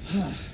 Fuck.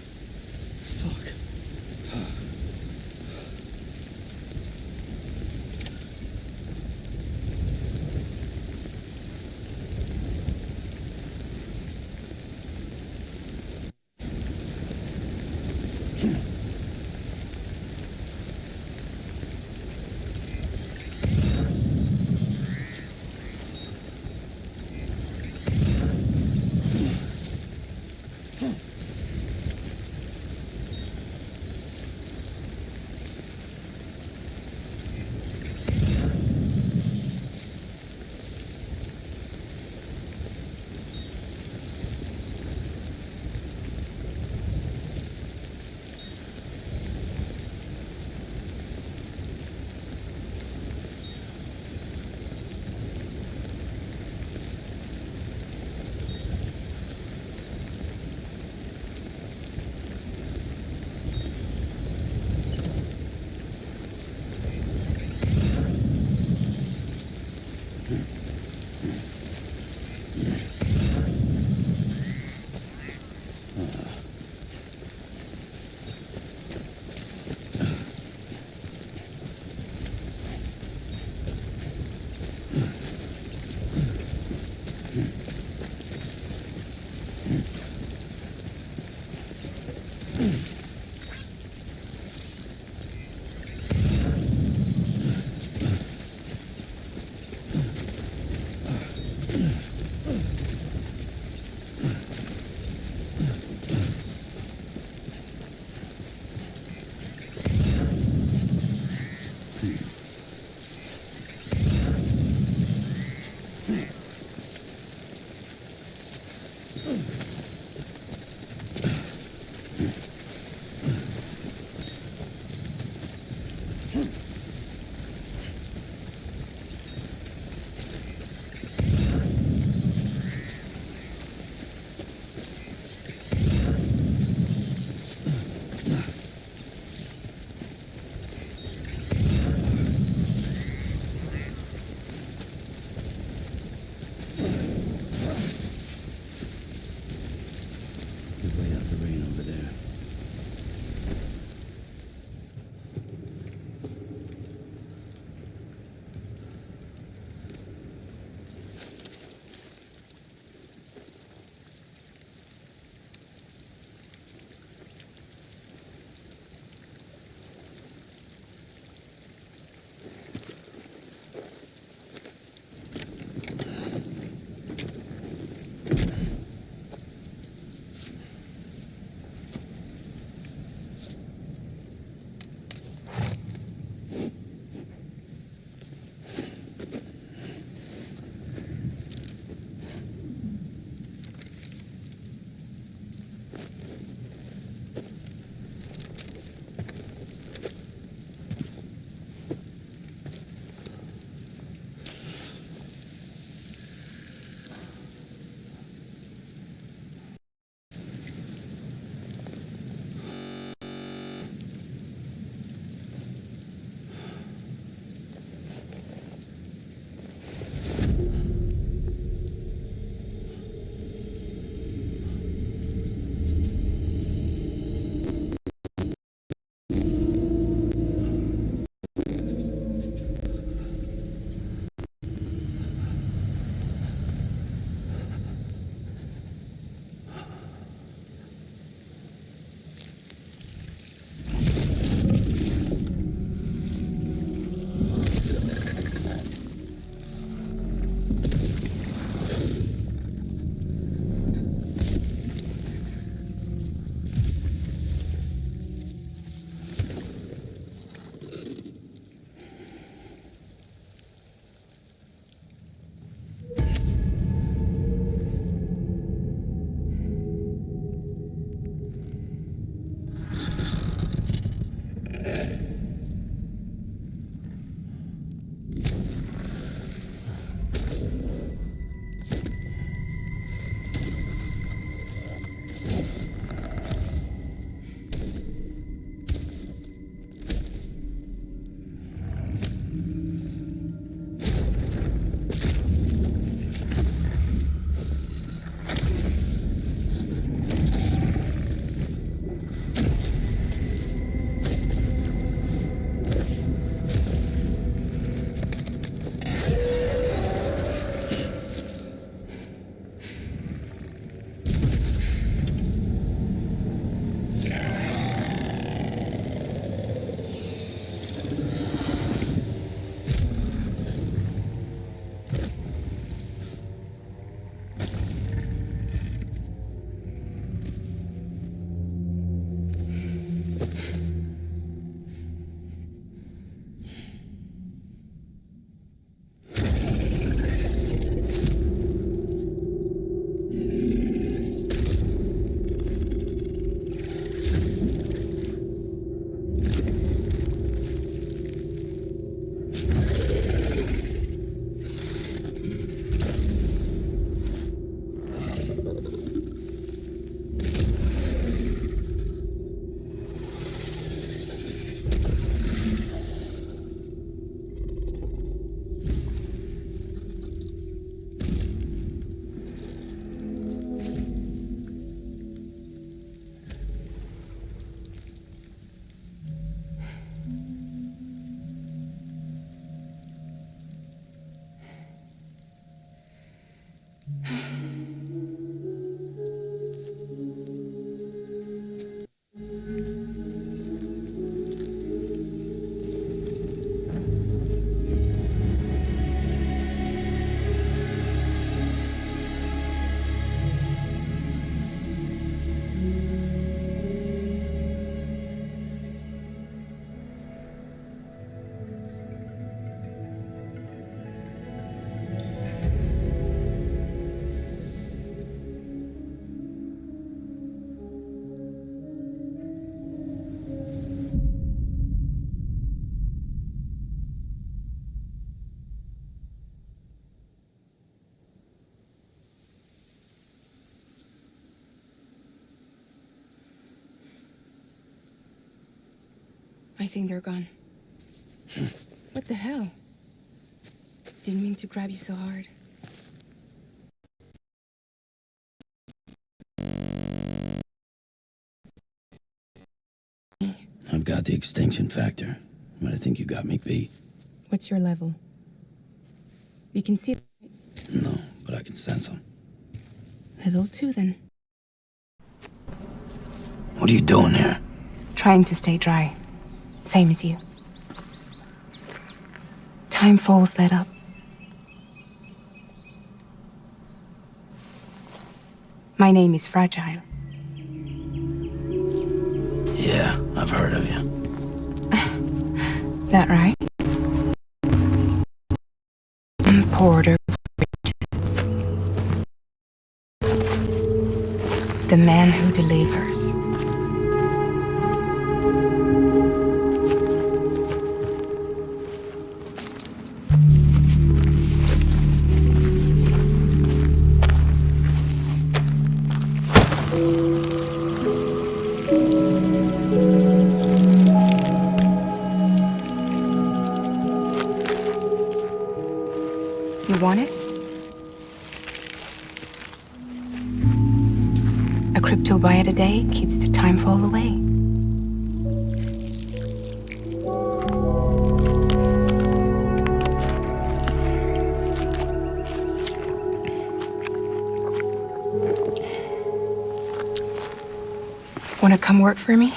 I think they're gone. What the hell? Didn't mean to grab you so hard. I've got the extinction factor, but I think you got me beat. What's your level? You can see... No, but I can sense them. Level 2, then. What are you doing here? Trying to stay dry. Same as you. Time falls let up. My name is Fragile. Yeah, I've heard of you. That right? Porter. The man who delivers. You want it? A crypto byte a day keeps the time fall away. Wanna come work for me?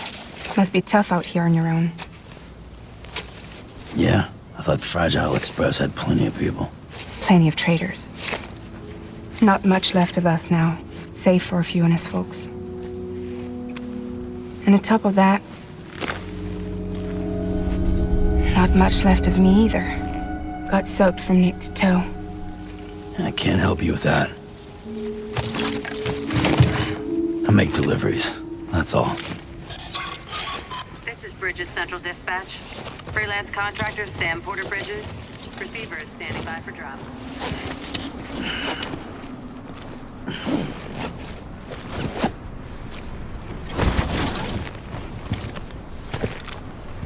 Must be tough out here on your own. Yeah, I thought Fragile Express had plenty of people. Plenty of traitors. Not much left of us now, save for a few honest folks. And on top of that, not much left of me either. Got soaked from neck to toe. I can't help you with that. I make deliveries, that's all. This is Bridges Central Dispatch. Freelance contractor Sam Porter Bridges. Receiver is standing by for drop.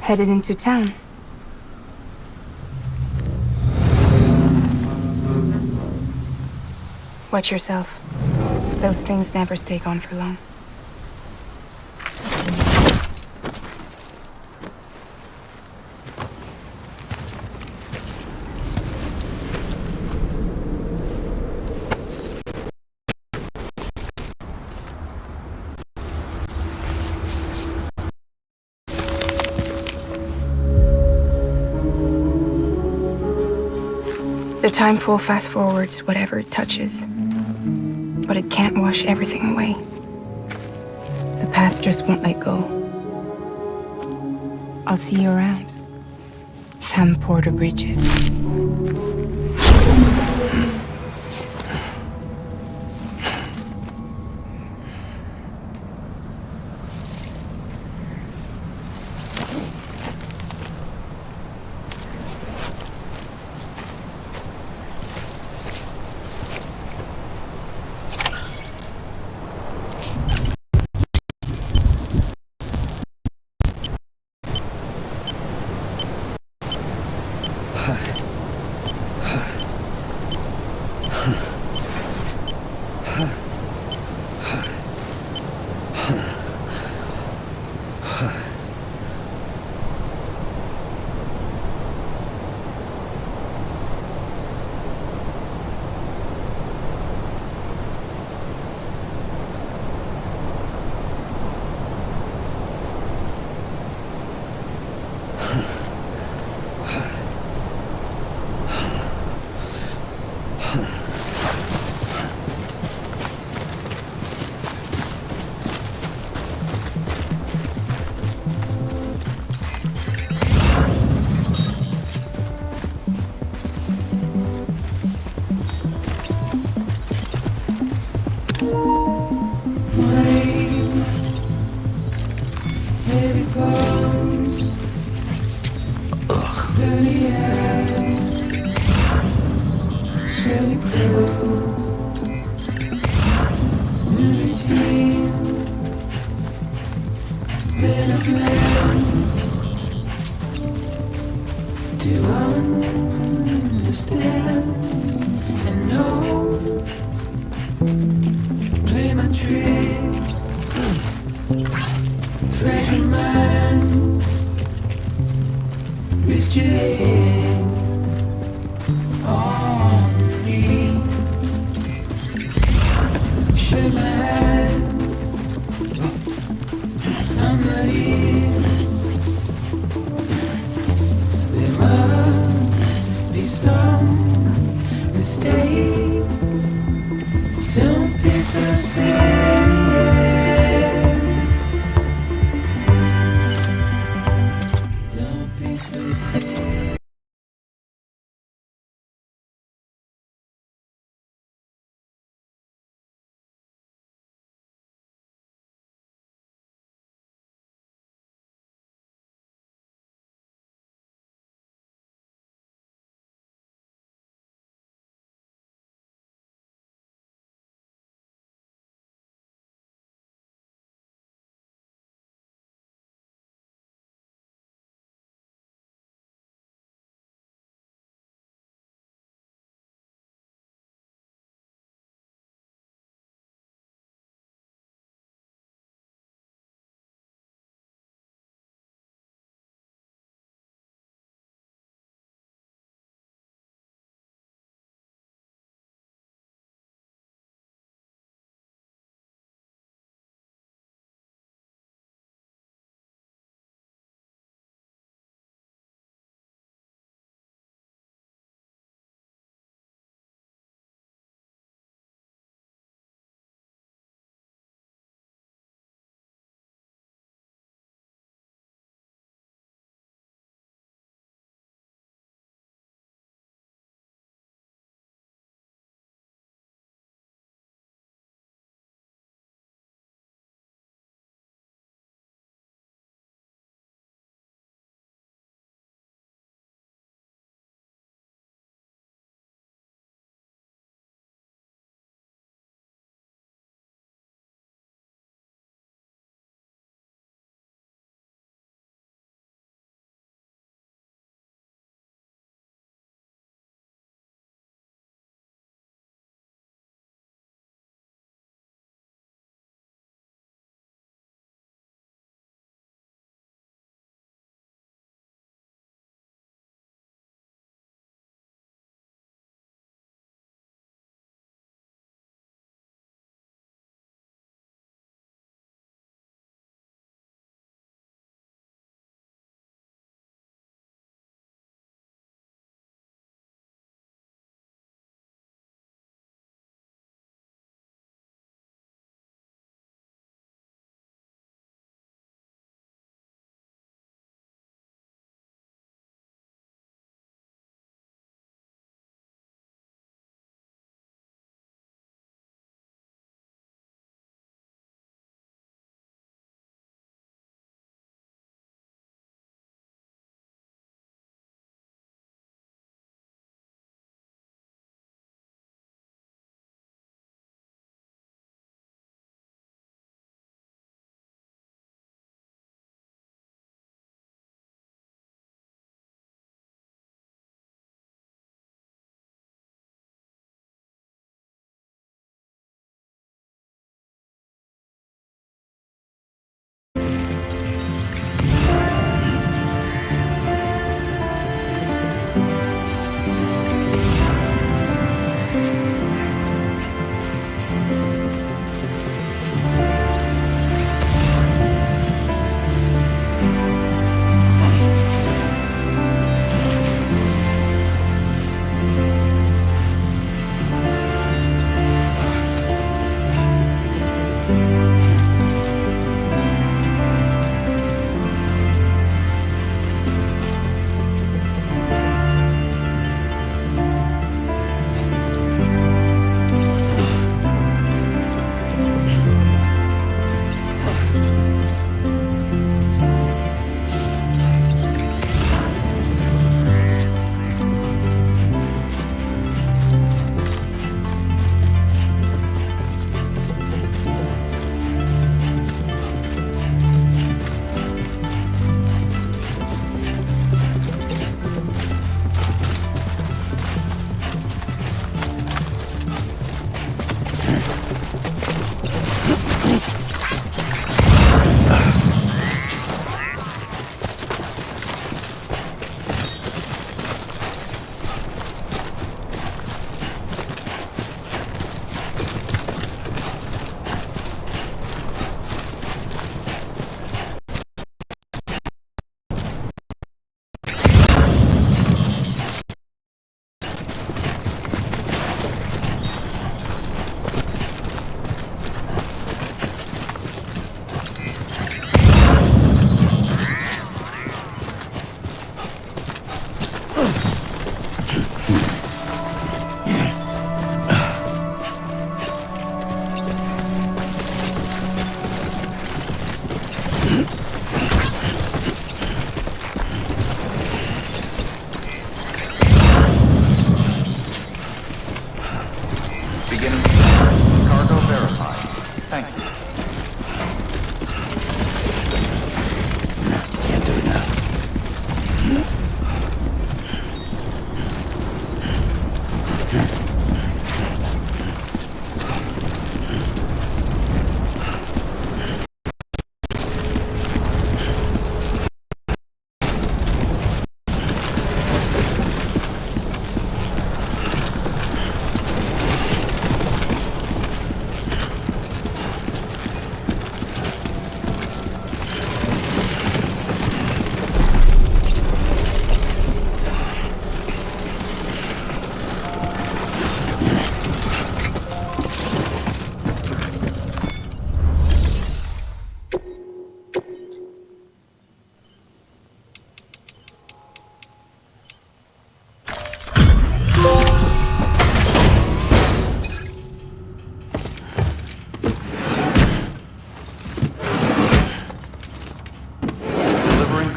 Headed into town. Watch yourself. Those things never stay gone for long. The time fall fast forwards whatever it touches, but it can't wash everything away. The past just won't let go. I'll see you around. Sam Porter Bridges. To understand and know, play my tricks, fragile mind, risk your head on me, shake my hand, I'm not here. There must be some mistake. Don't be so serious. Don't be so serious.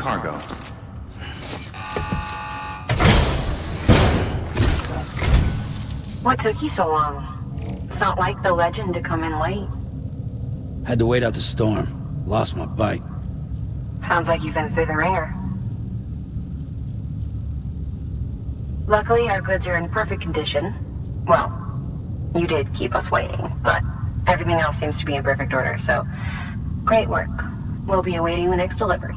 cargo. What took you so long? It's not like the legend to come in late. Had to wait out the storm. Lost my bike. Sounds like you've been through the ringer. Luckily, our goods are in perfect condition. Well, you did keep us waiting, but everything else seems to be in perfect order, so great work. We'll be awaiting the next delivery.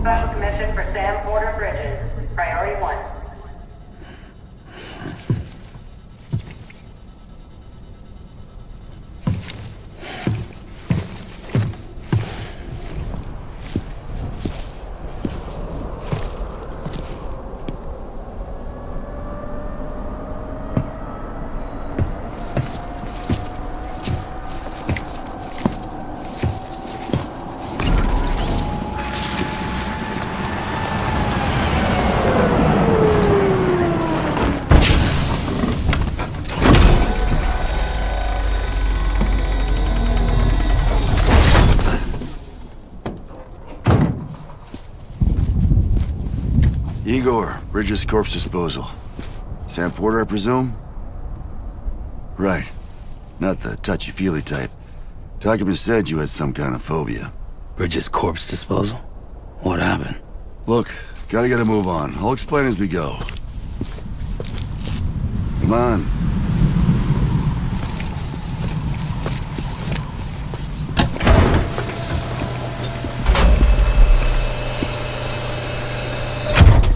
Special commission for Sam Porter Bridges. Priority 1. Igor, Bridges Corpse Disposal. Sam Porter, I presume? Right. Not the touchy-feely type. Document said you had some kind of phobia. Bridges corpse disposal? What happened? Look, gotta get a move on. I'll explain as we go. Come on.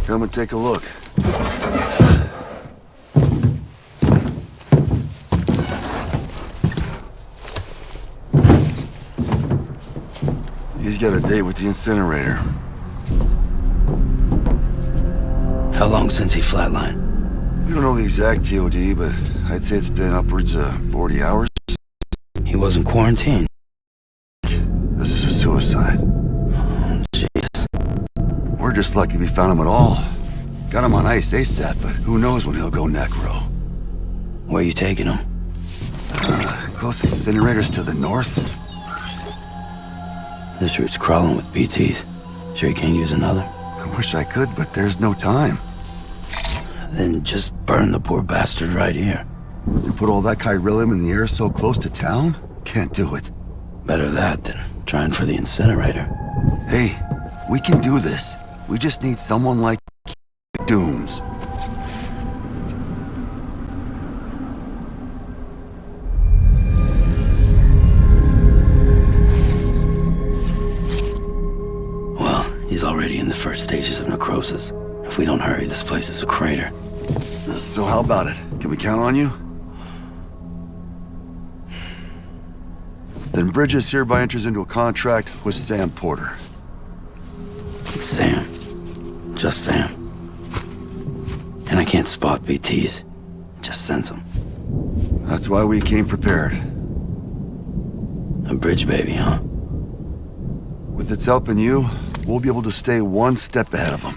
Come and take a look. He's got a date with the incinerator. How long since he flatlined? We don't know the exact TOD, but I'd say it's been upwards of 40 hours. He wasn't quarantined. This is a suicide. Oh, jeez. We're just lucky we found him at all. Got him on ice ASAP, but who knows when he'll go necro. Where you taking him? Closest incinerator's to the north. This route's crawling with BTs. Sure you can't use another? I wish I could, but there's no time. Then just burn the poor bastard right here. You put all that chiralium in the air so close to town? Can't do it. Better that than trying for the incinerator. Hey, we can do this. We just need someone like Dooms. Well, he's already in the first stages of necrosis. If we don't hurry, this place is a crater. So how about it? Can we count on you? Then Bridges hereby enters into a contract with Sam Porter. Sam. Just Sam. And I can't spot BTs. Just sense them. That's why we came prepared. A bridge baby, huh? With its help and you, we'll be able to stay one step ahead of them.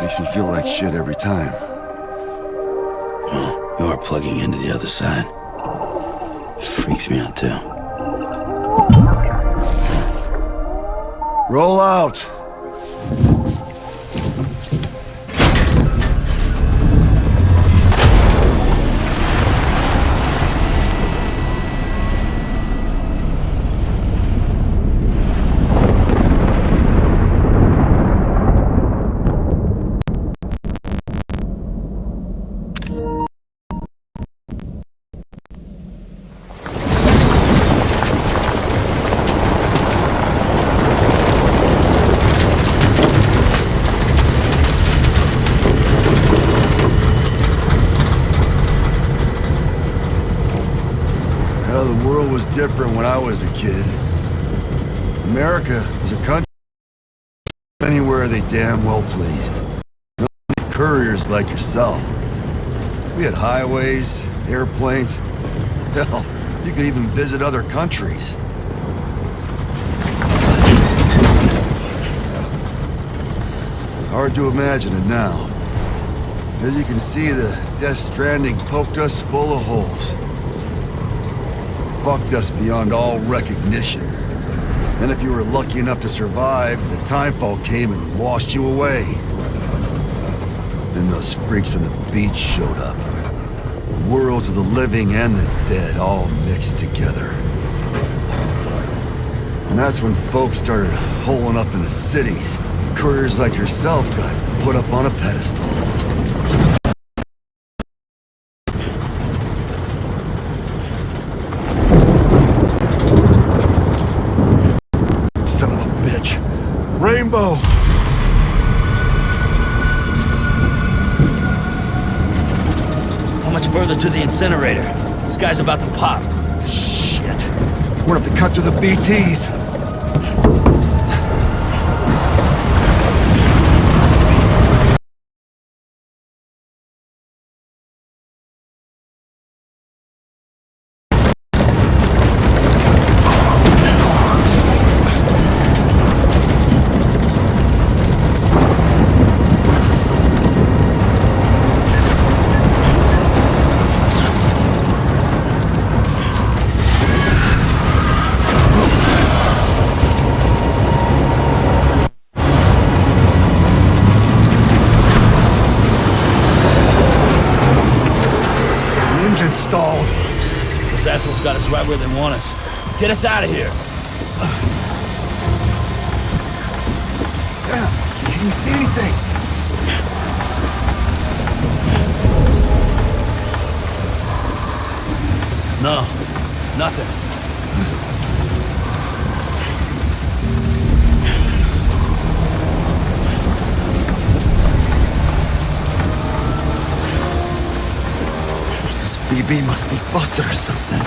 Makes me feel like shit every time. Well, you are plugging into the other side. Freaks me out, too. Roll out! The world was different when I was a kid. America is a country anywhere they damn well pleased. No need couriers like yourself. We had highways, airplanes. Hell, you could even visit other countries. Hard to imagine it now. As you can see, the Death Stranding poked us full of holes. Fucked us beyond all recognition. And if you were lucky enough to survive, the timefall came and washed you away. Then those freaks from the beach showed up. Worlds of the living and the dead all mixed together. And that's when folks started holing up in the cities. Couriers like yourself got put up on a pedestal. Son of a bitch. Rainbow! How much further to the incinerator? This guy's about to pop. Shit. We're gonna have to cut to the BTs. Stalled. Those assholes got us right where they want us. Get us out of here. Sam, can you see anything? No, nothing. BB must be busted or something.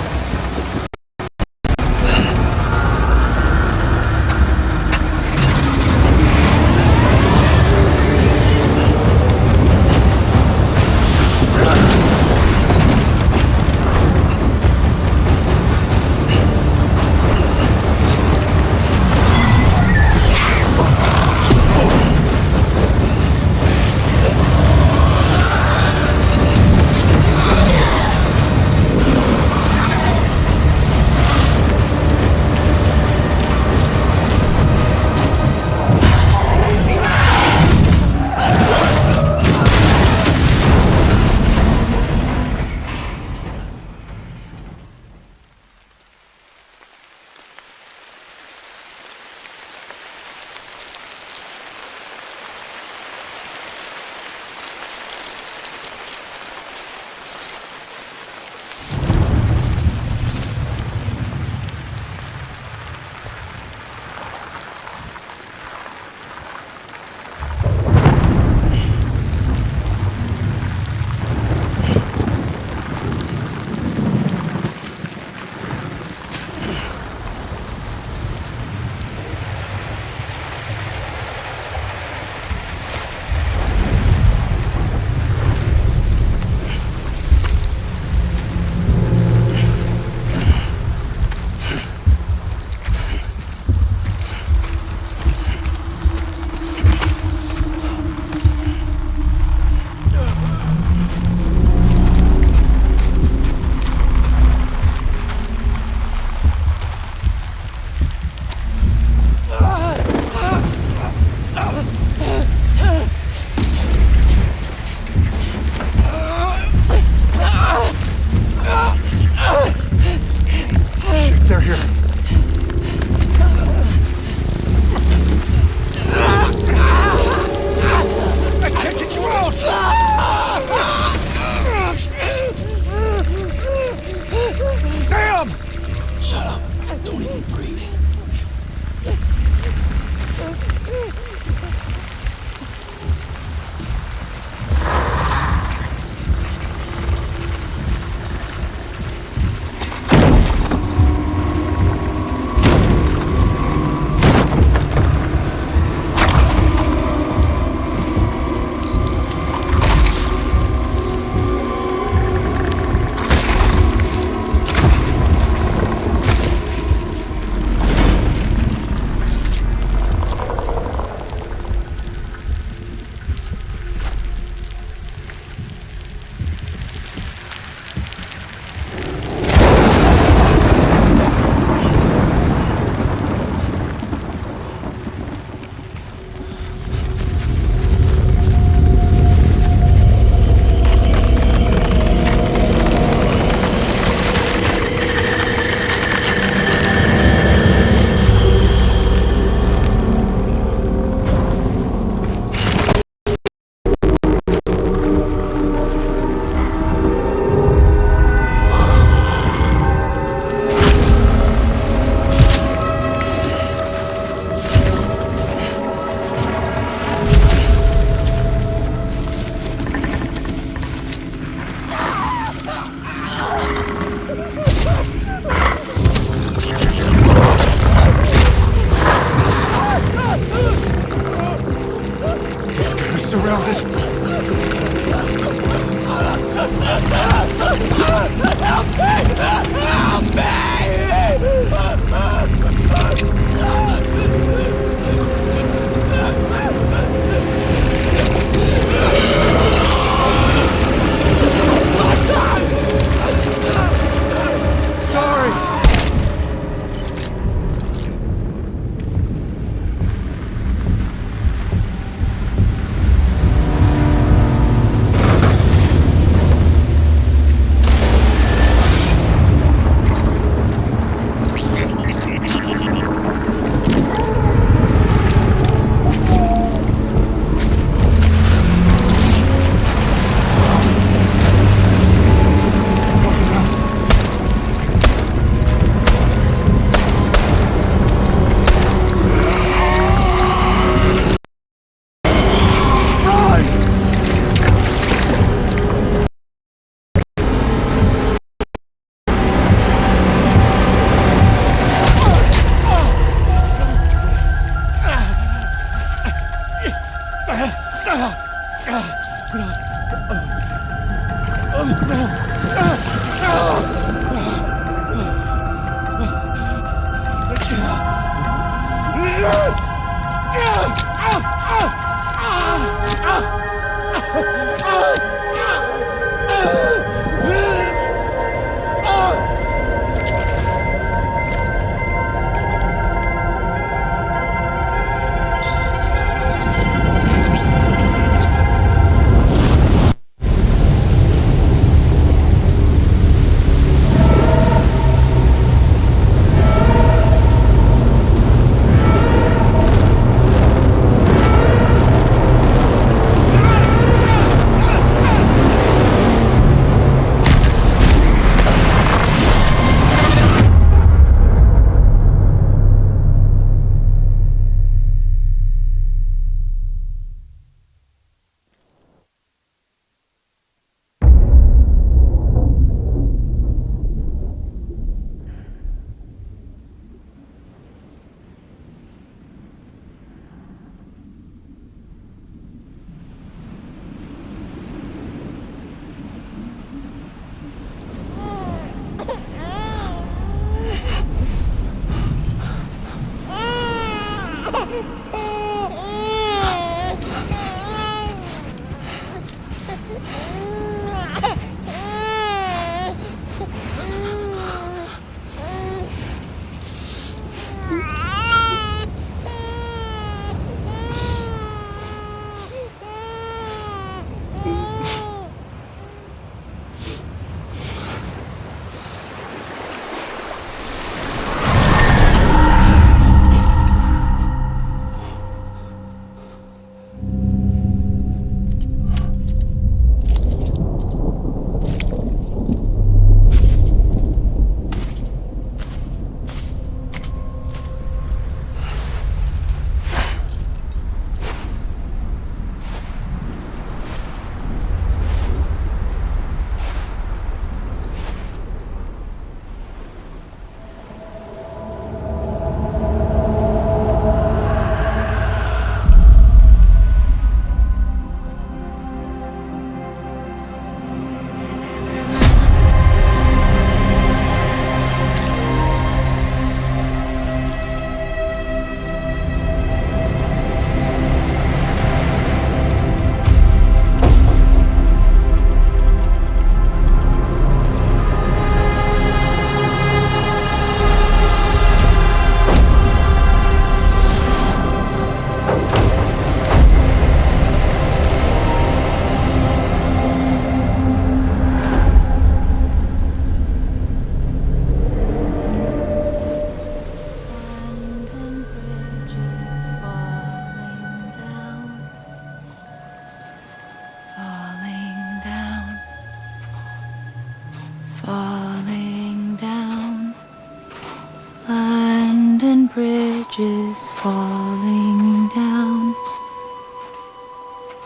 abandoned bridges falling down,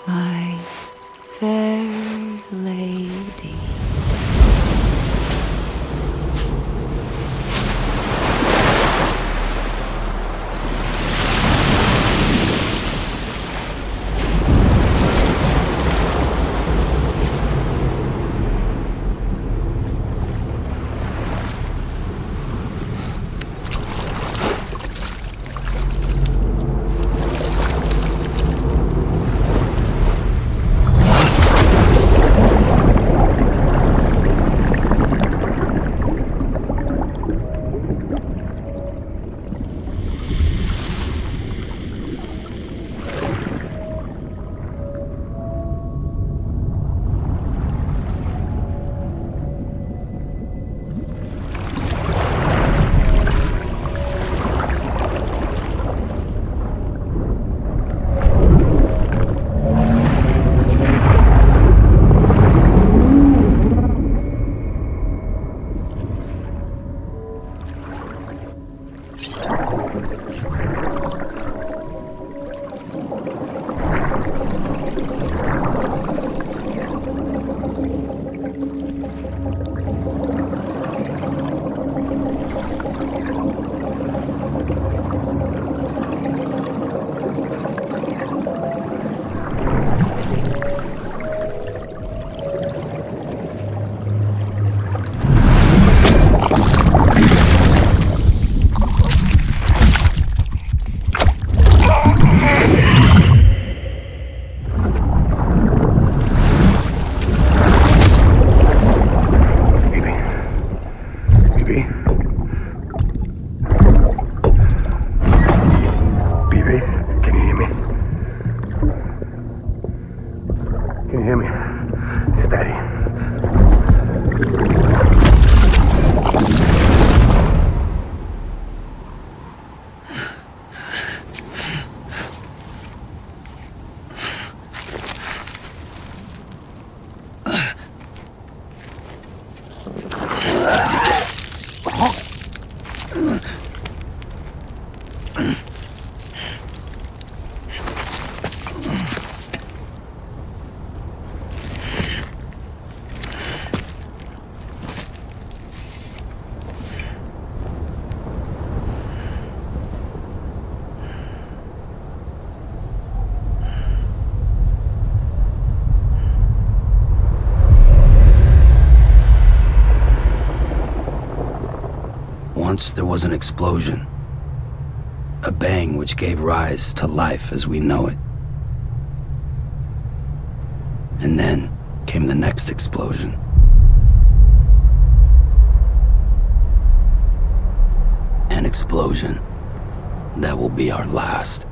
my fair lady. Once there was an explosion. A bang which gave rise to life as we know it. And then came the next explosion. An explosion that will be our last.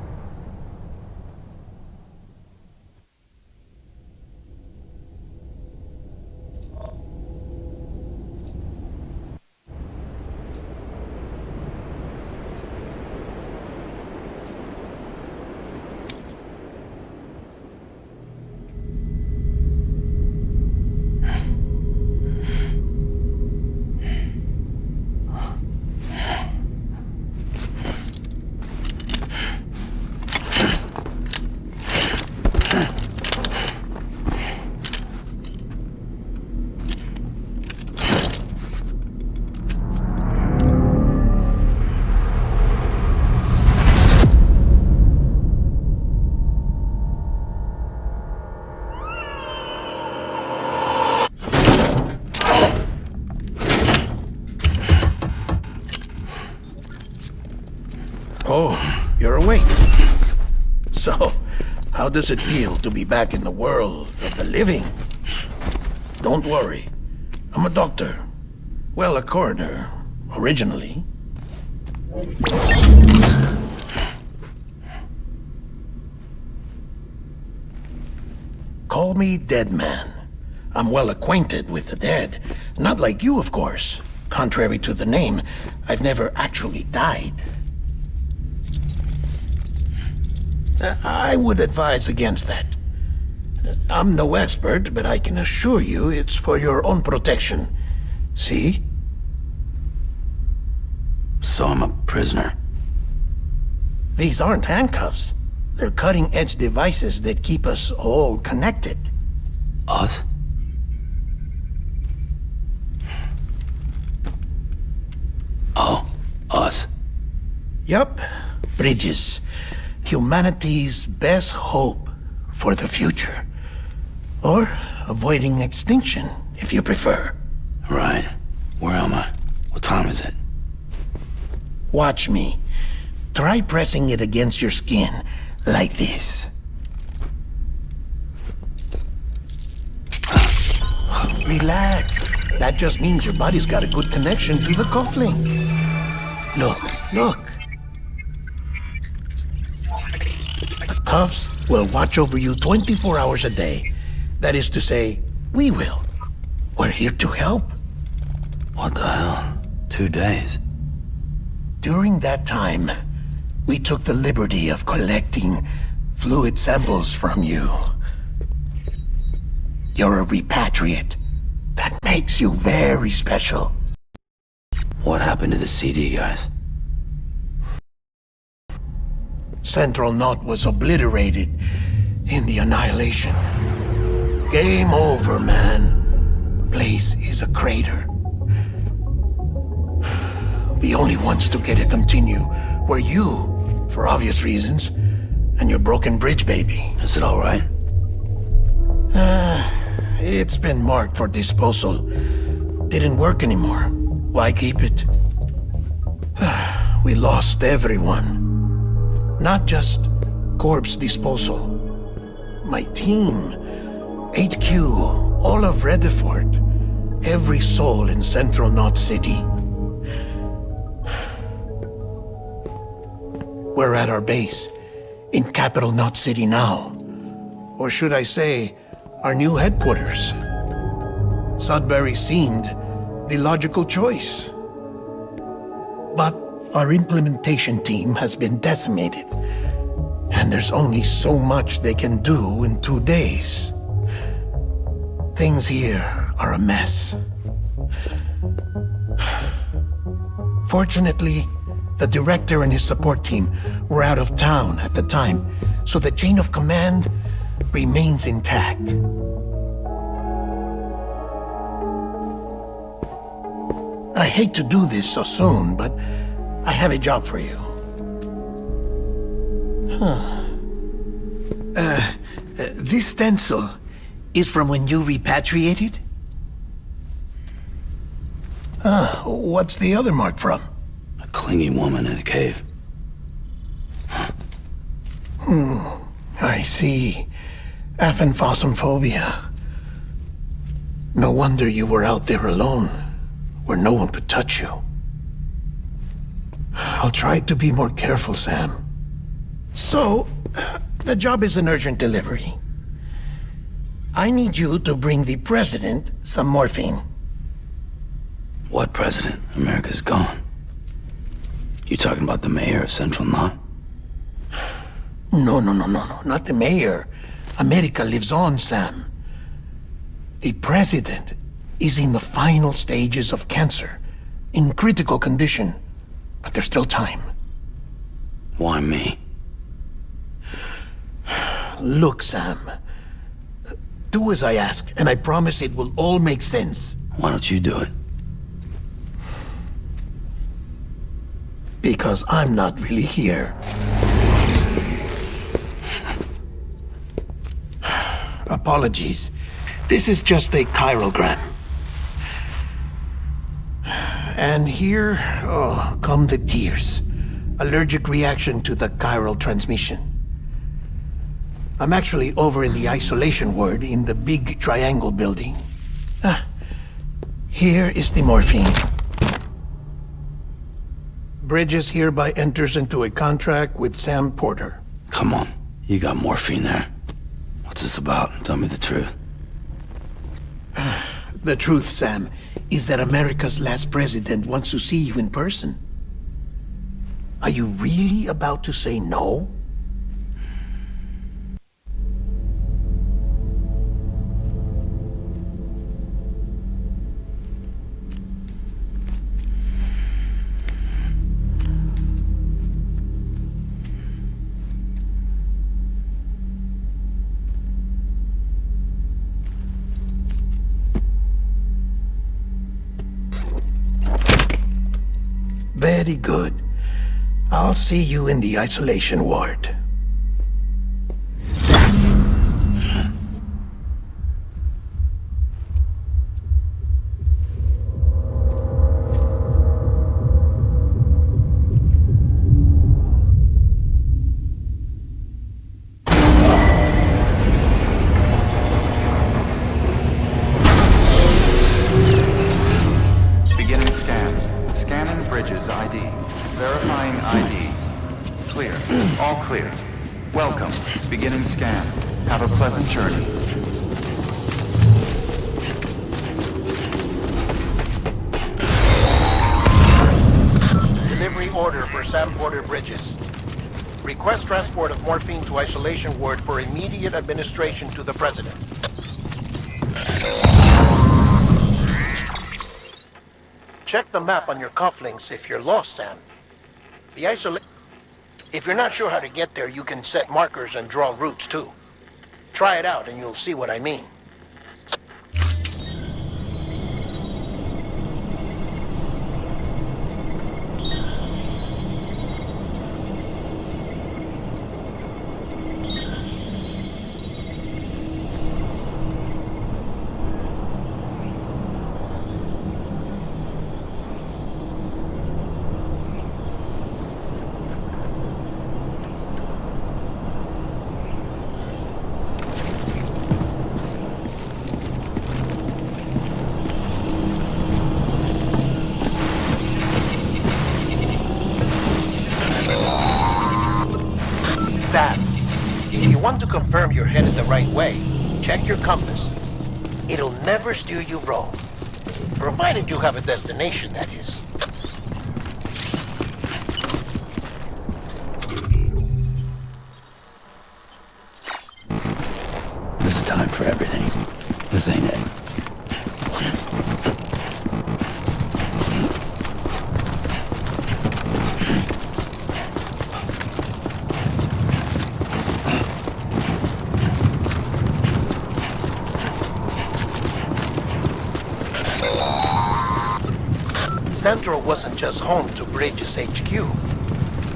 Oh, you're awake. So, how does it feel to be back in the world of the living? Don't worry. I'm a doctor. Well, a coroner, originally. Call me Dead Man. I'm well acquainted with the dead. Not like you, of course. Contrary to the name, I've never actually died. I would advise against that. I'm no expert, but I can assure you it's for your own protection. See? So I'm a prisoner. These aren't handcuffs. They're cutting-edge devices that keep us all connected. Us? Oh, us. Yup. Bridges. Humanity's best hope for the future. Or avoiding extinction, if you prefer. Right. Where am I? What time is it? Watch me. Try pressing it against your skin, like this. Relax. That just means your body's got a good connection to the cufflink. Look, look. The cuffs will watch over you 24 hours a day. That is to say, we will. We're here to help. What the hell? 2 days? During that time, we took the liberty of collecting fluid samples from you. You're a repatriate. That makes you very special. What happened to the CD guys? Central Knot was obliterated in the annihilation. Game over, man. Place is a crater. The only ones to get it continue were you, for obvious reasons, and your broken bridge baby. Is it all right? It's been marked for disposal. Didn't work anymore. Why keep it? We lost everyone. Not just corpse disposal. My team, HQ, all of Redford, every soul in Central Knot City. We're at our base, in Capital Knot City now. Or should I say, our new headquarters. Sudbury seemed the logical choice. But our implementation team has been decimated, and there's only so much they can do in 2 days. Things here are a mess. Fortunately, the director and his support team were out of town at the time, so the chain of command remains intact. I hate to do this so soon, but I have a job for you. This stencil is from when you repatriated? What's the other mark from? A clingy woman in a cave. I see. Aphenphosmphobia. No wonder you were out there alone, where no one could touch you. I'll try to be more careful, Sam. So, the job is an urgent delivery. I need you to bring the president some morphine. What president? America's gone. You talking about the mayor of Central Knot? No, not the mayor. America lives on, Sam. The president is in the final stages of cancer, in critical condition, but there's still time. Why me? Look, Sam. Do as I ask, and I promise it will all make sense. Why don't you do it? Because I'm not really here. Apologies. This is just a chiralgram. And here, come the tears. Allergic reaction to the chiral transmission. I'm actually over in the isolation ward in the big triangle building. Here is the morphine. Bridges hereby enters into a contract with Sam Porter. Come on. You got morphine there. What's this about? Tell me the truth. The truth, Sam, is that America's last president wants to see you in person. Are you really about to say no? Very good. I'll see you in the isolation ward. Beginning scan. Scanning bridges ID. Verifying ID. Clear. All clear. Welcome. Beginning scan. Have a pleasant journey. Delivery order for Sam Porter Bridges. Request transport of morphine to isolation ward for immediate administration to the President. Check the map on your cufflinks if you're lost, Sam. If you're not sure how to get there, you can set markers and draw routes too. Try it out and you'll see what I mean. Sam, if you want to confirm you're headed the right way, check your compass. It'll never steer you wrong. Provided you have a destination, that is. There's a time for everything. This ain't it. Central wasn't just home to Bridges HQ.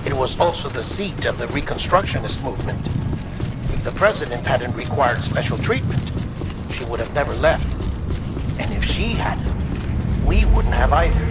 It was also the seat of the Reconstructionist movement. If the President hadn't required special treatment, she would have never left. And if she hadn't, we wouldn't have either.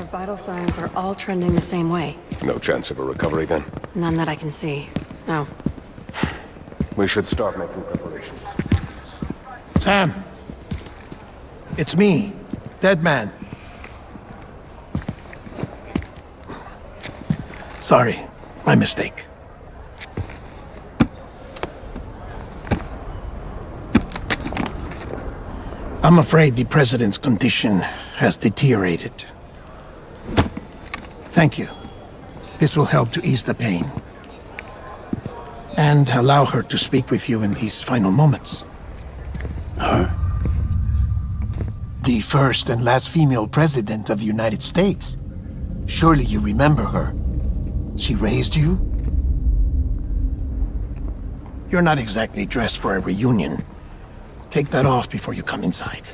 Vital signs are all trending the same way. No chance of a recovery then? None that I can see. No. We should start making preparations. Sam! It's me, Dead Man. Sorry, my mistake. I'm afraid the President's condition has deteriorated. Thank you. This will help to ease the pain. And allow her to speak with you in these final moments. Her? The first and last female president of the United States. Surely you remember her. She raised you? You're not exactly dressed for a reunion. Take that off before you come inside.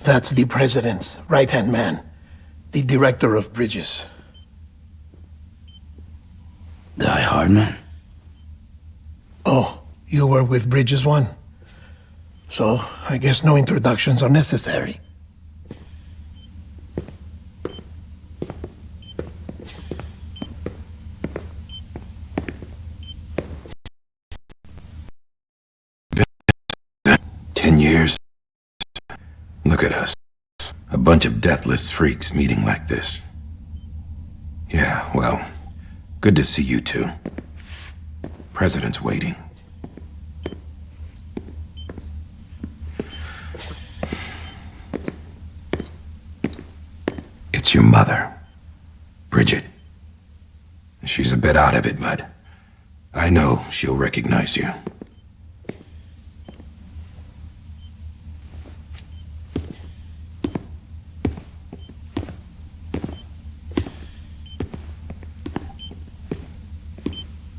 That's the president's right-hand man, the director of bridges. Die Hard Man? Oh, you were with Bridges 1? So, I guess no introductions are necessary. Years. Look at us. A bunch of deathless freaks meeting like this. Yeah, well, good to see you two. President's waiting. It's your mother, Bridget. She's a bit out of it, but I know she'll recognize you.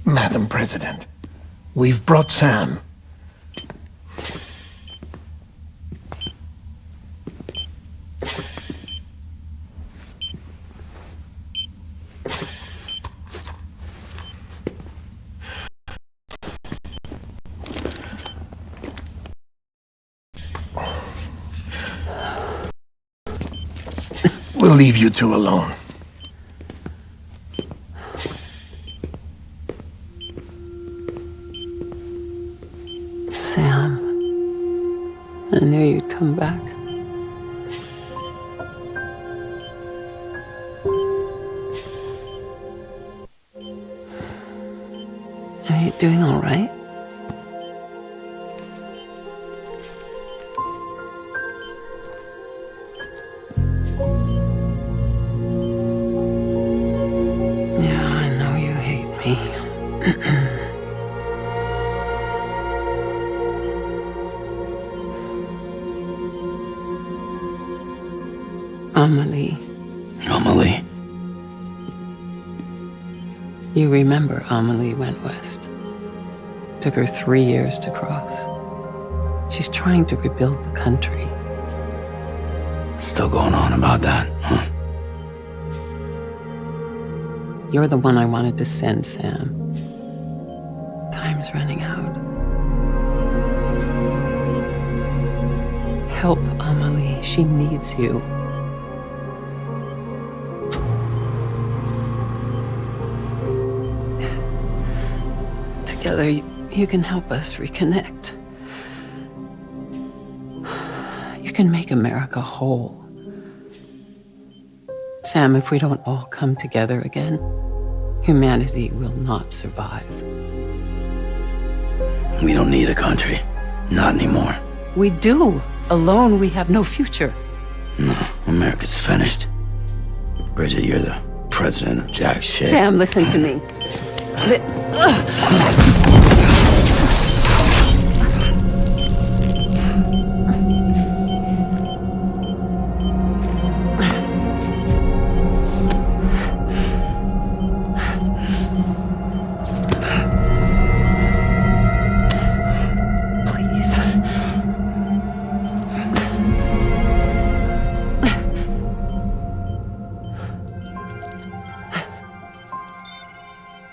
Madam President, we've brought Sam. We'll leave you two alone. Sam, I knew you'd come back. Are you doing all right? Yeah, I know you hate me. Amelie. Amelie? You remember Amelie went west. Took her 3 years to cross. She's trying to rebuild the country. Still going on about that, huh? You're the one I wanted to send, Sam. Time's running out. Help Amelie. She needs you. Together, you can help us reconnect. You can make America whole. Sam, if we don't all come together again, humanity will not survive. We don't need a country. Not anymore. We do. Alone, we have no future. No, America's finished. Bridget, you're the president of jack shit. Sam, listen to me.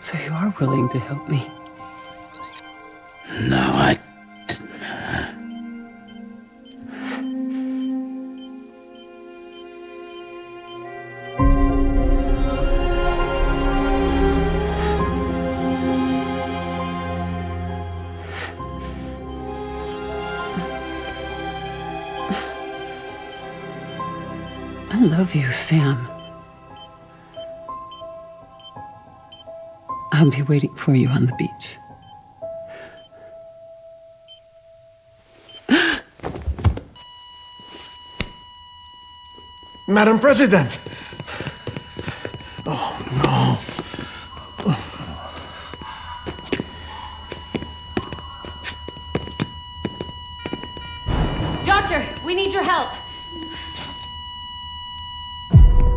So you are willing to help me? No, I love you, Sam. I'll be waiting for you on the beach. Madam President! Oh, no. Doctor, we need your help.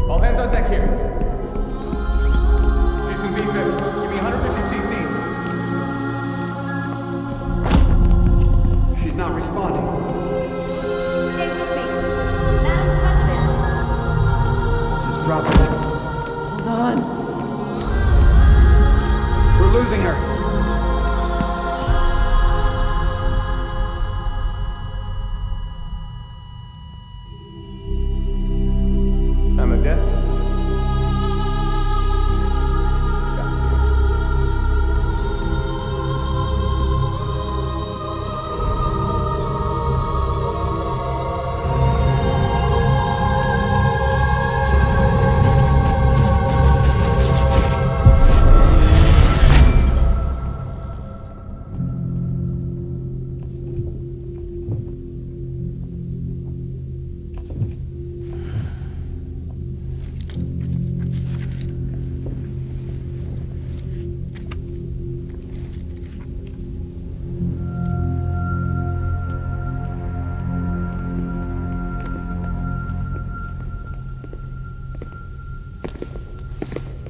All hands on deck here. Season B-Fix, give me 150 cc's. She's not responding. Stay with me.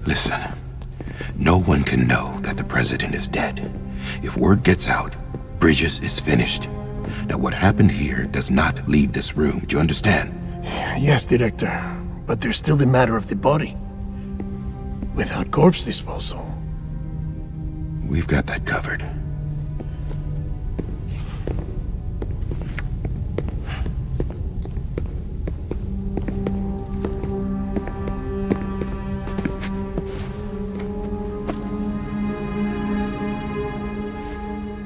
Listen, no one can know that the president is dead. If word gets out, Bridges is finished. Now, what happened here does not leave this room. Do you understand? Yes, Director. But there's still the matter of the body. Without corpse disposal. We've got that covered.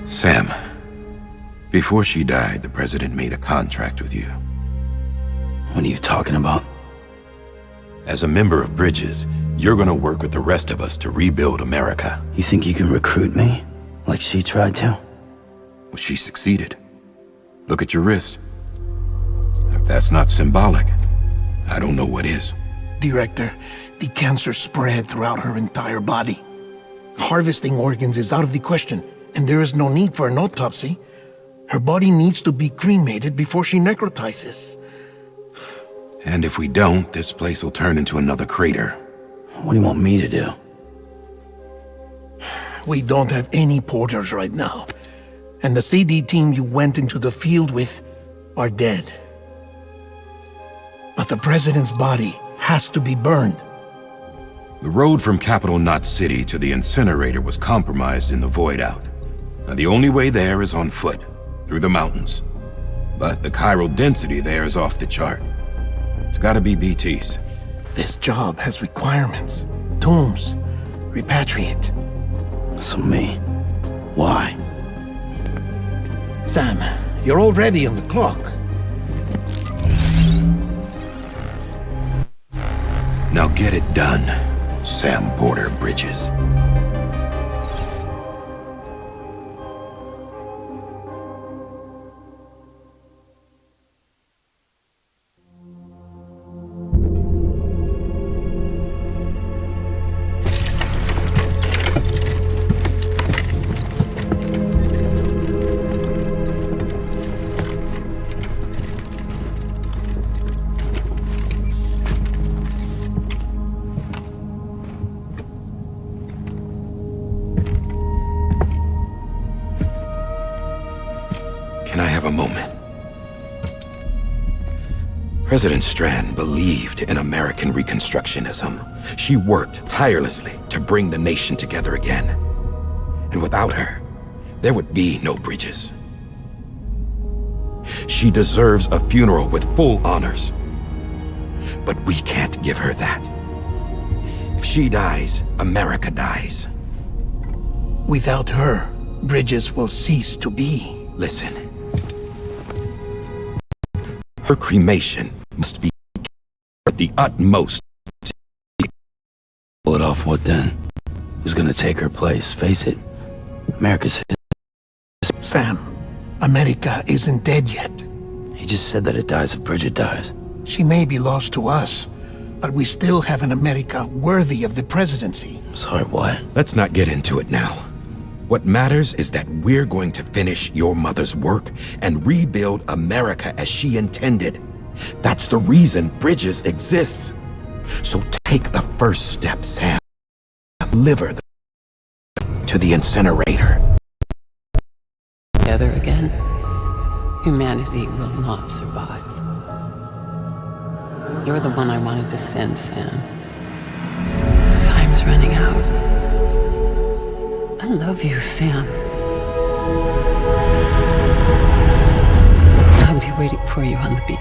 Sam, before she died, the president made a contract with you. What are you talking about? As a member of Bridges, you're gonna work with the rest of us to rebuild America. You think you can recruit me? Like she tried to? Well, she succeeded. Look at your wrist. If that's not symbolic, I don't know what is. Director, the cancer spread throughout her entire body. Harvesting organs is out of the question, and there is no need for an autopsy. Her body needs to be cremated before she necrotizes. And if we don't, this place will turn into another crater. What do you want me to do? We don't have any porters right now. And the CD team you went into the field with are dead. But the president's body has to be burned. The road from Capital Knot City to the incinerator was compromised in the void out. Now, the only way there is on foot, through the mountains. But the chiral density there is off the chart. It's gotta be BTs. This job has requirements. Tombs. Repatriate. So me. Why? Sam, you're already on the clock. Now get it done, Sam Porter Bridges. Can I have a moment? President Strand believed in American Reconstructionism. She worked tirelessly to bring the nation together again. And without her, there would be no Bridges. She deserves a funeral with full honors. But we can't give her that. If she dies, America dies. Without her, Bridges will cease to be. Listen. Her cremation must be at the utmost. Pull it off what then? Who's gonna take her place? Face it, America's his. Sam, America isn't dead yet. He just said that it dies if Bridget dies. She may be lost to us, but we still have an America worthy of the presidency. Sorry, what? Let's not get into it now. What matters is that we're going to finish your mother's work and rebuild America as she intended. That's the reason Bridges exists. So take the first step, Sam. Deliver to the incinerator. Together again, humanity will not survive. You're the one I wanted to send, Sam. Time's running out. I love you, Sam. I'll be waiting for you on the beach.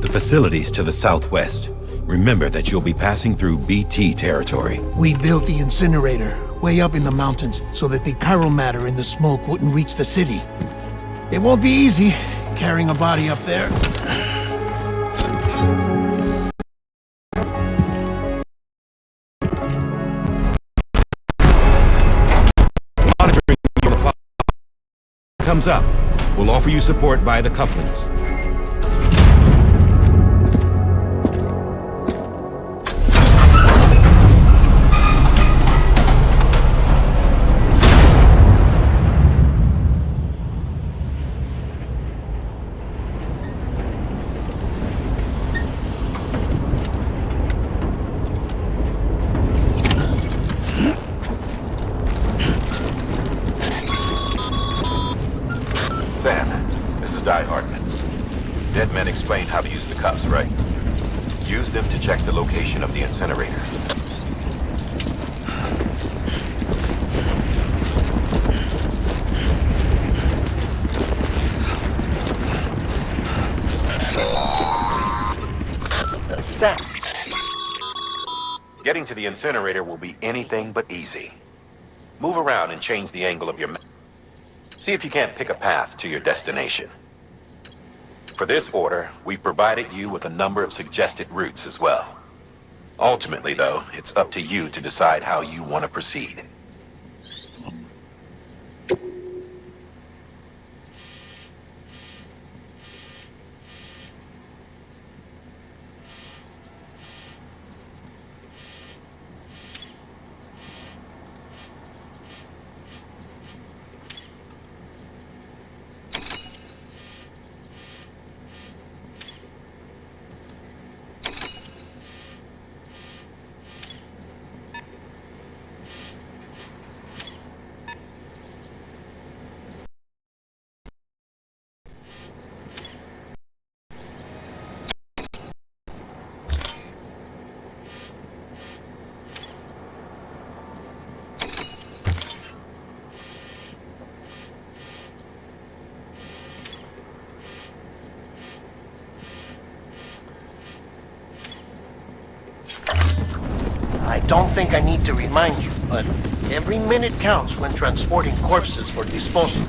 The facilities to the southwest. Remember that you'll be passing through BT territory. We built the incinerator way up in the mountains so that the chiral matter in the smoke wouldn't reach the city. It won't be easy carrying a body up there. Monitoring your clock comes up. We'll offer you support via the cufflinks. use the cups, right? Use them to check the location of the incinerator. Sam. Getting to the incinerator will be anything but easy. Move around and change the angle of your map. See if you can't pick a path to your destination. For this order, we've provided you with a number of suggested routes as well. Ultimately, though, it's up to you to decide how you want to proceed. I don't think I need to remind you, but every minute counts when transporting corpses for disposal.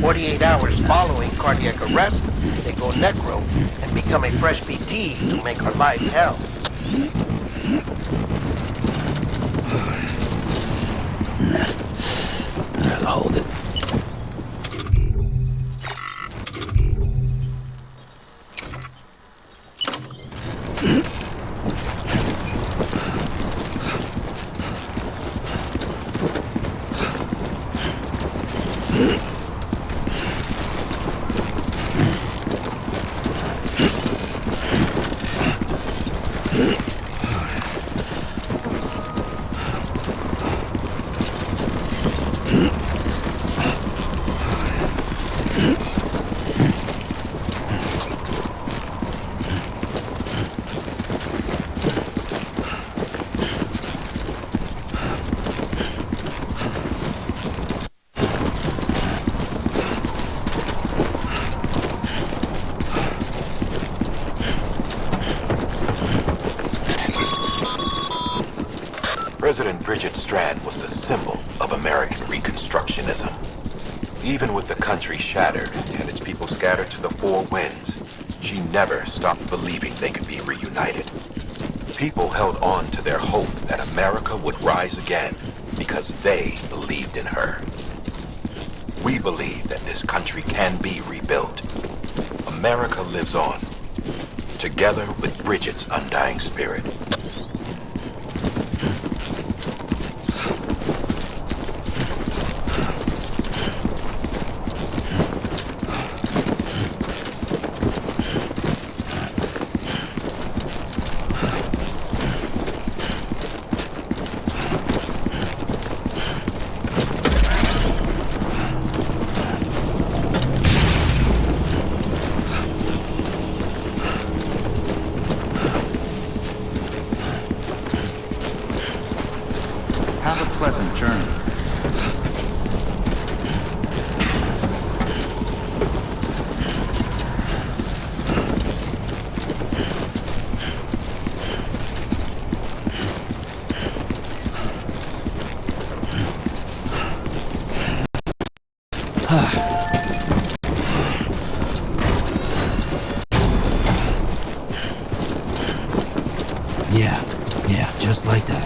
48 hours following cardiac arrest, they go necro and become a fresh BT to make our lives hell. I'll hold it. President Bridget Strand was the symbol of American Reconstructionism. Even with the country shattered and its people scattered to the four winds, she never stopped believing they could be reunited. People held on to their hope that America would rise again because they believed in her. We believe that this country can be rebuilt. America lives on, together with Bridget's undying spirit. Have a pleasant journey. Yeah, just like that.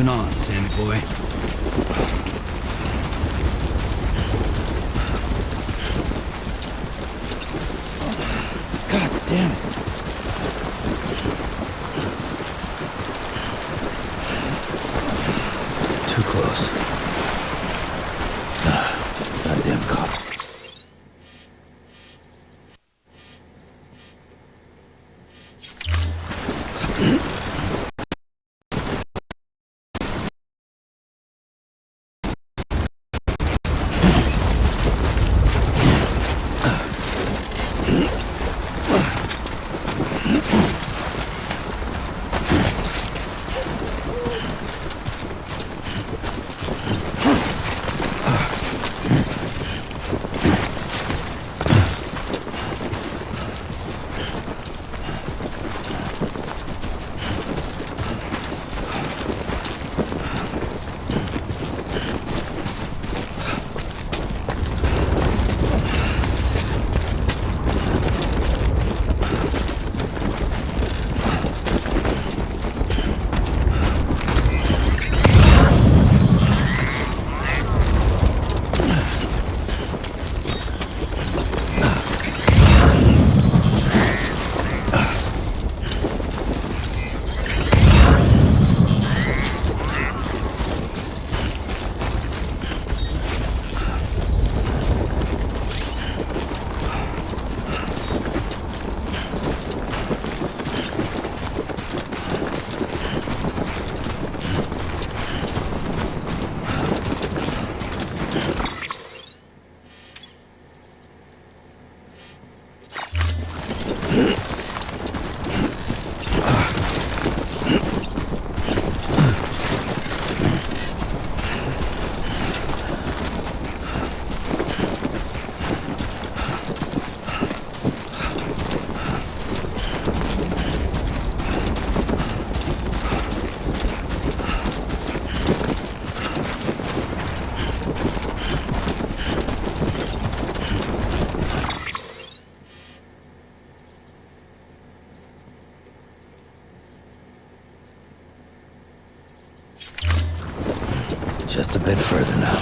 keeping on, Sammy boy? God damn it. Too close. Goddamn cop. Just a bit further now.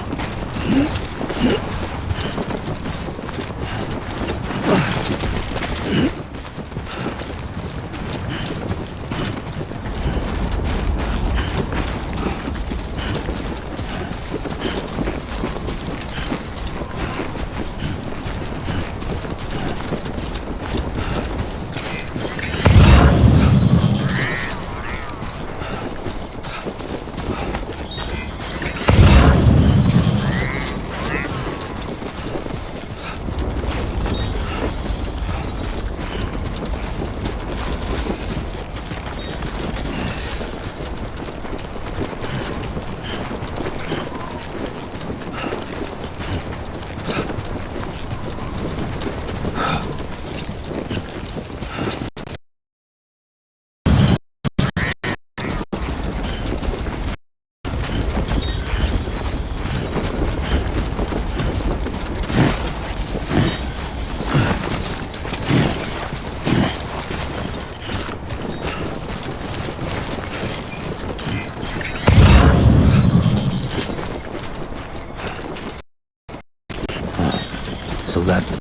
So that's the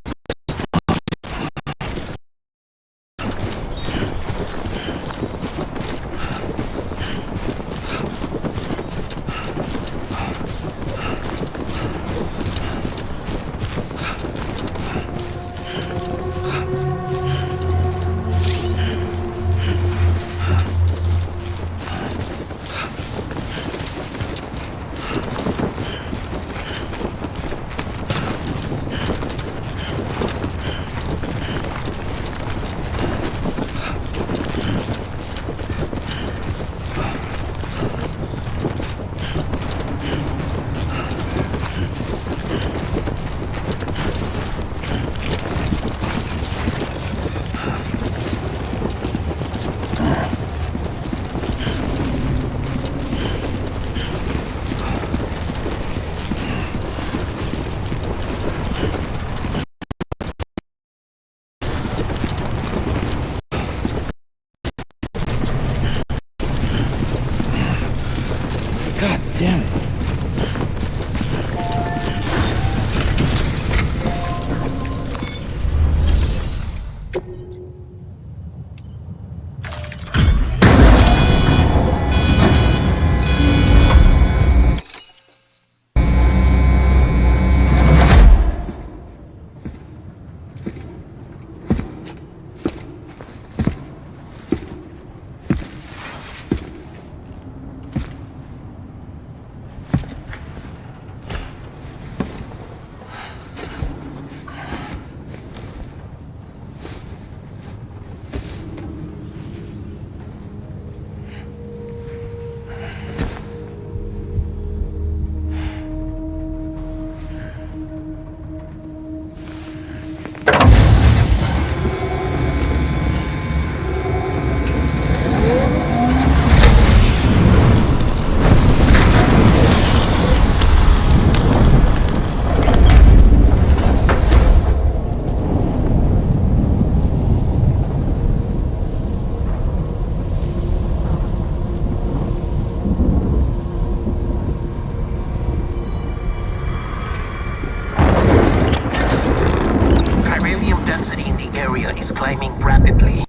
climbing rapidly.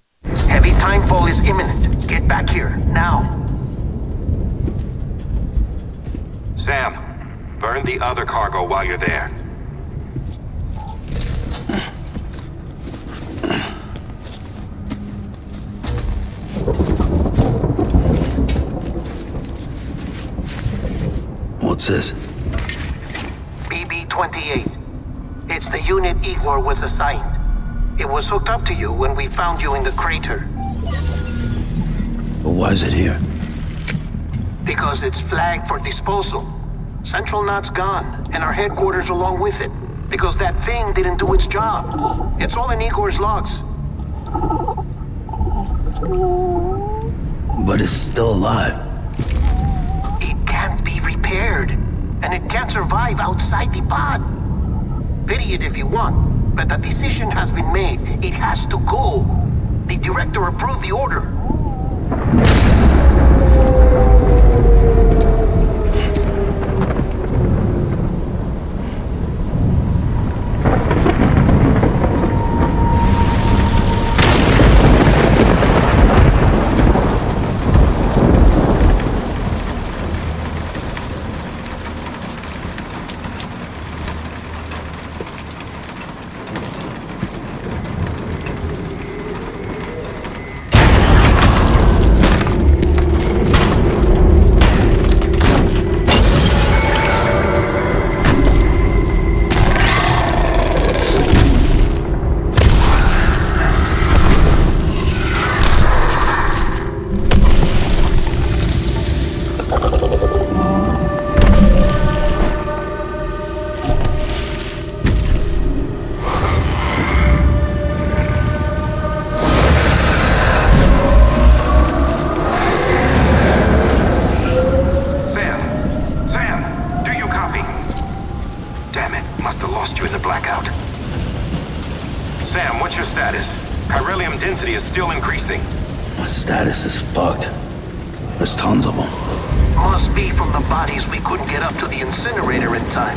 Heavy timefall is imminent. Get back here, now. Sam, burn the other cargo while you're there. What's this? BB-28. It's the unit Igor was assigned. It was hooked up to you when we found you in the crater. But why is it here? Because it's flagged for disposal. Central Knot's gone, and our headquarters along with it. Because that thing didn't do its job. It's all in Igor's logs. But it's still alive. It can't be repaired, and it can't survive outside the pod. Pity it if you want, but the decision has been made. It has to go. The director approved the order. Still increasing. My status is fucked. There's tons of them. Must be from the bodies we couldn't get up to the incinerator in time.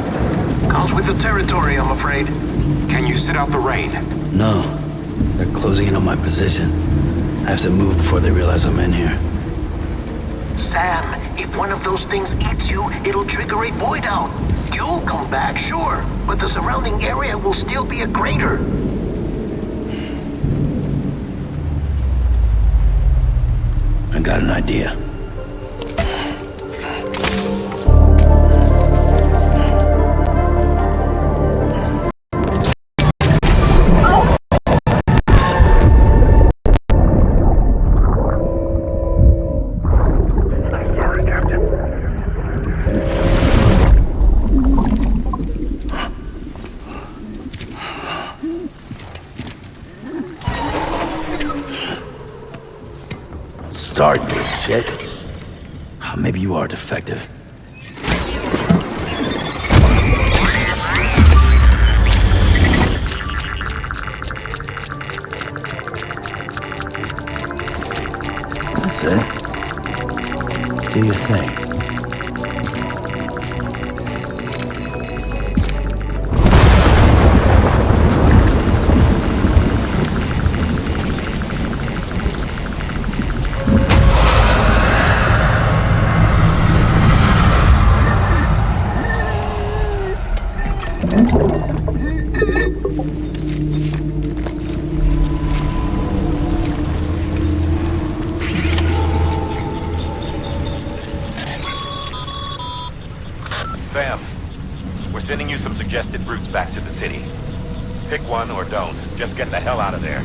Comes with the territory, I'm afraid. Can you sit out the rain? No. They're closing in on my position. I have to move before they realize I'm in here. Sam, if one of those things eats you, it'll trigger a void out. You'll come back, sure, but the surrounding area will still be a crater. I got an idea. Sorry, Captain. Start, you shit. Maybe you are defective. That's it. Do your thing. Sam, we're sending you some suggested routes back to the city. Pick one or don't. Just get the hell out of there.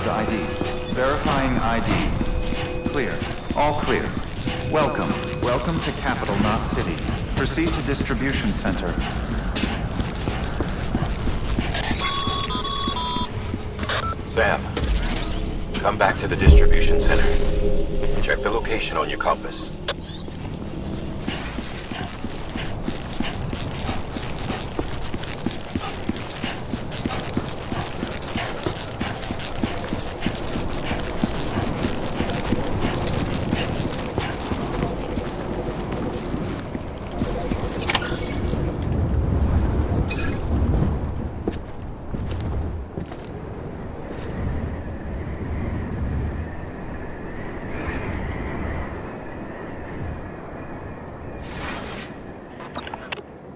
Bridges ID. Verifying ID. Clear. All clear. Welcome. Welcome to Capital, not City. Proceed to distribution center. Sam, come back to the distribution center. Check the location on your compass.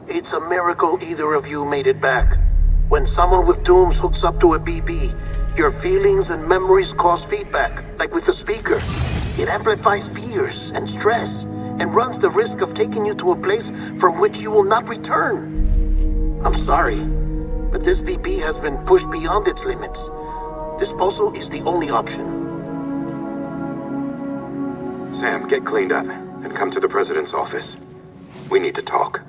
It's a miracle either of you made it back. When someone with dooms hooks up to a BB, your feelings and memories cause feedback, like with a speaker. It amplifies fears and stress, and runs the risk of taking you to a place from which you will not return. I'm sorry, but this BB has been pushed beyond its limits. Disposal is the only option. Sam, get cleaned up and come to the president's office. We need to talk.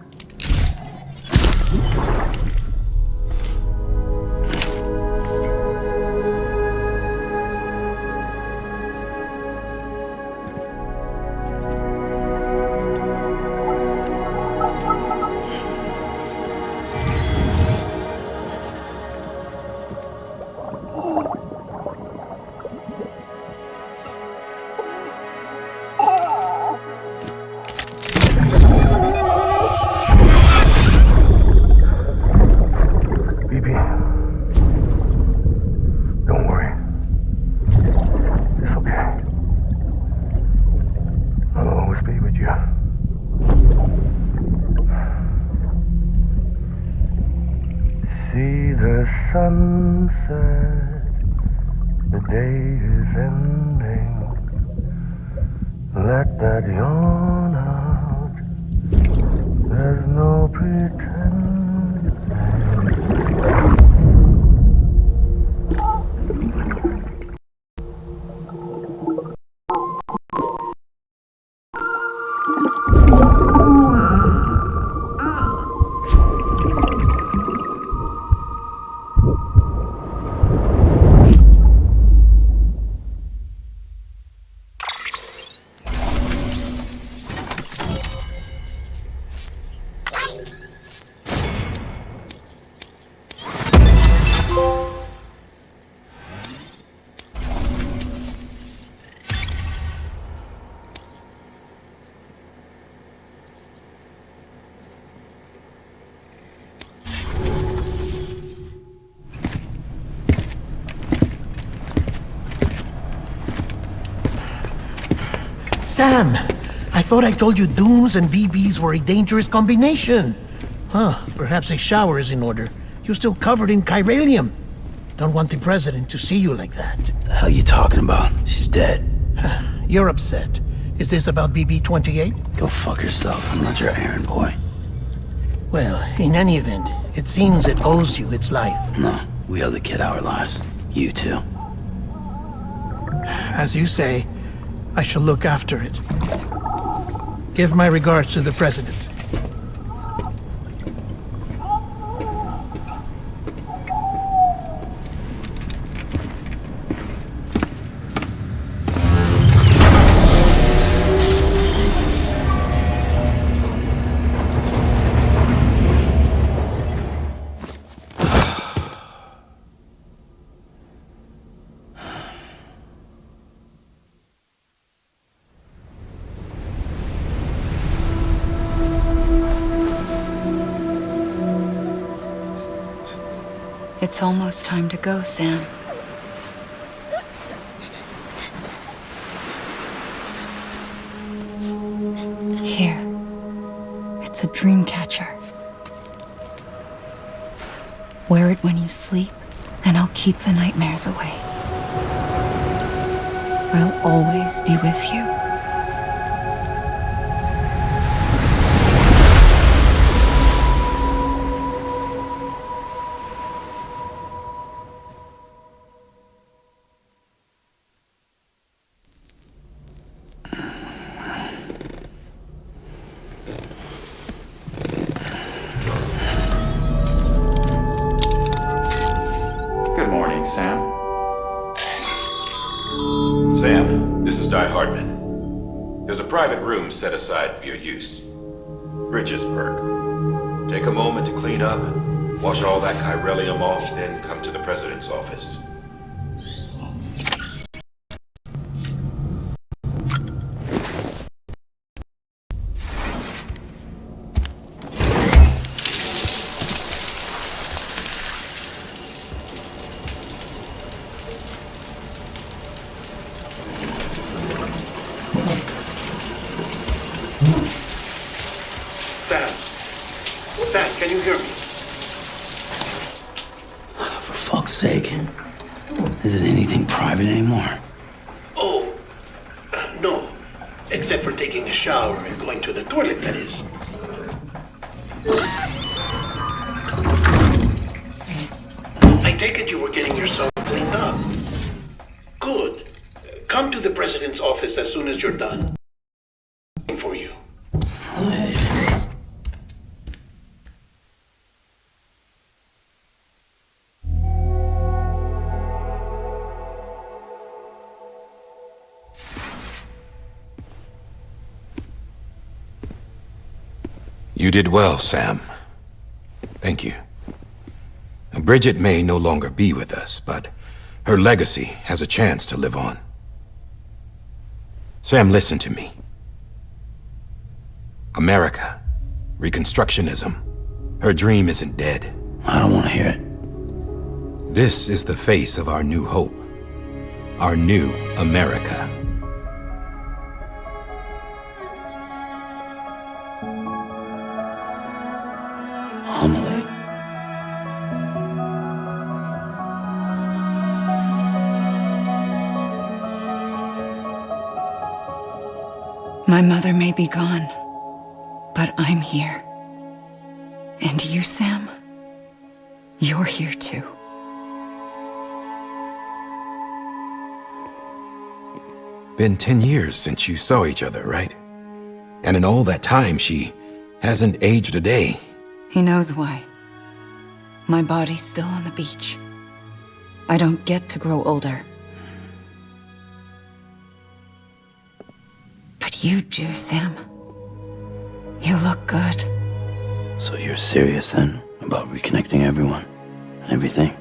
Sunset, the day is ending. Let that yawn out. There's no pretending. Sam, I thought I told you dooms and BBs were a dangerous combination. Huh, perhaps a shower is in order. You're still covered in chiralium. Don't want the president to see you like that. The hell you talking about? She's dead. You're upset. Is this about BB-28? Go fuck yourself. I'm not your errand boy. Well, in any event, it seems it owes you its life. No, we owe the kid our lives. You too. As you say, I shall look after it. Give my regards to the president. It's almost time to go, Sam. Here. It's a dream catcher. Wear it when you sleep, and I'll keep the nightmares away. I'll always be with you. Sam? Sam, this is Di Hardman. There's a private room set aside for your use. Bridges perk. Take a moment to clean up, wash all that chiralium off, then come to the president's office. Sam, can you hear me? For fuck's sake. Isn't anything private anymore? Oh, no. Except for taking a shower and going to the toilet, that is. I take it you were getting yourself cleaned up. Good. Come to the president's office as soon as you're done. For you. You did well, Sam. Thank you. Bridget may no longer be with us, but her legacy has a chance to live on. Sam, listen to me. America, Reconstructionism, her dream isn't dead. I don't want to hear it. This is the face of our new hope, our new America. Amelie. My mother may be gone, but I'm here. And you, Sam, you're here too. Been 10 years since you saw each other, right? And in all that time, she hasn't aged a day. He knows why. My body's still on the beach. I don't get to grow older. But you do, Sam. You look good. So you're serious then about reconnecting everyone and everything?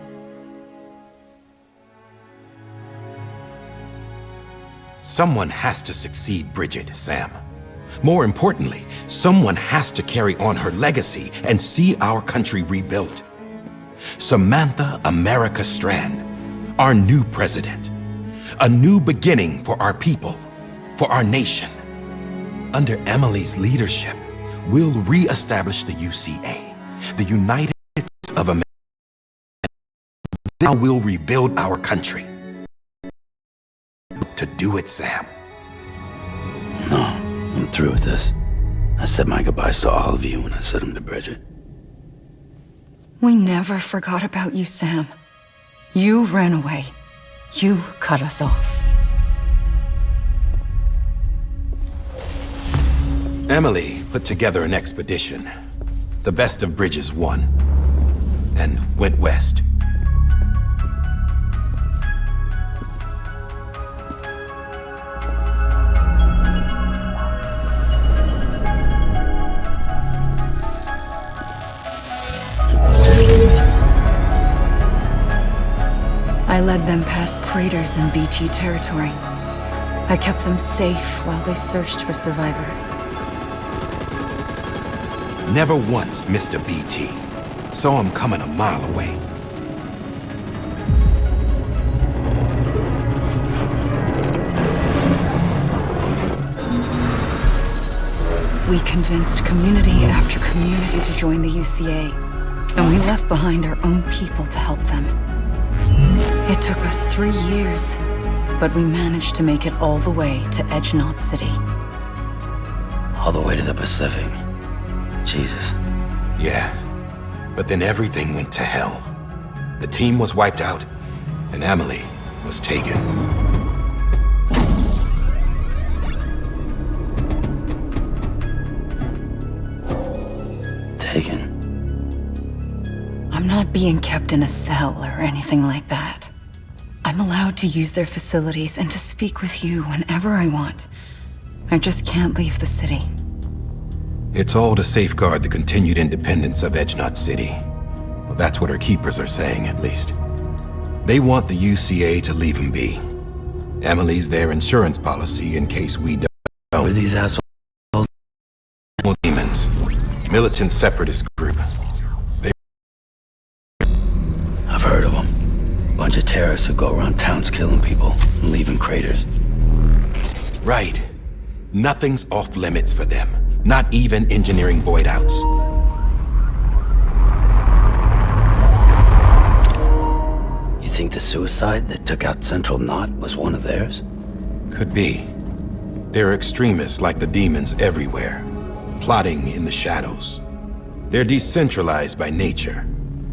Someone has to succeed Bridget, Sam. More importantly, someone has to carry on her legacy and see our country rebuilt. Samantha America Strand, our new president. A new beginning for our people, for our nation. Under Emily's leadership, we'll re-establish the UCA, the United States of America. Now we'll rebuild our country. To do it, Sam. No, I'm through with this. I said my goodbyes to all of you when I said them to Bridget. We never forgot about you, Sam. You ran away. You cut us off. Emily put together an expedition. The best of Bridges won, and went west. I led them past craters in BT territory. I kept them safe while they searched for survivors. Never once missed a BT. Saw him coming a mile away. We convinced community after community to join the UCA, and we left behind our own people to help them. It took us 3 years, but we managed to make it all the way to Edge Knot City. All the way to the Pacific. Jesus. Yeah, but then everything went to hell. The team was wiped out, and Emily was taken. I'm not being kept in a cell or anything like that. I'm allowed to use their facilities and to speak with you whenever I want. I just can't leave the city. It's all to safeguard the continued independence of Edgenot City. Well, that's what our keepers are saying, at least. They want the UCA to leave him be. Emily's their insurance policy in case we don't. What are these assholes? Demons. Militant separatist group. I've heard of them. Bunch of terrorists who go around towns killing people and leaving craters. Right. Nothing's off limits for them. Not even engineering void outs. You think the suicide that took out Central Knot was one of theirs? Could be. There are extremists like the demons everywhere, plotting in the shadows. They're decentralized by nature.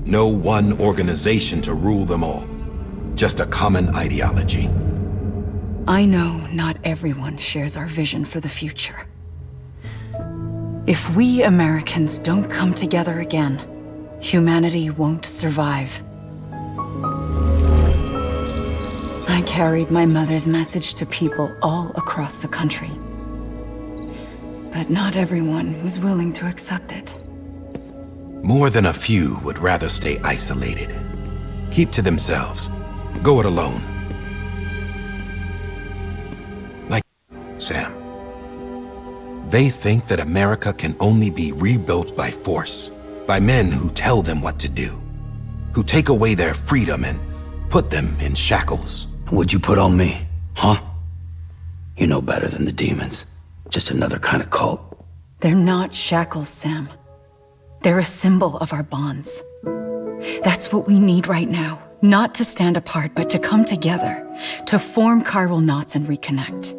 No one organization to rule them all. Just a common ideology. I know not everyone shares our vision for the future. If we Americans don't come together again, humanity won't survive. I carried my mother's message to people all across the country. But not everyone was willing to accept it. More than a few would rather stay isolated. Keep to themselves. Go it alone. Like Sam. They think that America can only be rebuilt by force, by men who tell them what to do, who take away their freedom and put them in shackles. What'd you put on me, huh? You know better than the demons. Just another kind of cult. They're not shackles, Sam. They're a symbol of our bonds. That's what we need right now. Not to stand apart, but to come together, to form chiral knots and reconnect.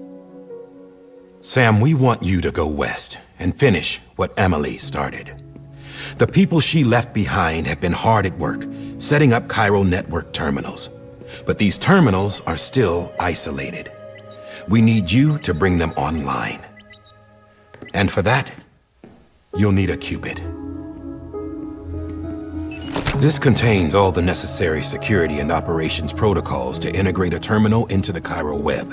Sam, we want you to go west and finish what Emily started. The people she left behind have been hard at work, setting up chiral network terminals. But these terminals are still isolated. We need you to bring them online. And for that, you'll need a qubit. This contains all the necessary security and operations protocols to integrate a terminal into the chiral web.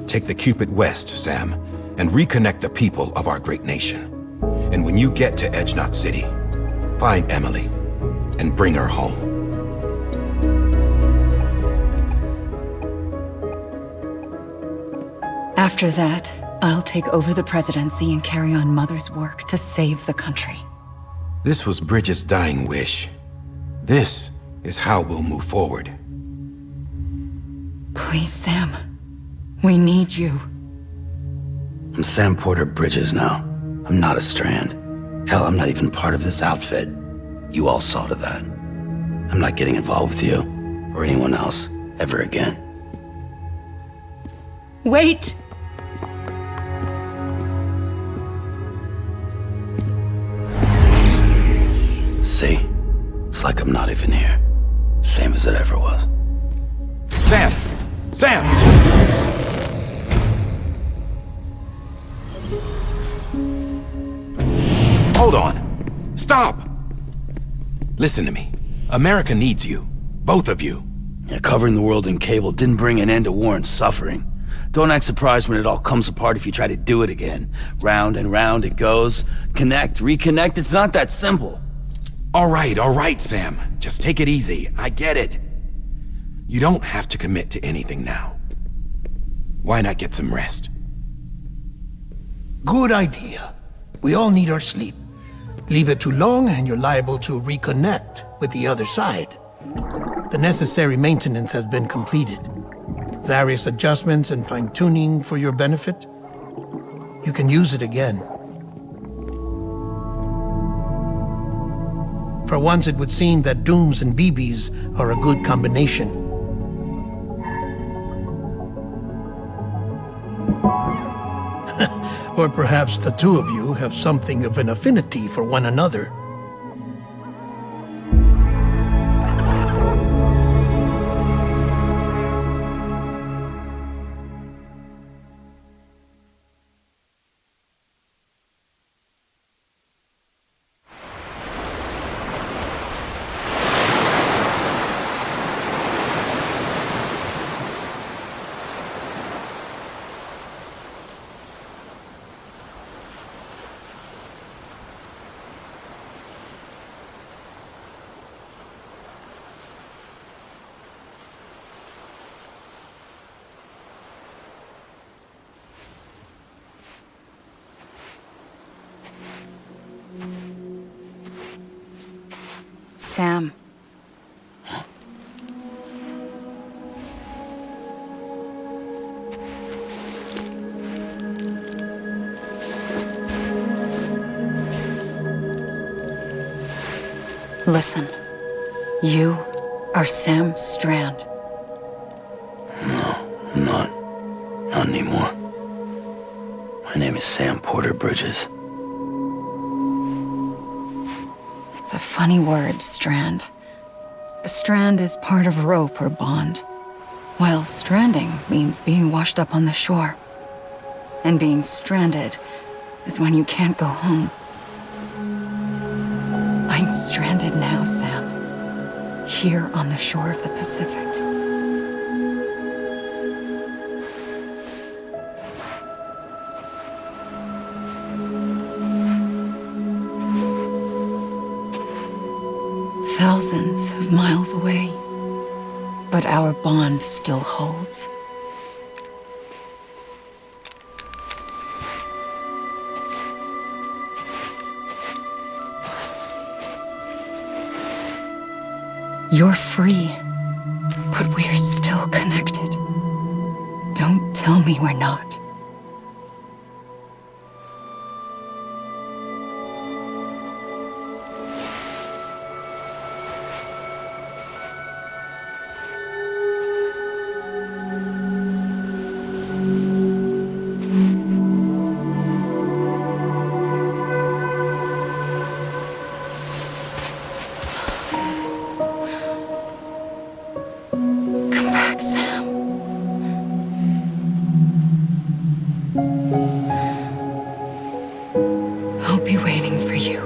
Take the qubit west, Sam, and reconnect the people of our great nation. And when you get to Edgenot City, find Emily and bring her home. After that, I'll take over the presidency and carry on Mother's work to save the country. This was Bridget's dying wish. This is how we'll move forward. Please, Sam. We need you. I'm Sam Porter Bridges now. I'm not a Strand. Hell, I'm not even part of this outfit. You all saw to that. I'm not getting involved with you, or anyone else, ever again. Wait! See? It's like I'm not even here. Same as it ever was. Sam! Sam! Hold on. Stop! Listen to me. America needs you. Both of you. Yeah, covering the world in cable didn't bring an end to war and suffering. Don't act surprised when it all comes apart if you try to do it again. Round and round it goes. Connect, reconnect, it's not that simple. All right, Sam. Just take it easy. I get it. You don't have to commit to anything now. Why not get some rest? Good idea. We all need our sleep. Leave it too long and you're liable to reconnect with the other side. The necessary maintenance has been completed. Various adjustments and fine-tuning for your benefit. You can use it again. For once, it would seem that Dooms and BBs are a good combination. Or perhaps the two of you have something of an affinity for one another. Sam. Listen, you are Sam Strand. No, I'm not. Not anymore. My name is Sam Porter Bridges. It's a funny word, Strand. A strand is part of rope or bond, while stranding means being washed up on the shore. And being stranded is when you can't go home. I'm stranded now, Sam. Here on the shore of the Pacific. Thousands of miles away, but our bond still holds. You're free, but we're still connected. Don't tell me we're not. I'll be waiting for you.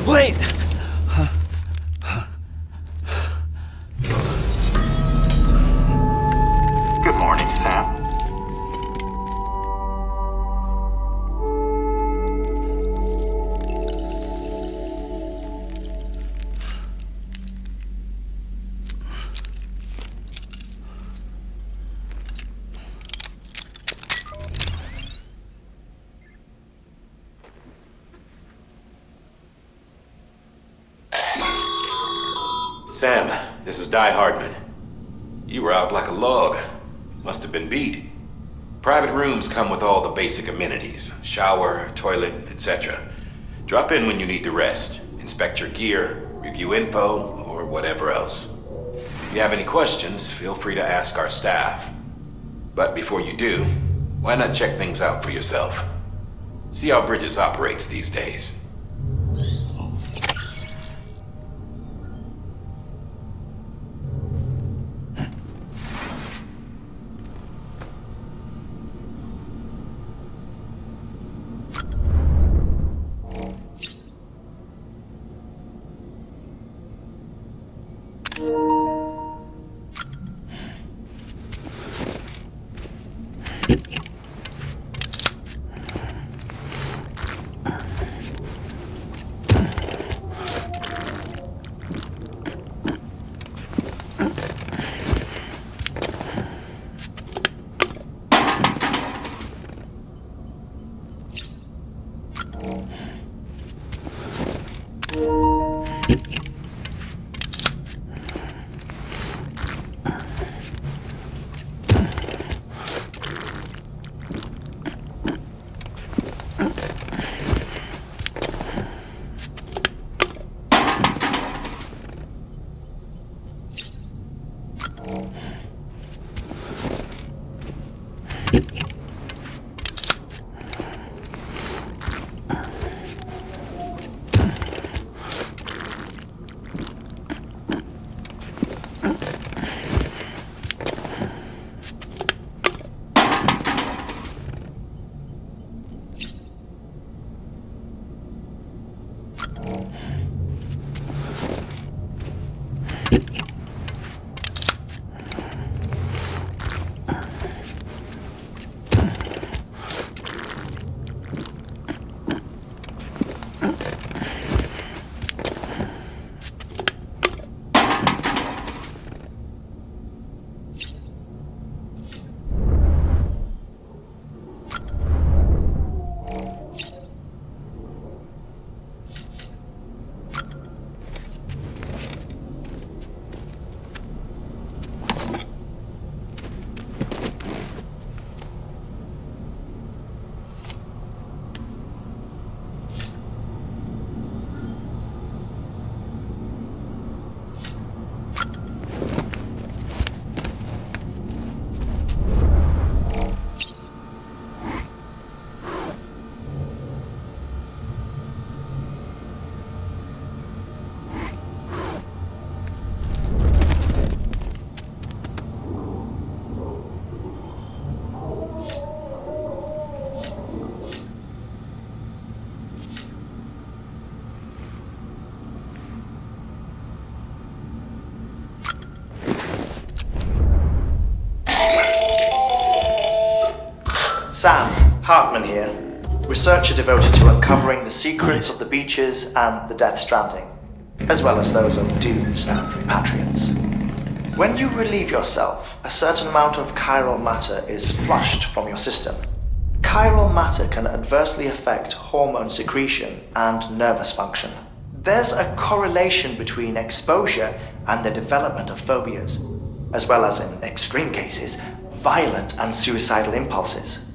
Wait! Good morning, Sam. Sam, this is Di Hardman. You were out like a log. Must have been beat. Private rooms come with all the basic amenities. Shower, toilet, etc. Drop in when you need to rest. Inspect your gear, review info, or whatever else. If you have any questions, feel free to ask our staff. But before you do, why not check things out for yourself? See how Bridges operates these days. Sam Hartman here, researcher devoted to uncovering the secrets of the beaches and the Death Stranding, as well as those of dooms and repatriates. When you relieve yourself, a certain amount of chiral matter is flushed from your system. Chiral matter can adversely affect hormone secretion and nervous function. There's a correlation between exposure and the development of phobias, as well as, in extreme cases, violent and suicidal impulses.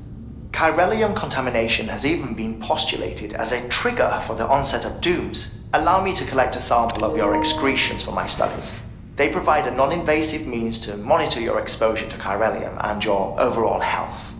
Chiralium contamination has even been postulated as a trigger for the onset of dooms. Allow me to collect a sample of your excretions for my studies. They provide a non-invasive means to monitor your exposure to chiralium and your overall health.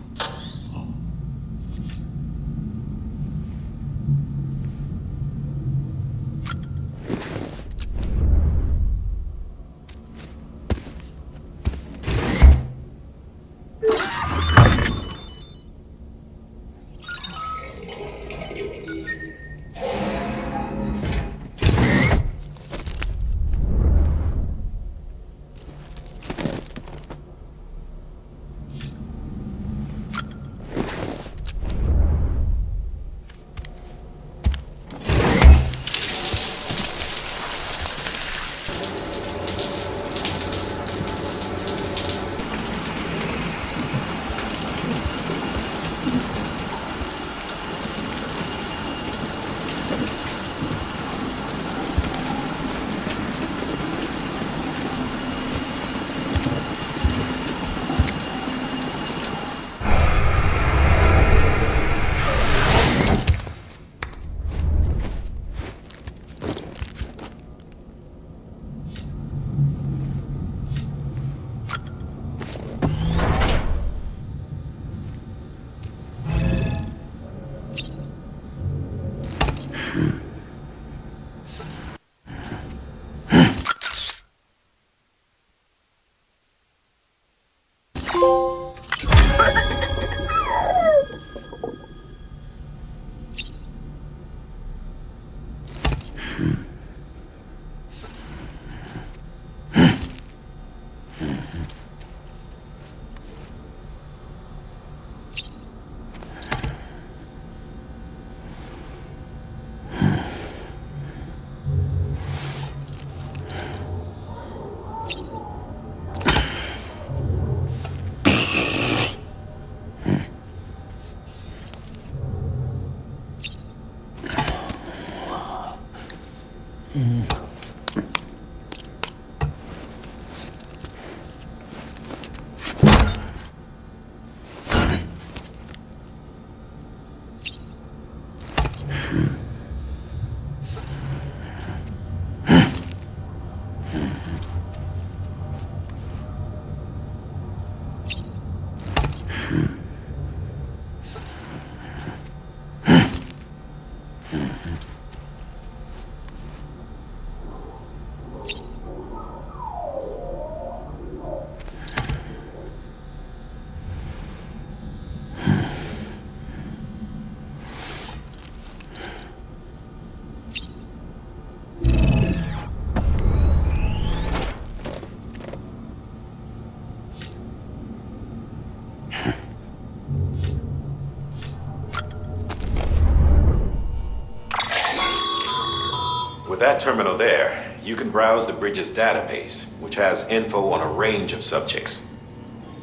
With that terminal there, you can browse the bridge's database, which has info on a range of subjects.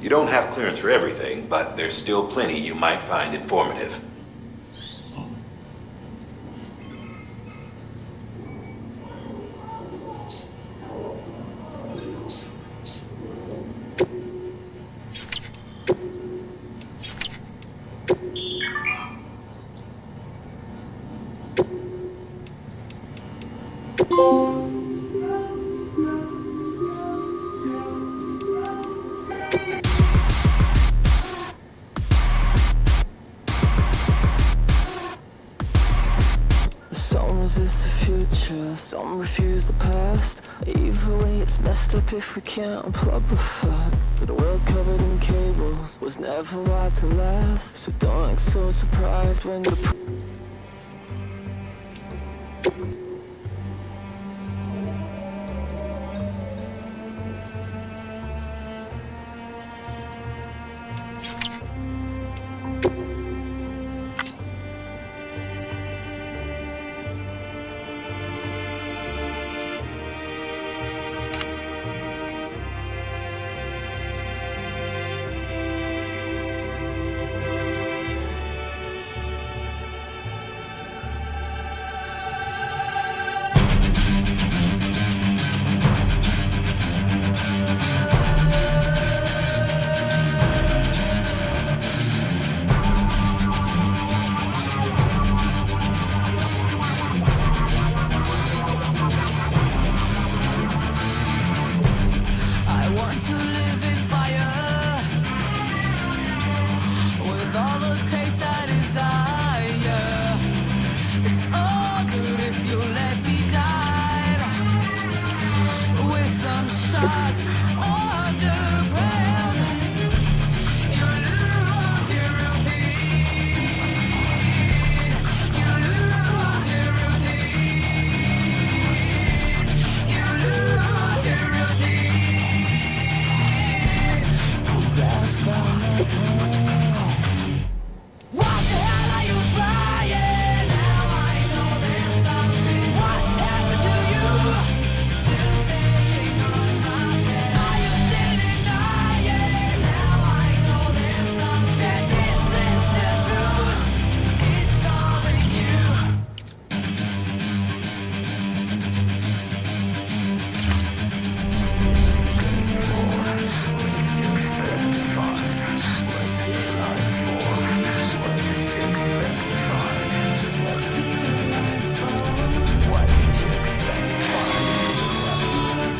You don't have clearance for everything, but there's still plenty you might find informative. Some resist the future, some refuse the past. Either way it's messed up if we can't unplug the fact that a world covered in cables was never right to last. So don't act so surprised when you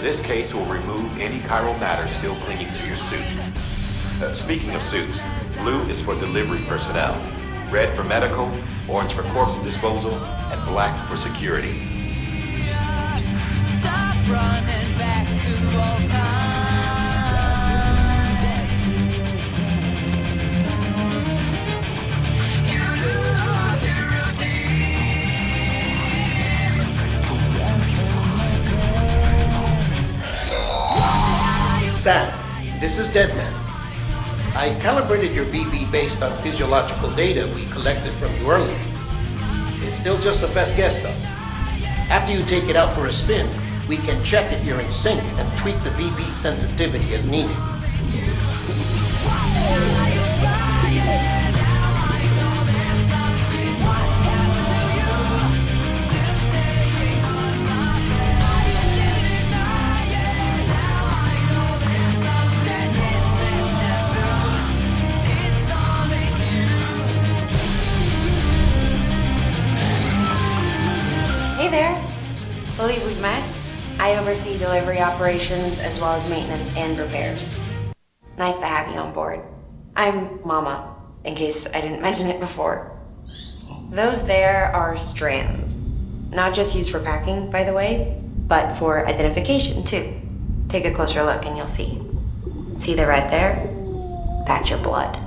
This case will remove any chiral matter still clinging to your suit. Speaking of suits, blue is for delivery personnel, red for medical, orange for corpse disposal, and black for security. Stop running back to old times. Sam, this is Deadman. I calibrated your BB based on physiological data we collected from you earlier. It's still just a best guess, though. After you take it out for a spin, we can check if you're in sync and tweak the BB sensitivity as needed. Hey there. Believe we've met? I oversee delivery operations as well as maintenance and repairs. Nice to have you on board. I'm Mama, in case I didn't mention it before. Those there are strands. Not just used for packing, by the way, but for identification too. Take a closer look and you'll see. See the red there? That's your blood.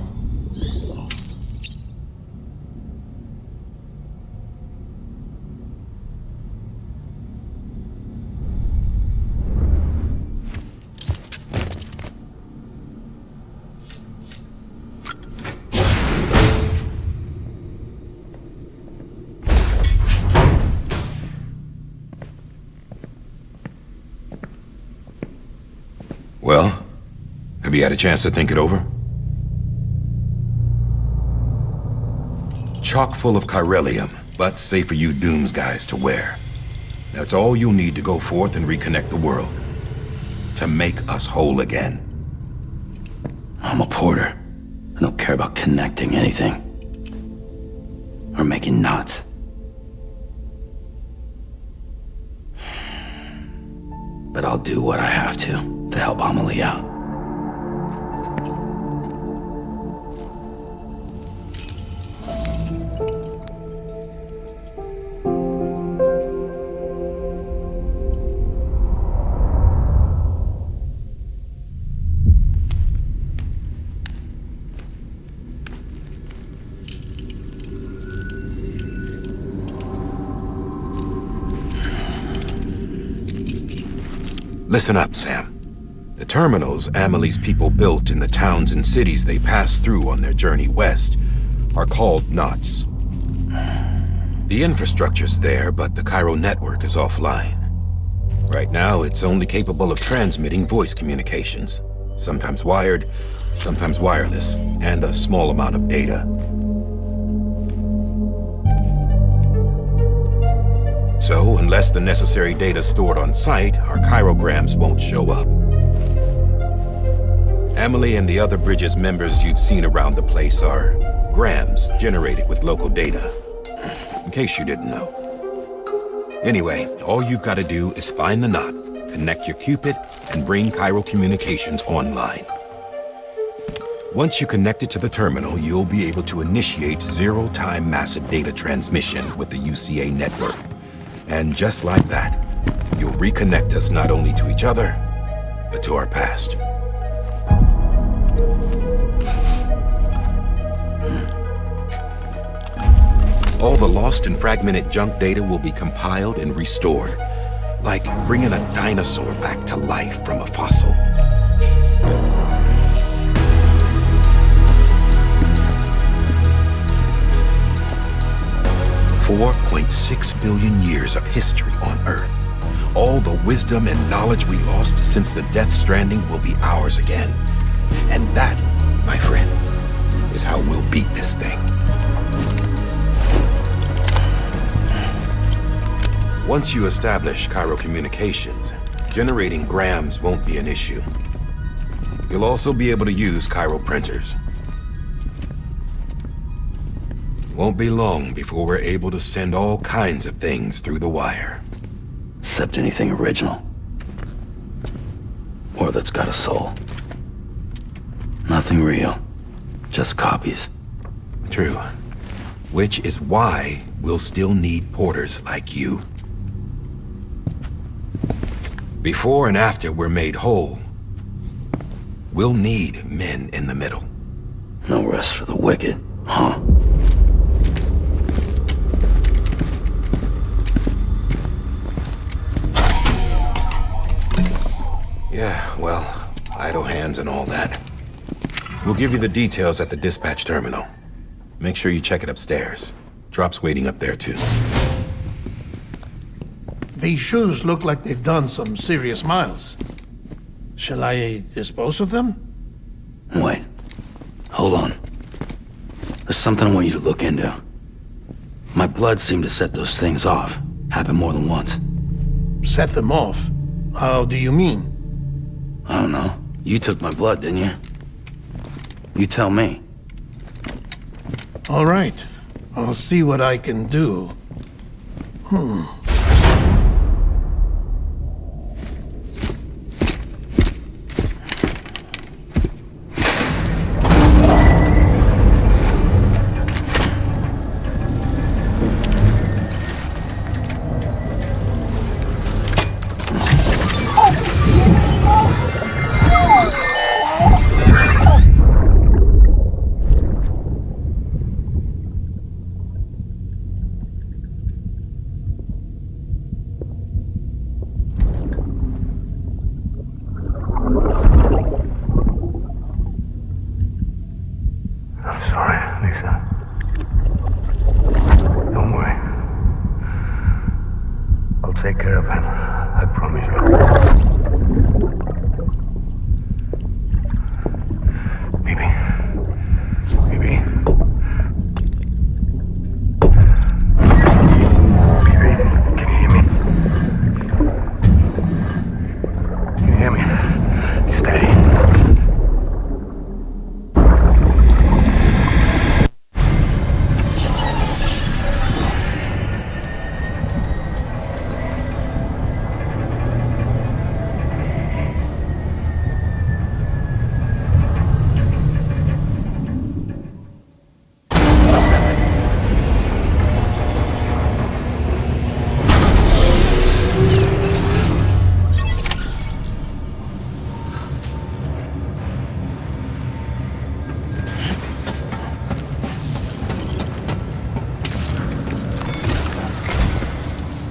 Well, have you had a chance to think it over? Chock full of chiralium, but safe for you Dooms guys to wear. That's all you'll need to go forth and reconnect the world. To make us whole again. I'm a porter. I don't care about connecting anything. Or making knots. But I'll do what I have to help Amelie out. Listen up, Sam. The terminals Amelie's people built in the towns and cities they passed through on their journey west are called knots. The infrastructure's there, but the Cairo network is offline. Right now, it's only capable of transmitting voice communications, sometimes wired, sometimes wireless, and a small amount of data. So, unless the necessary data's stored on site, our chirograms won't show up. Amelie and the other Bridges members you've seen around the place are grams generated with local data. In case you didn't know. Anyway, all you've got to do is find the knot, connect your Cupid, and bring Cairo communications online. Once you connect it to the terminal, you'll be able to initiate zero-time massive data transmission with the UCA network. And just like that, you'll reconnect us not only to each other, but to our past. All the lost and fragmented junk data will be compiled and restored, like bringing a dinosaur back to life from a fossil. $4.6 billion years of history on Earth. All the wisdom and knowledge we lost since the Death Stranding will be ours again. And that, my friend, is how we'll beat this thing. Once you establish Cairo communications, generating grams won't be an issue. You'll also be able to use Cairo printers. Won't be long before we're able to send all kinds of things through the wire. Except anything original. Or that's got a soul. Nothing real. Just copies. True. Which is why we'll still need porters like you. Before and after we're made whole, we'll need men in the middle. No rest for the wicked, huh? Yeah, well, idle hands and all that. We'll give you the details at the dispatch terminal. Make sure you check it upstairs. Drop's waiting up there, too. These shoes look like they've done some serious miles. Shall I dispose of them? Wait. Hold on. There's something I want you to look into. My blood seemed to set those things off. Happened more than once. Set them off? How do you mean? I don't know. You took my blood, didn't you? You tell me. All right. I'll see what I can do. Take care of him. I promise you. Baby. Baby. Baby, can you hear me? Can you hear me? Steady.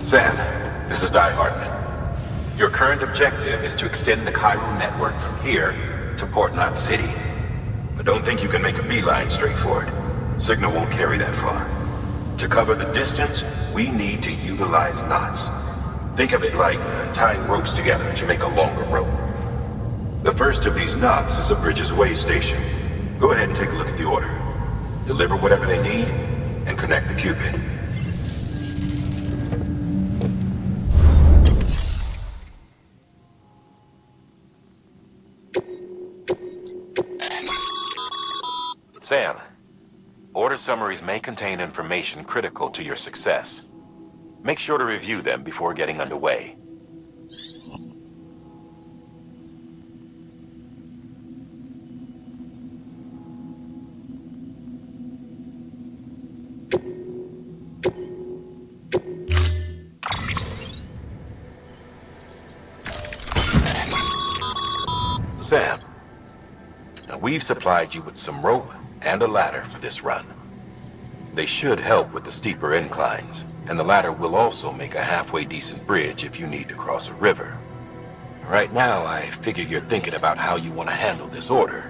Sam, this is Die Hartman. Your current objective is to extend the Cairo network from here to Port Knot City. But don't think you can make a beeline straight for it. Signal won't carry that far. To cover the distance, we need to utilize knots. Think of it like tying ropes together to make a longer rope. The first of these knots is a Bridges Way station. Go ahead and take a look at the order. Deliver whatever they need, and connect the Cupid. Sam, order summaries may contain information critical to your success. Make sure to review them before getting underway. Sam, now we've supplied you with some rope and a ladder for this run. They should help with the steeper inclines, and the ladder will also make a halfway decent bridge if you need to cross a river. Right now, I figure you're thinking about how you want to handle this order.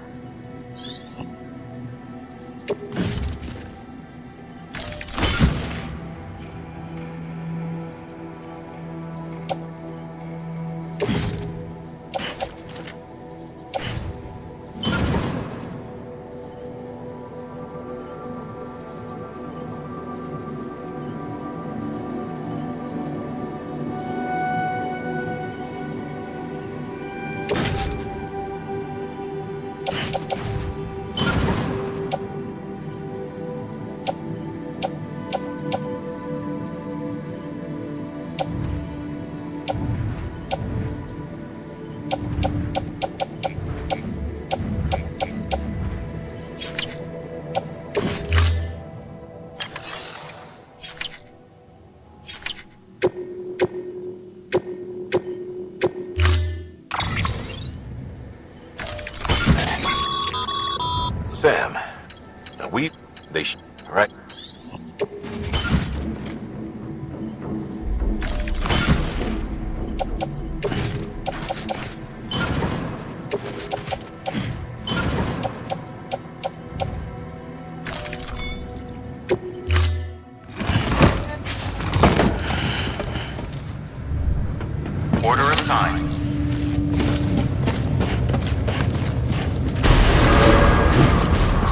time.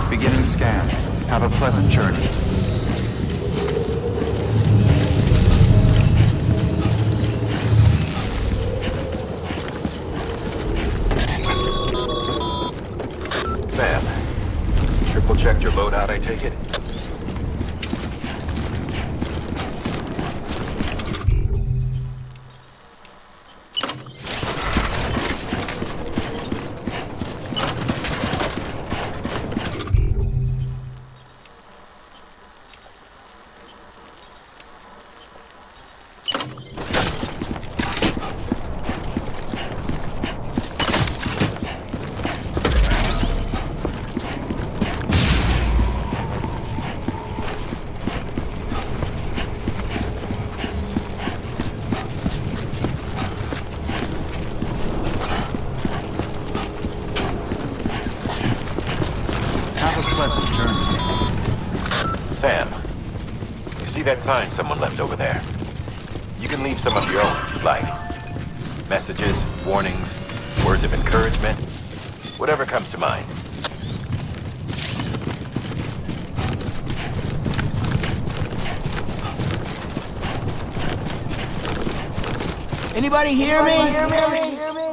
Beginning scan. Have a pleasant journey. Sam, triple checked your loadout, I take it? Sam, you see that sign someone left over there? You can leave some of your own if you'd like. Messages, warnings, words of encouragement, whatever comes to mind. Anybody hear me?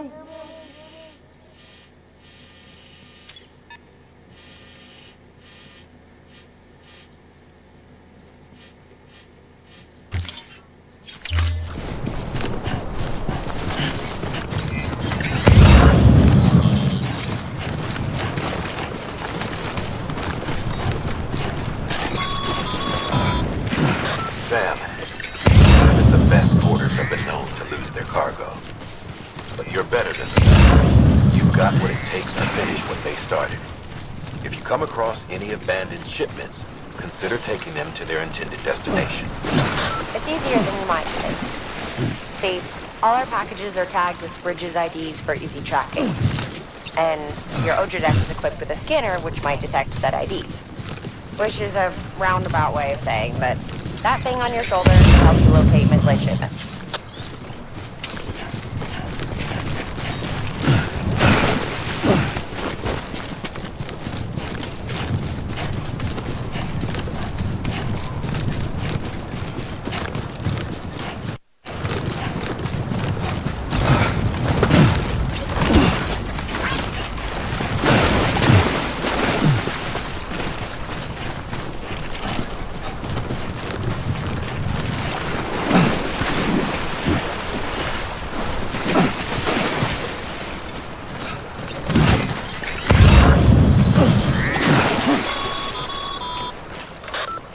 Sam, even the best porters have been known to lose their cargo. But you're better than the best. You've got what it takes to finish what they started. If you come across any abandoned shipments, consider taking them to their intended destination. It's easier than you might think. See, all our packages are tagged with Bridges IDs for easy tracking. And your Odra deck is equipped with a scanner which might detect said IDs. Which is a roundabout way of saying that that thing on your shoulder can help you locate mislaid shipments.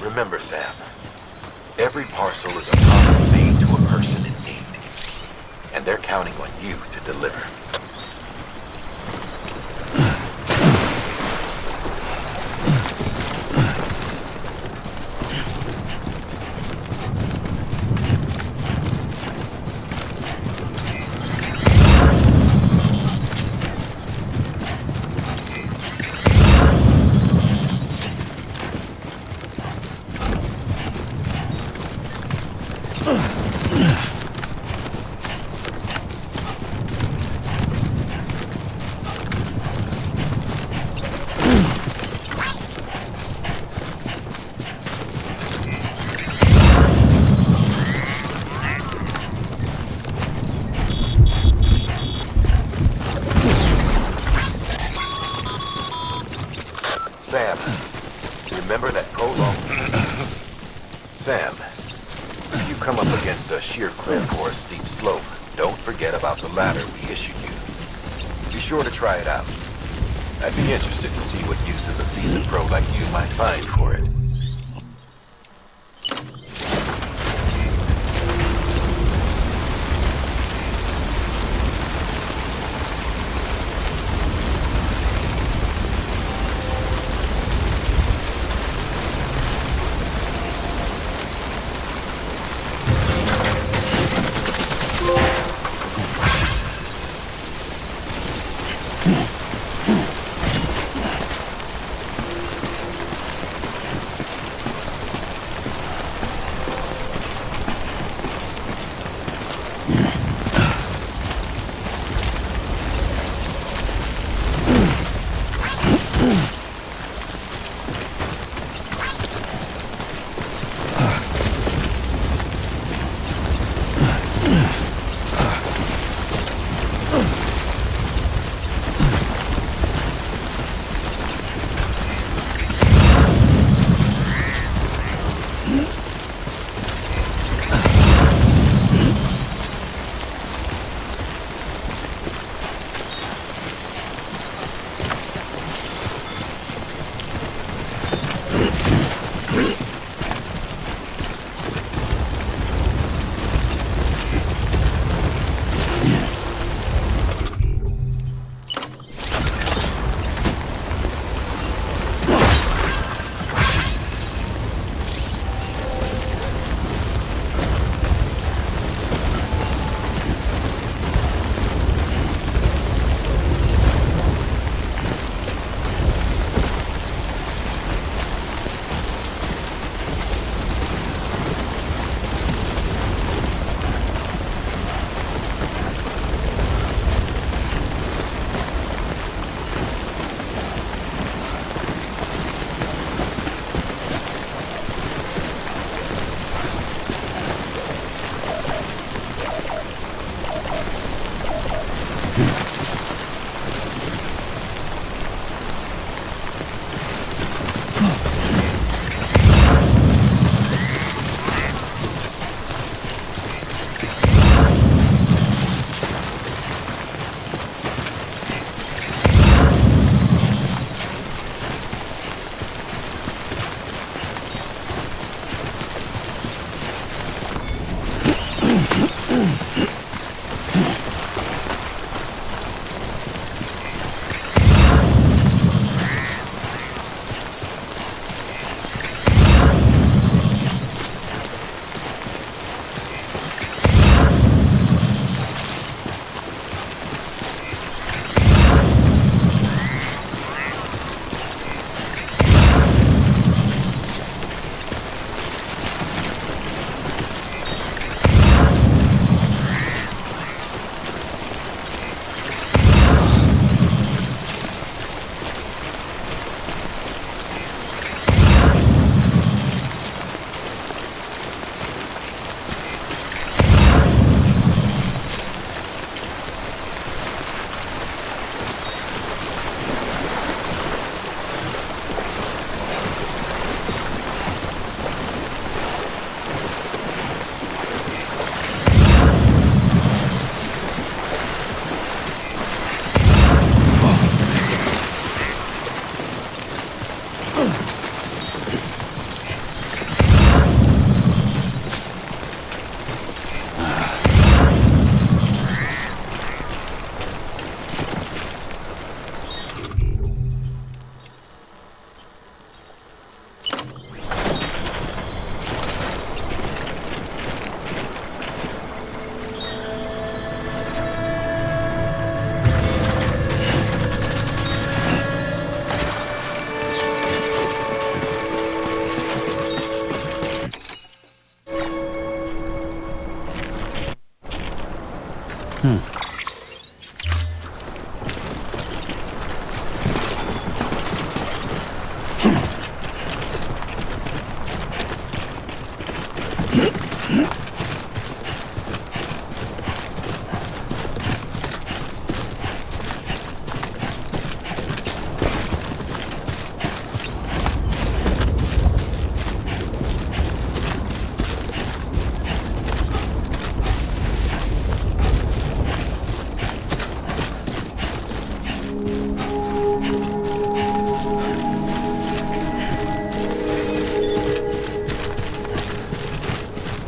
Remember, Sam, every parcel is a promise made to a person in need. And they're counting on you to deliver. Sam, remember that prologue? Sam, if you come up against a sheer cliff or a steep slope, don't forget about the ladder we issued you. Be sure to try it out. I'd be interested to see what uses a seasoned pro like you might find for it.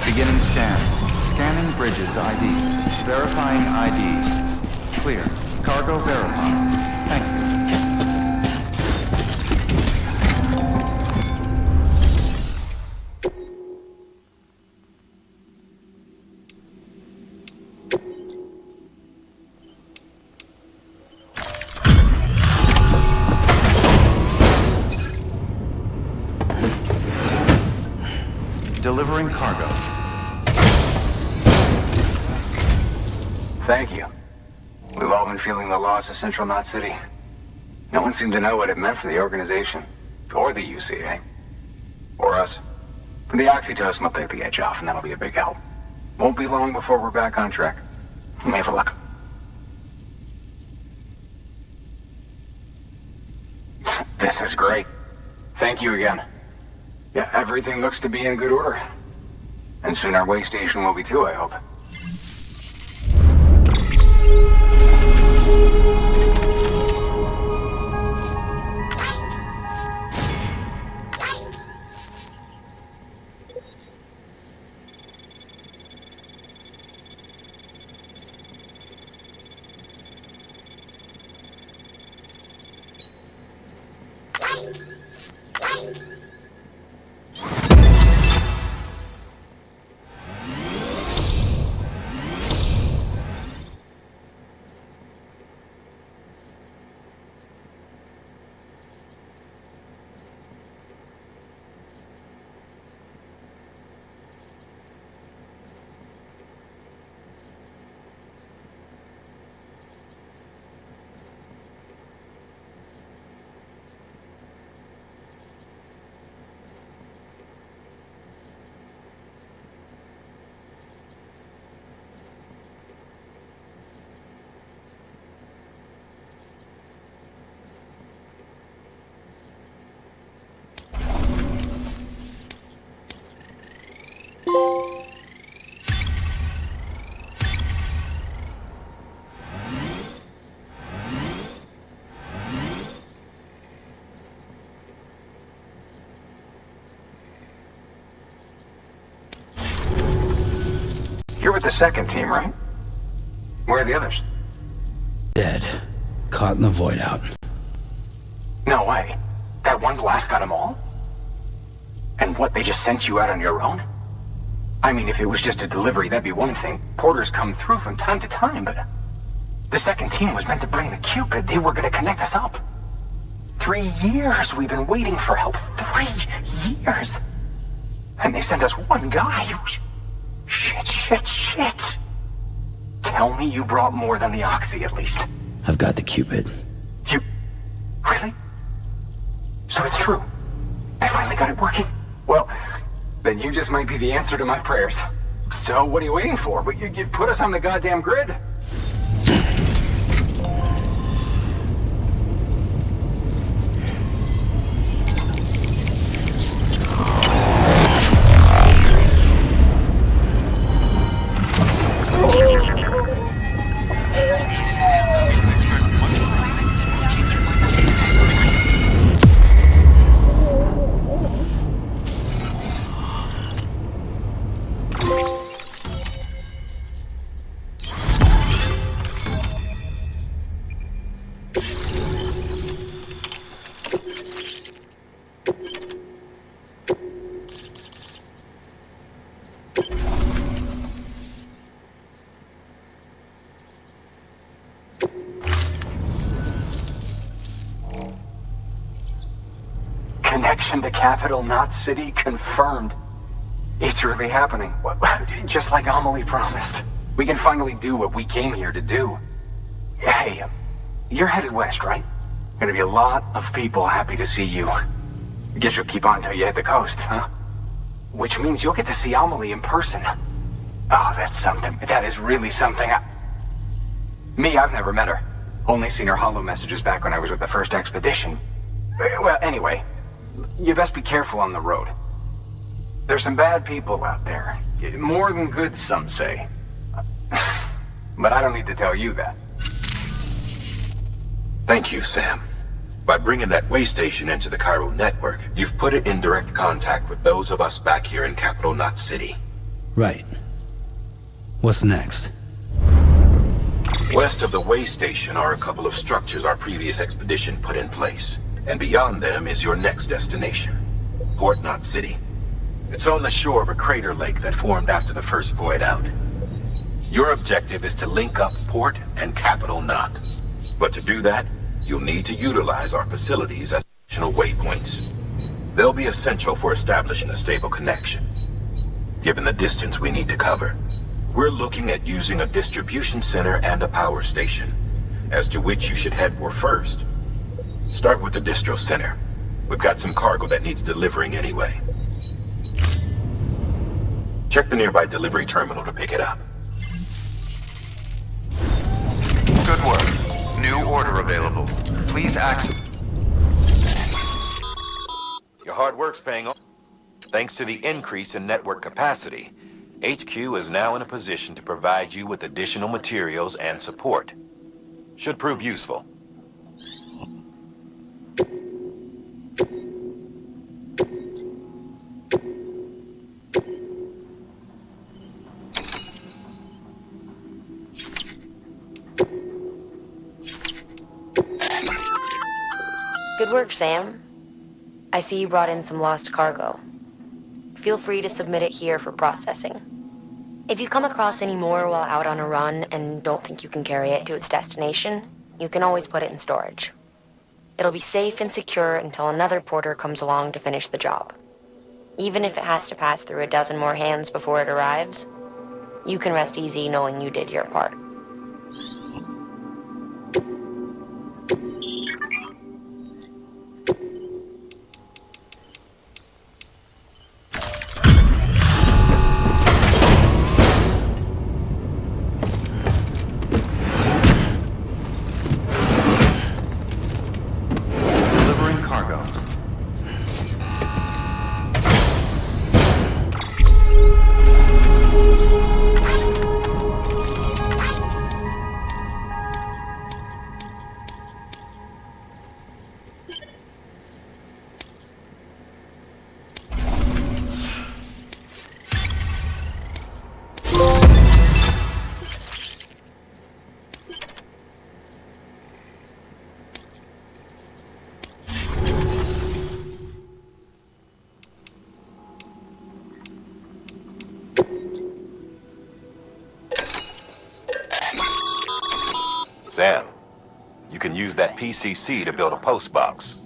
Beginning scan. Scanning bridges ID. Verifying ID. Clear. Cargo verified. Thank you. Delivering cargo. Thank you. We've all been feeling the loss of Central Knot City. No one seemed to know what it meant for the organization, or the UCA, or us. The oxytocin will take the edge off, and that'll be a big help. Won't be long before we're back on track. You may have a look. This is great. Thank you again. Yeah, everything looks to be in good order. And soon our way station will be too, I hope. You're with the second team, right? Where are the others? Dead. Caught in the void out. No way. That one blast got them all? And what, they just sent you out on your own? I mean, if it was just a delivery, that'd be one thing. Porters come through from time to time, but... The second team was meant to bring the Cupid. They were gonna connect us up. 3 years we've been waiting for help. 3 years! And they sent us one guy. Shit. Tell me you brought more than the Oxy, at least. I've got the Cupid. You... Really? So it's true. I finally got it working. Well, then you just might be the answer to my prayers. So what are you waiting for? But you put us on the goddamn grid. Connection to capital, not city, confirmed. It's really happening. Just like Amelie promised. We can finally do what we came here to do. Hey, you're headed west, right? Gonna be a lot of people happy to see you. Guess you'll keep on till you hit the coast, huh? Which means you'll get to see Amelie in person. Oh, that's something. That is really something. Me, I've never met her. Only seen her holo messages back when I was with the first expedition. Well, anyway, you best be careful on the road. There's some bad people out there. More than good, some say. But I don't need to tell you that. Thank you, Sam. By bringing that way station into the Cairo network, you've put it in direct contact with those of us back here in Capital Knot City. Right. What's next? West of the way station are a couple of structures our previous expedition put in place. And beyond them is your next destination, Port Knot City. It's on the shore of a crater lake that formed after the first void out. Your objective is to link up Port and Capital Knot. But to do that, you'll need to utilize our facilities as additional waypoints. They'll be essential for establishing a stable connection. Given the distance we need to cover, we're looking at using a distribution center and a power station, as to which you should head for first. Start with the distro center. We've got some cargo that needs delivering anyway. Check the nearby delivery terminal to pick it up. Good work. New order available. Please access. Your hard work's paying off. Thanks to the increase in network capacity, HQ is now in a position to provide you with additional materials and support. Should prove useful. Good work, Sam. I see you brought in some lost cargo. Feel free to submit it here for processing. If you come across any more while out on a run and don't think you can carry it to its destination, you can always put it in storage. It'll be safe and secure until another porter comes along to finish the job. Even if it has to pass through a dozen more hands before it arrives, you can rest easy knowing you did your part. Delivering cargo. Sam, you can use that PCC to build a post box.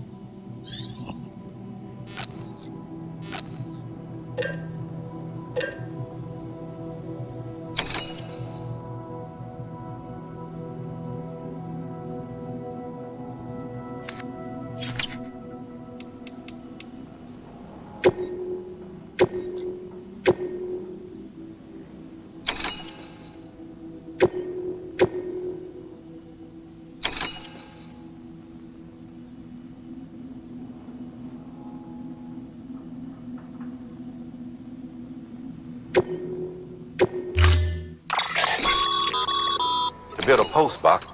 To build a post box,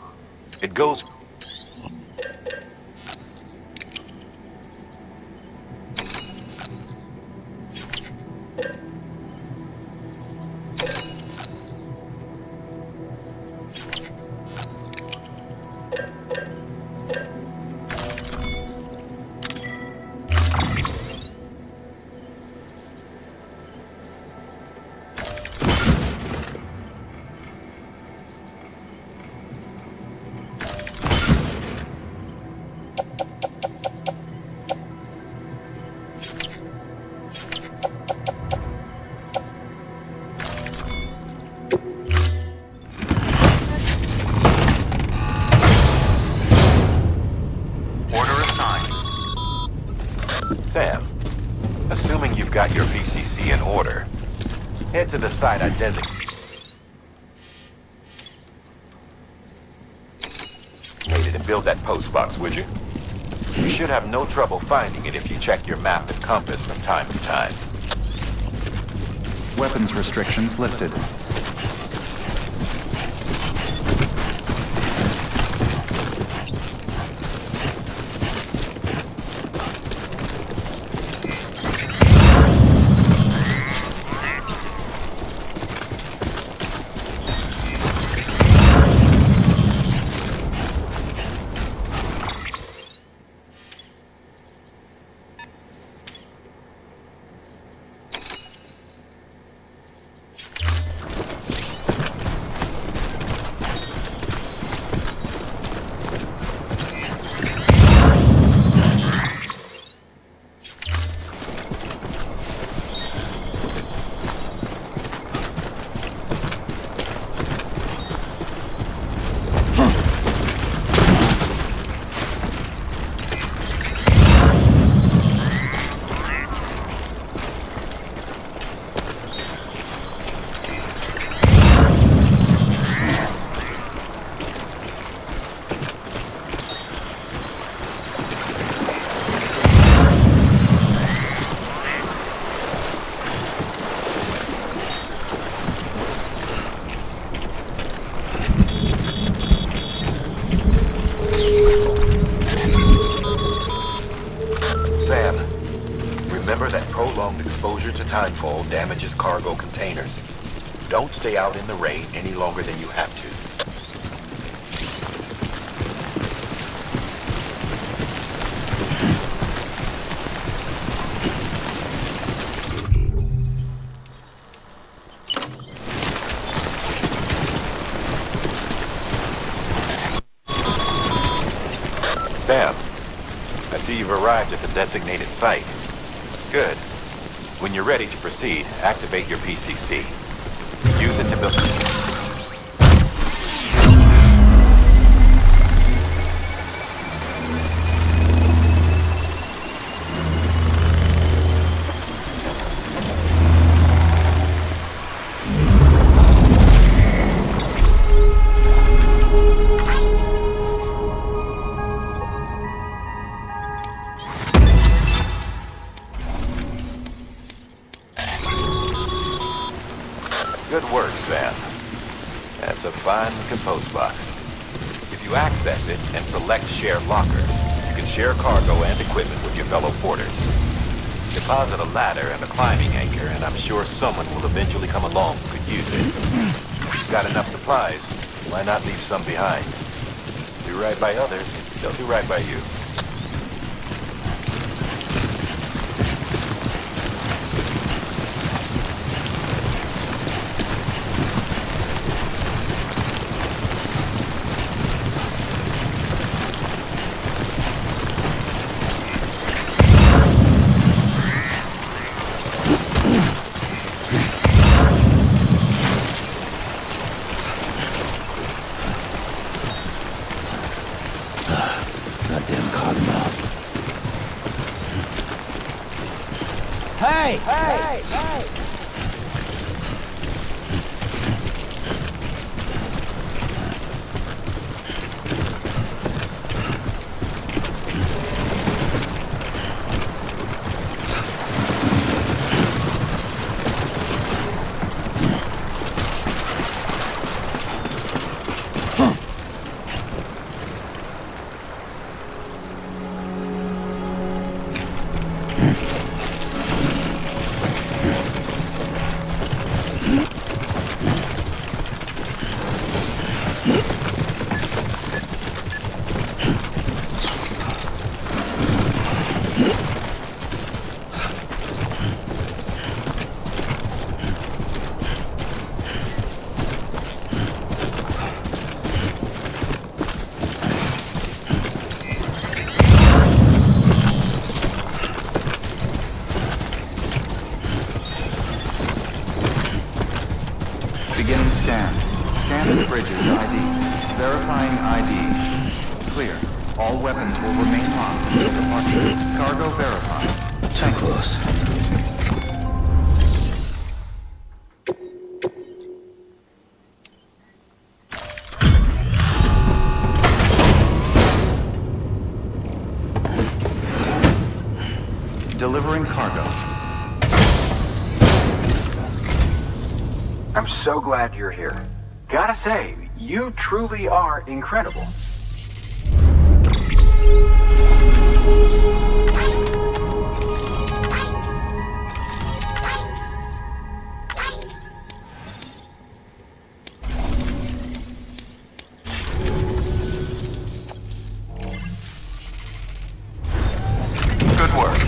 it goes... Sam, assuming you've got your PCC in order, head to the site I designated and build that post box, would you? You should have no trouble finding it if you check your map and compass from time to time. Weapons restrictions lifted. timefall damages cargo containers. Don't stay out in the rain any longer than you have to. Sam, I see you've arrived at the designated site. Good. When you're ready to proceed, activate your PCC. Use it to build... Good work, Sam. That's a fine compose box. If you access it and select Share Locker, you can share cargo and equipment with your fellow porters. Deposit a ladder and a climbing anchor, and I'm sure someone will eventually come along who could use it. If you've got enough supplies, why not leave some behind? Do right by others, they'll do right by you. Goddamn cottonmouth. Hey! Hey! Hey! Beginning scan. Scanning bridges ID. Verifying ID. Clear. All weapons will remain locked until departure. Cargo verified. Too close. Delivering cargo. I'm so glad you're here. Gotta say, you truly are incredible. Good work.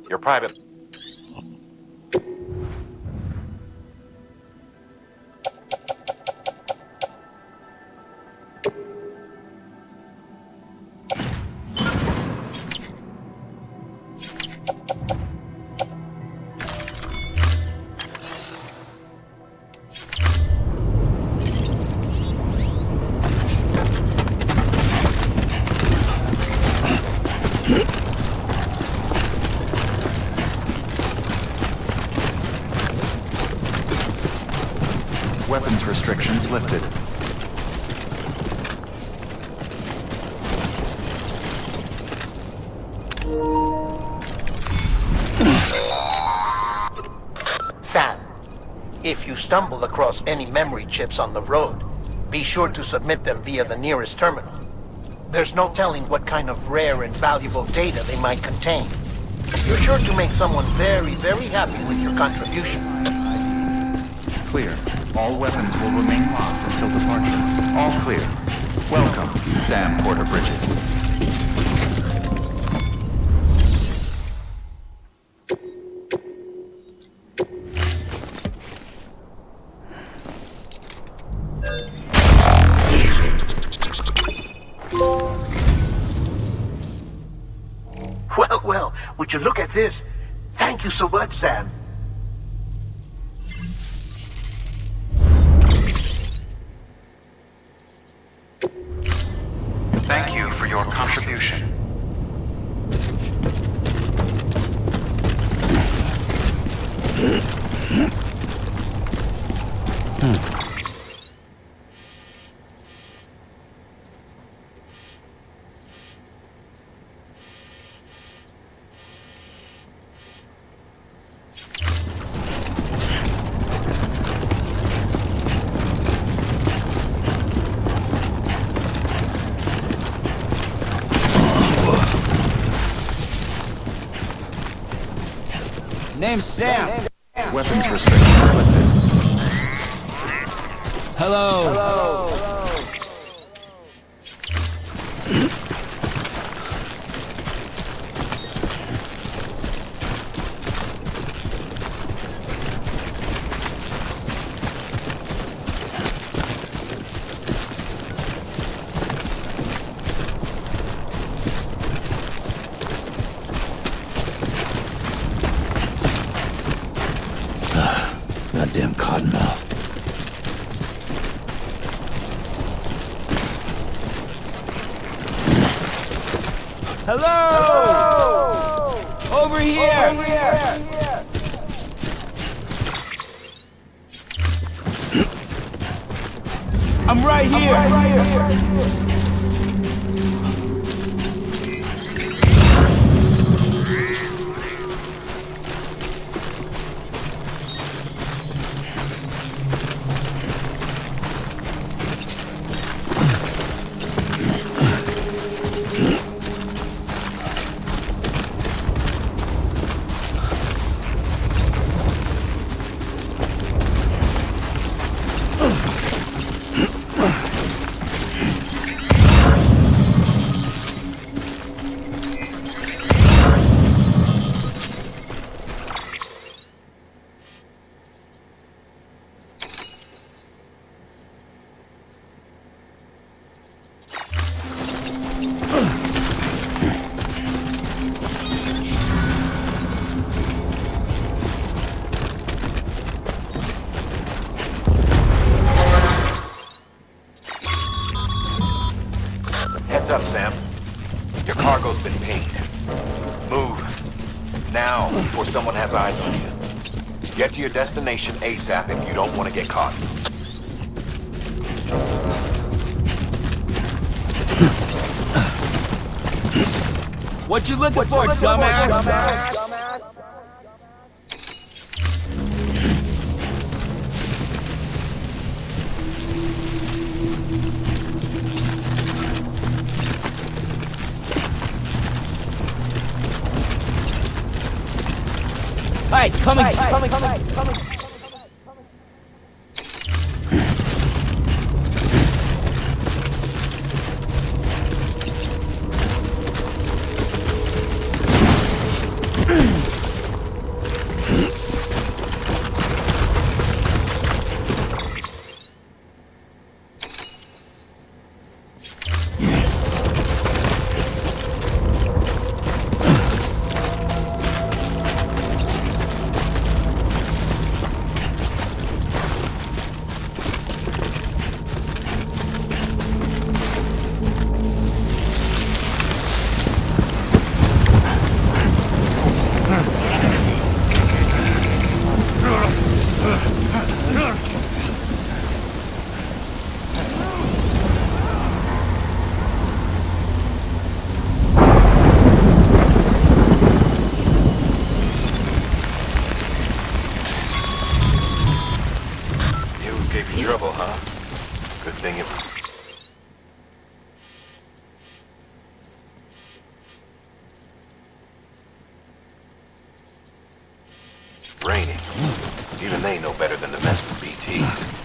Your private... Weapons restrictions lifted. Sam, If you stumble across any memory chips on the road, be sure to submit them via the nearest terminal. There's no telling what kind of rare and valuable data they might contain. You're sure to make someone very, very happy with your contribution. Clear. All weapons will remain locked until departure. All clear. Welcome, Sam Porter Bridges. Well, would you look at this? Thank you so much, Sam. Thank you for your contribution. Name's Sam. Weapons restriction lifted. Hello. Goddamn cottonmouth. Hello! Over here! I'm right here! Heads up, Sam. Your cargo's been pinged. Move. Now, before someone has eyes on you. Get to your destination ASAP if you don't want to get caught. What you looking for, dumbass? Hey, coming. Good thing it... raining. Even they know better than to mess with BTs.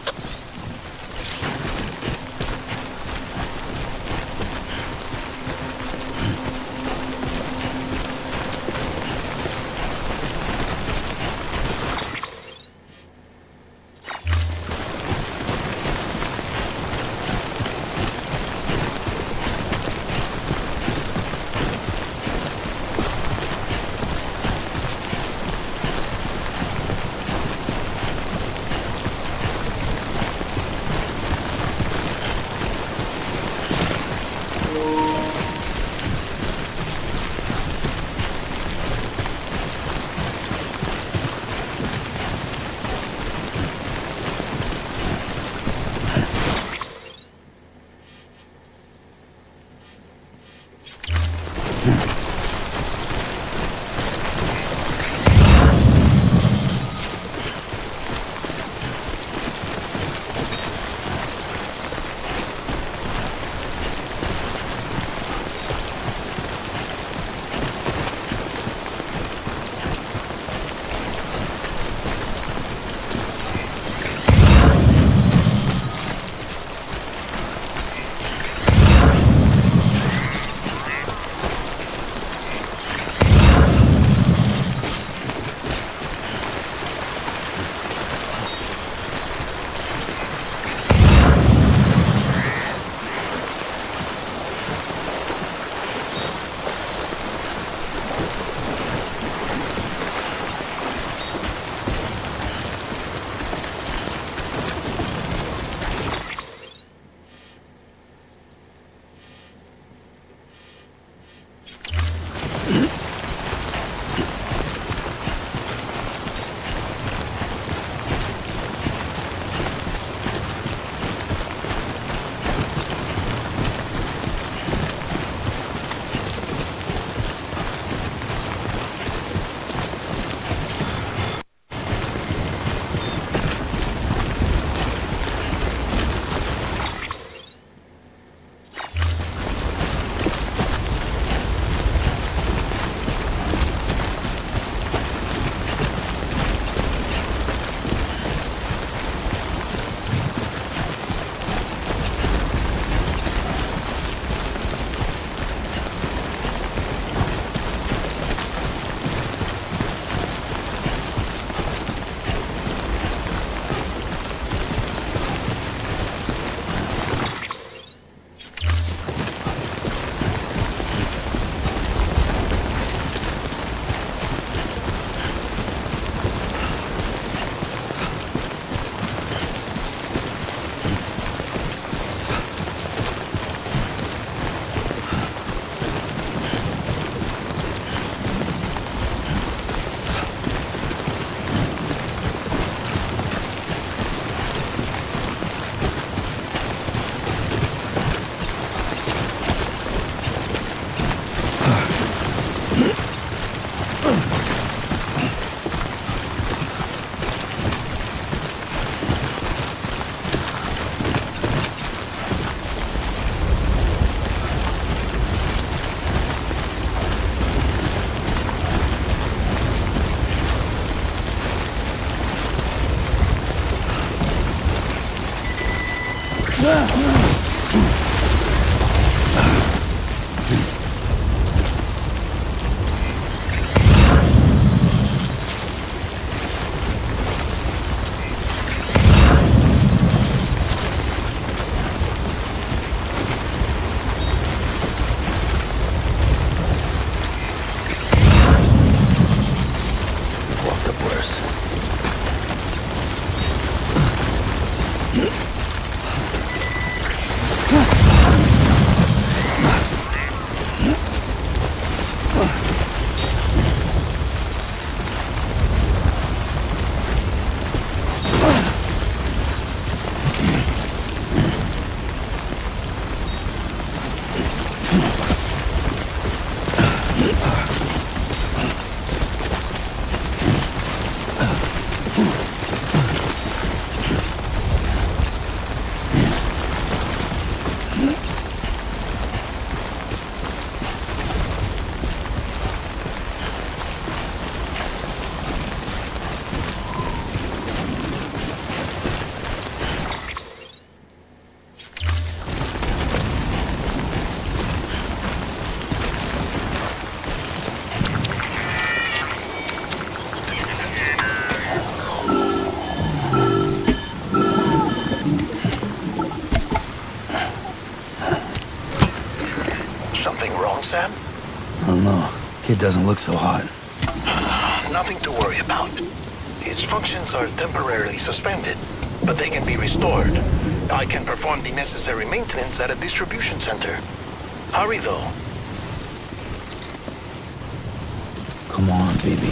wrong, Sam? I don't know. Kid doesn't look so hot. Nothing to worry about. Its functions are temporarily suspended, but they can be restored. I can perform the necessary maintenance at a distribution center. Hurry, though. Come on, baby.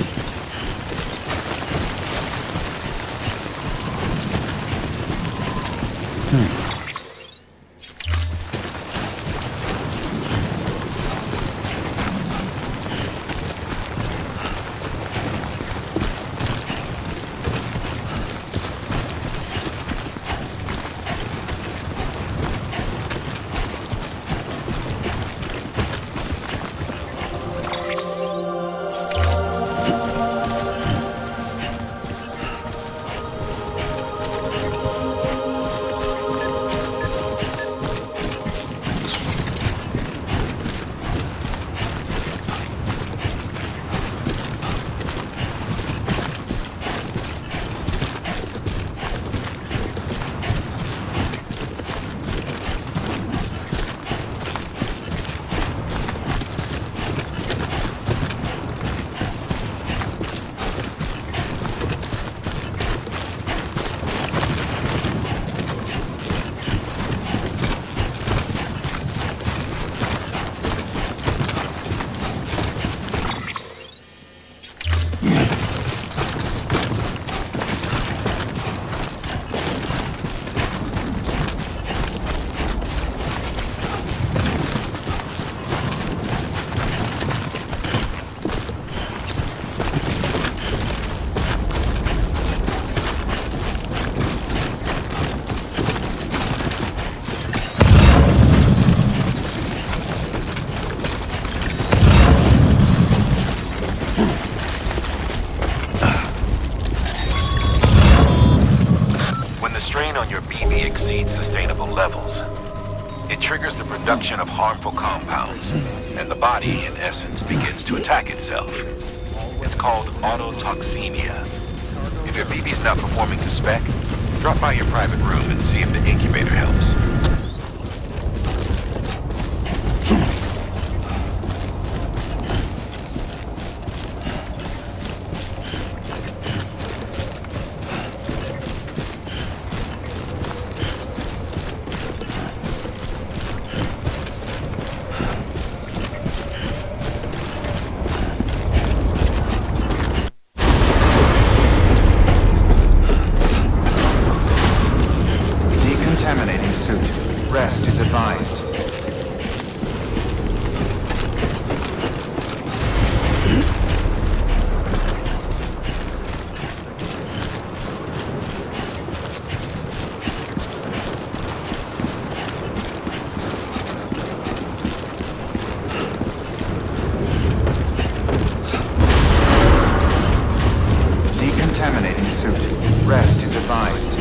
Exceeds sustainable levels. It triggers the production of harmful compounds, and the body, in essence, begins to attack itself. It's called autotoxemia. If your BB's not performing to spec, drop by your private room and see if the incubator helps. Rest is advised. Decontaminating suit. Rest is advised.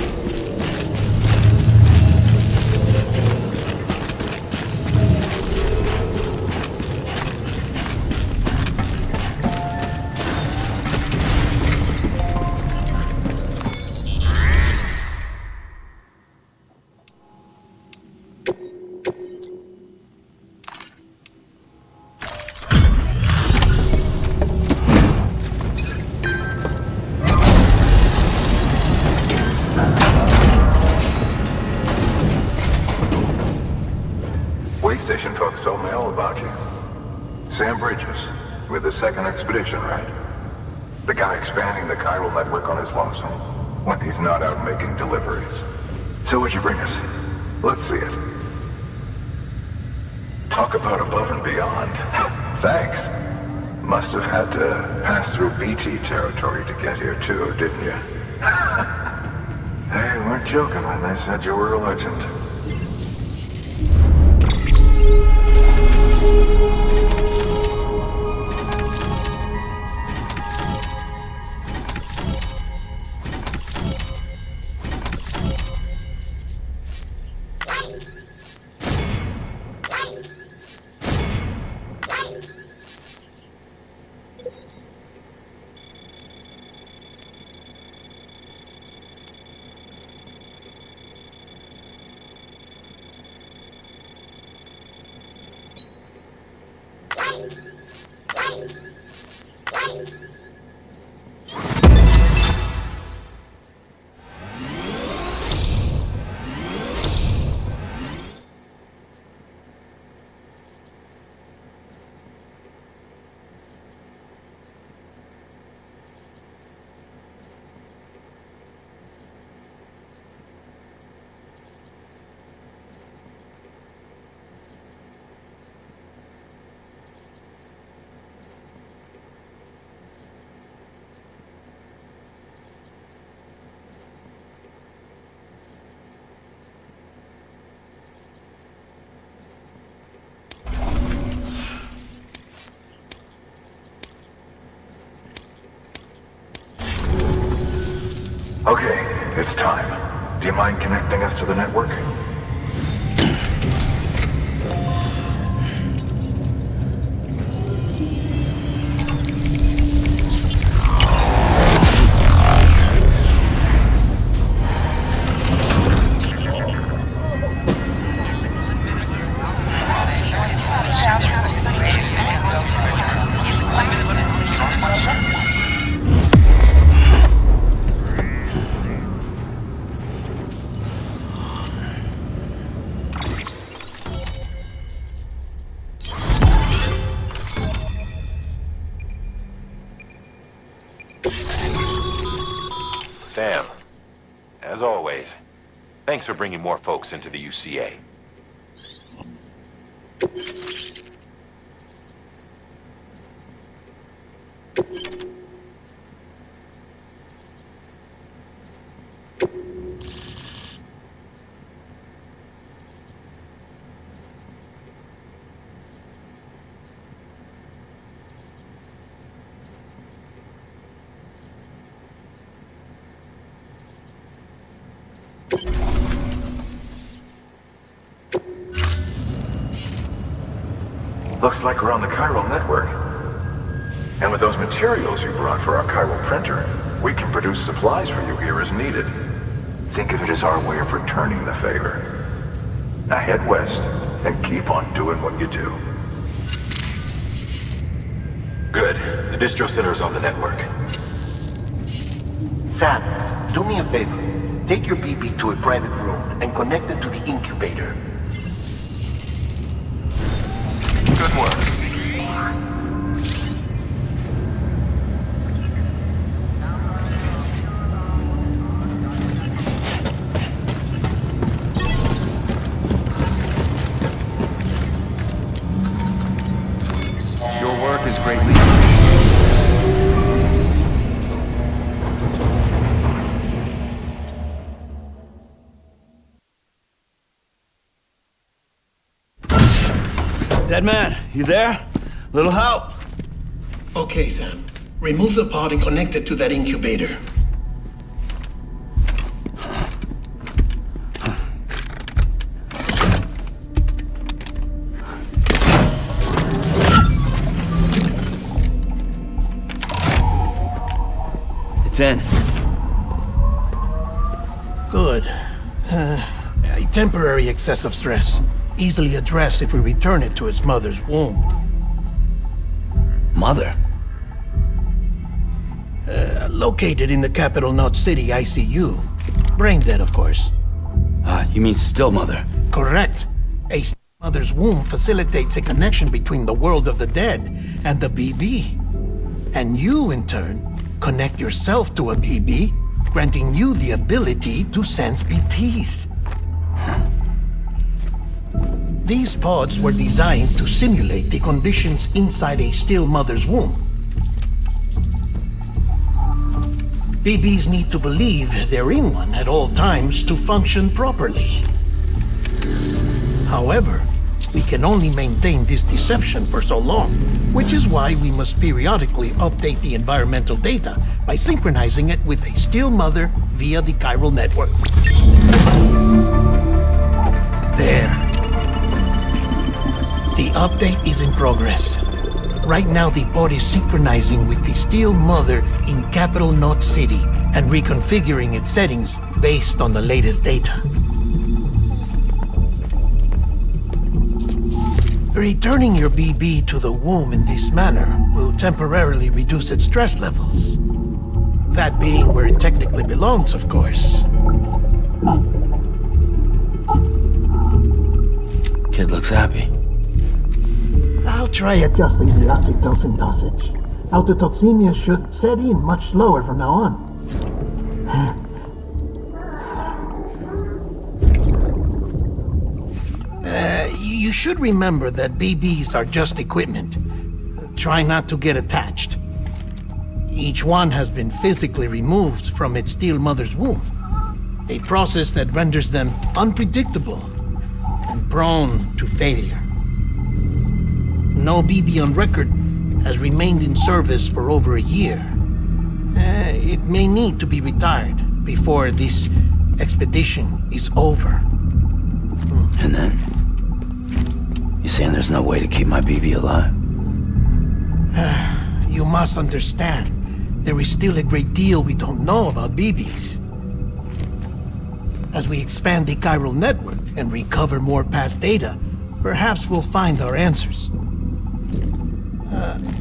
Station folks told me all about you. Sam Bridges, with the second expedition, right? The guy expanding the chiral network on his lonesome, when he's not out making deliveries. So what'd you bring us? Let's see it. Talk about above and beyond. Thanks. Must have had to pass through BT territory to get here too, didn't you? They weren't joking when they said you were a legend. It's time. Do you mind connecting us to the network? Sam, as always, thanks for bringing more folks into the UCA. Looks like we're on the chiral network. And with those materials you brought for our chiral printer, we can produce supplies for you here as needed. Think of it as our way of returning the favor. Now head west and keep on doing what you do. Good. The distro center's on the network. Sam, do me a favor. Take your BB to a private room and connect it to the incubator. Good work. Your work is greatly Dead man, you there? Little help? Okay, Sam. Remove the pod and connect it to that incubator. It's in. Good. A temporary excessive stress. Easily addressed if we return it to its mother's womb. Mother? Located in the capital Knot City ICU. Brain dead, of course. You mean still mother? Correct. A mother's womb facilitates a connection between the world of the dead and the BB. And you, in turn, connect yourself to a BB, granting you the ability to sense BTs. These pods were designed to simulate the conditions inside a still mother's womb. BBs need to believe they're in one at all times to function properly. However, we can only maintain this deception for so long, which is why we must periodically update the environmental data by synchronizing it with a still mother via the chiral network. There. The update is in progress. Right now, the pod is synchronizing with the still mother in capital Knot City and reconfiguring its settings based on the latest data. Returning your BB to the womb in this manner will temporarily reduce its stress levels. That being where it technically belongs, of course. Kid looks happy. I'll try adjusting the oxytocin dosage. Autotoxemia should set in much slower from now on. You should remember that BBs are just equipment. Try not to get attached. Each one has been physically removed from its still mother's womb. A process that renders them unpredictable and prone to failure. No BB on record has remained in service for over a year. It may need to be retired before this expedition is over. And then? You saying there's no way to keep my BB alive? You must understand, there is still a great deal we don't know about BBs. As we expand the chiral network and recover more past data, perhaps we'll find our answers.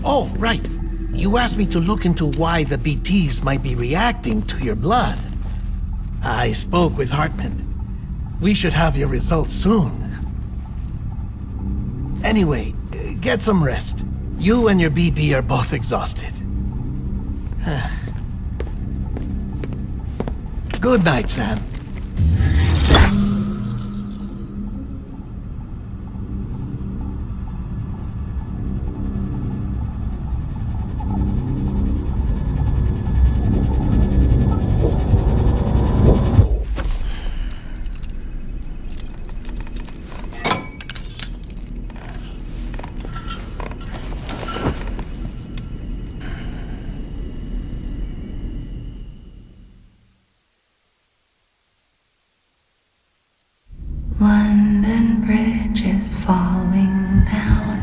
Oh, right. You asked me to look into why the BTs might be reacting to your blood. I spoke with Hartman. We should have your results soon. Anyway, get some rest. You and your BB are both exhausted. Good night, Sam. London Bridge is falling down,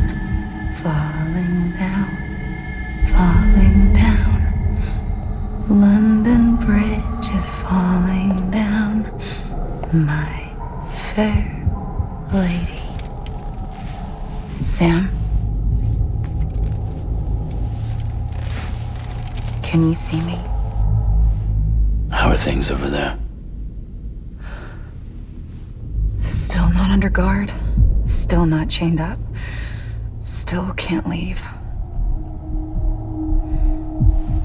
falling down, falling down. London Bridge is falling down, my fair lady. Sam? Can you see me? How are things over there? Still not under guard, still not chained up, still can't leave.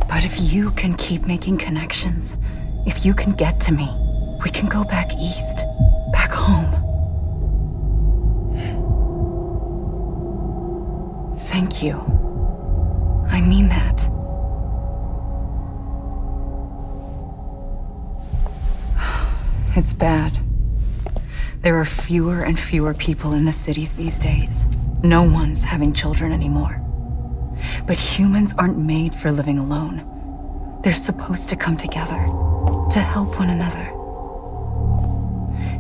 But if you can keep making connections, if you can get to me, we can go back east, back home. Thank you. I mean that. It's bad. There are fewer and fewer people in the cities these days. No one's having children anymore. But humans aren't made for living alone. They're supposed to come together, to help one another.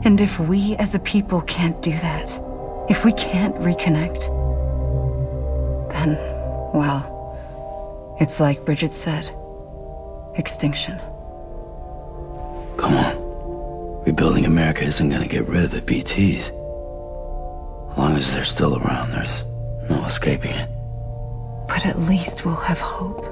And if we as a people can't do that, if we can't reconnect, then, well, it's like Bridget said, extinction. Come on. Rebuilding America isn't gonna get rid of the BTs. As long as they're still around, there's no escaping it. But at least we'll have hope.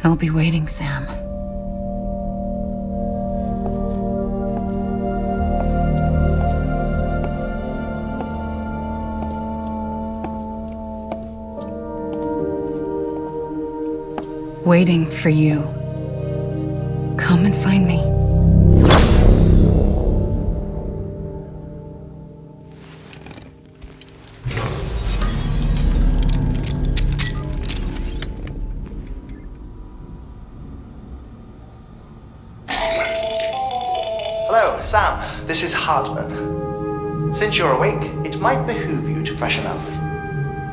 I'll be waiting, Sam. Waiting for you. Come and find me. Hello, Sam. This is Hartman. Since you're awake, it might behoove you to freshen up.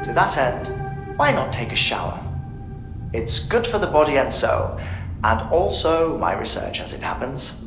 To that end, why not take a shower? It's good for the body and soul, and also my research as it happens.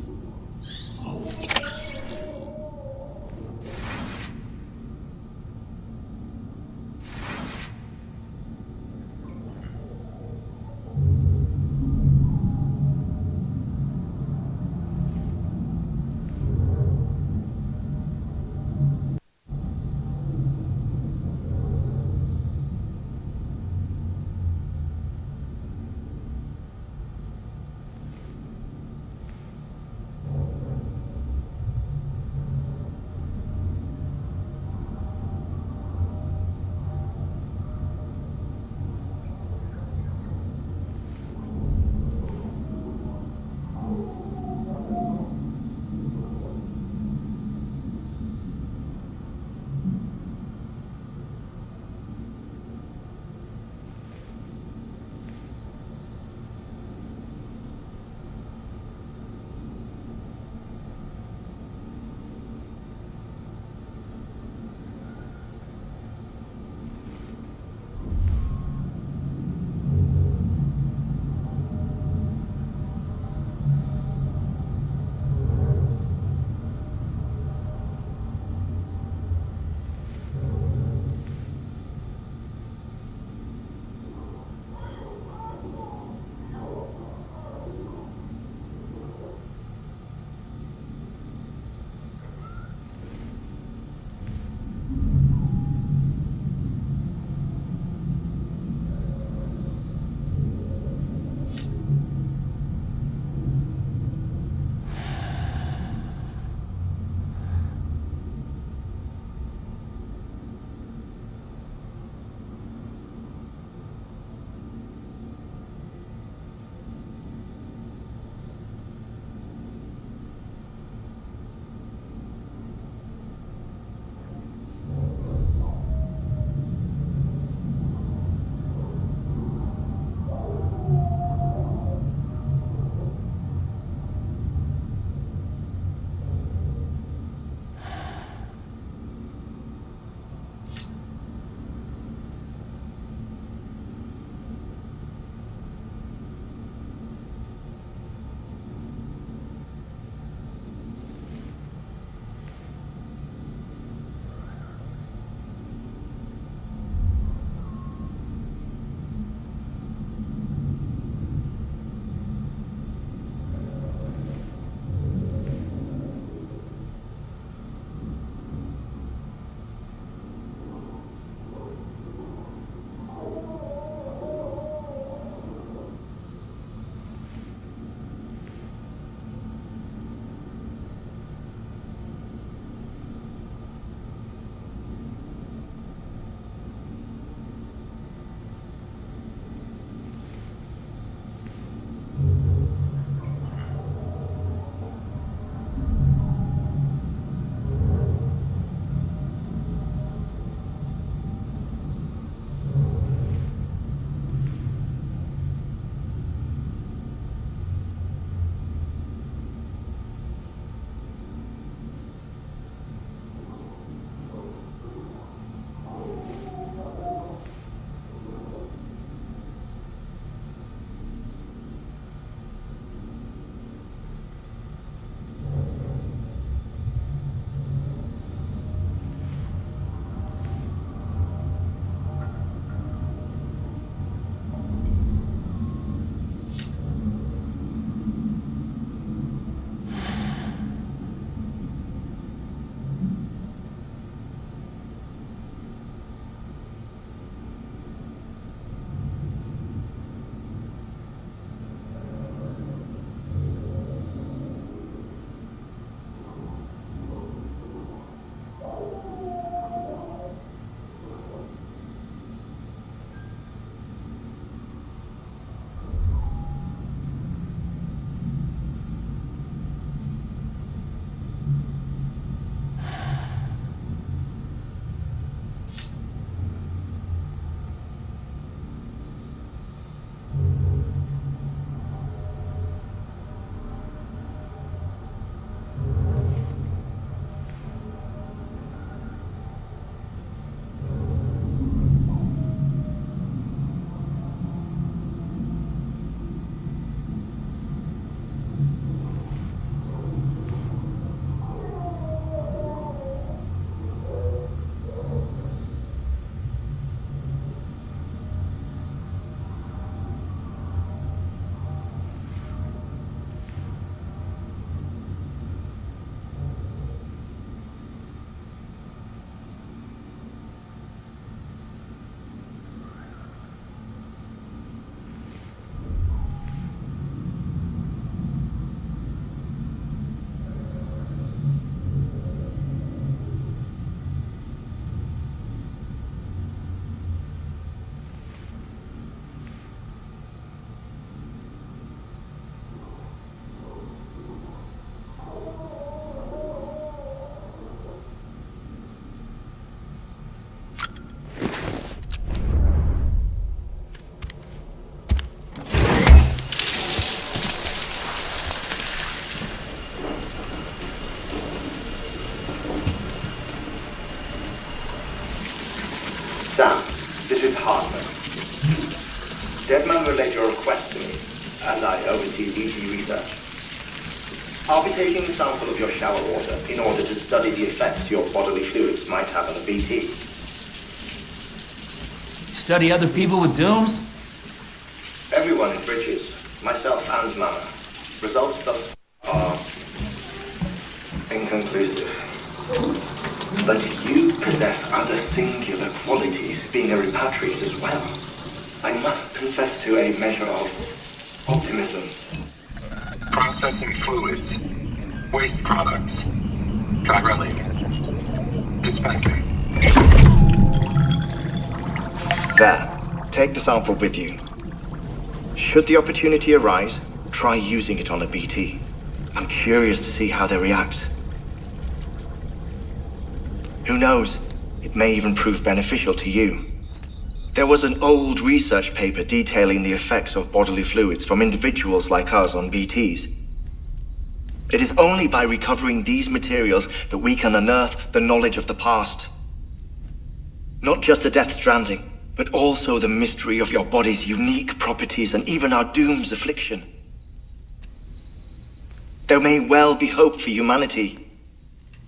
I oversee BT research. I'll be taking a sample of your shower water in order to study the effects your bodily fluids might have on a BT. Study other people with dooms? Everyone in Bridges, myself and Mama. Results thus are inconclusive. But you possess other singular qualities, being a repatriate as well. I must confess to a measure of optimism. Processing fluids. Waste products. Drilling. Dispensing. There. Take the sample with you. Should the opportunity arise, try using it on a BT. I'm curious to see how they react. Who knows? It may even prove beneficial to you. There was an old research paper detailing the effects of bodily fluids from individuals like us on BTs. It is only by recovering these materials that we can unearth the knowledge of the past. Not just the Death Stranding, but also the mystery of your body's unique properties and even our doom's affliction. There may well be hope for humanity.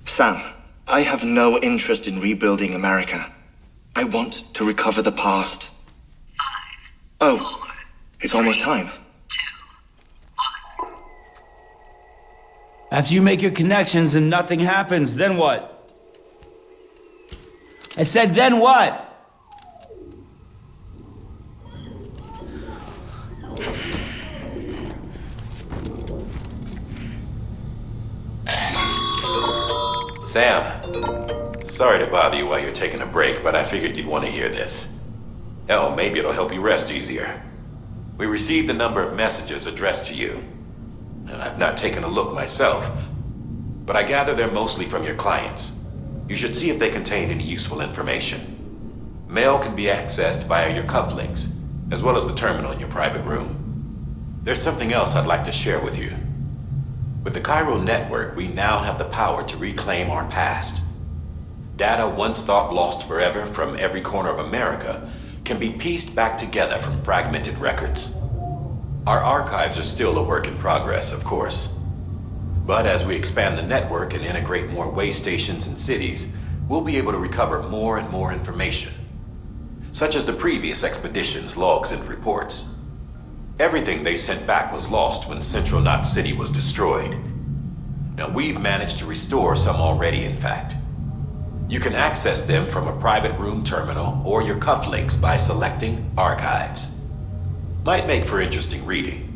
Sam, I have no interest in rebuilding America. I want to recover the past. 5, 4, it's almost time. After you make your connections and nothing happens, then what? I said, then what? Sam, sorry to bother you while you're taking a break, but I figured you'd want to hear this. Hell, maybe it'll help you rest easier. We received a number of messages addressed to you. I've not taken a look myself, but I gather they're mostly from your clients. You should see if they contain any useful information. Mail can be accessed via your cufflinks, as well as the terminal in your private room. There's something else I'd like to share with you. With the Chiral network, we now have the power to reclaim our past. Data once thought lost forever from every corner of America can be pieced back together from fragmented records. Our archives are still a work in progress, of course. But as we expand the network and integrate more way stations and cities, we'll be able to recover more and more information, such as the previous expedition's logs and reports. Everything they sent back was lost when Central Knot City was destroyed. Now, we've managed to restore some already, in fact. You can access them from a private room terminal or your cufflinks by selecting Archives. Might make for interesting reading.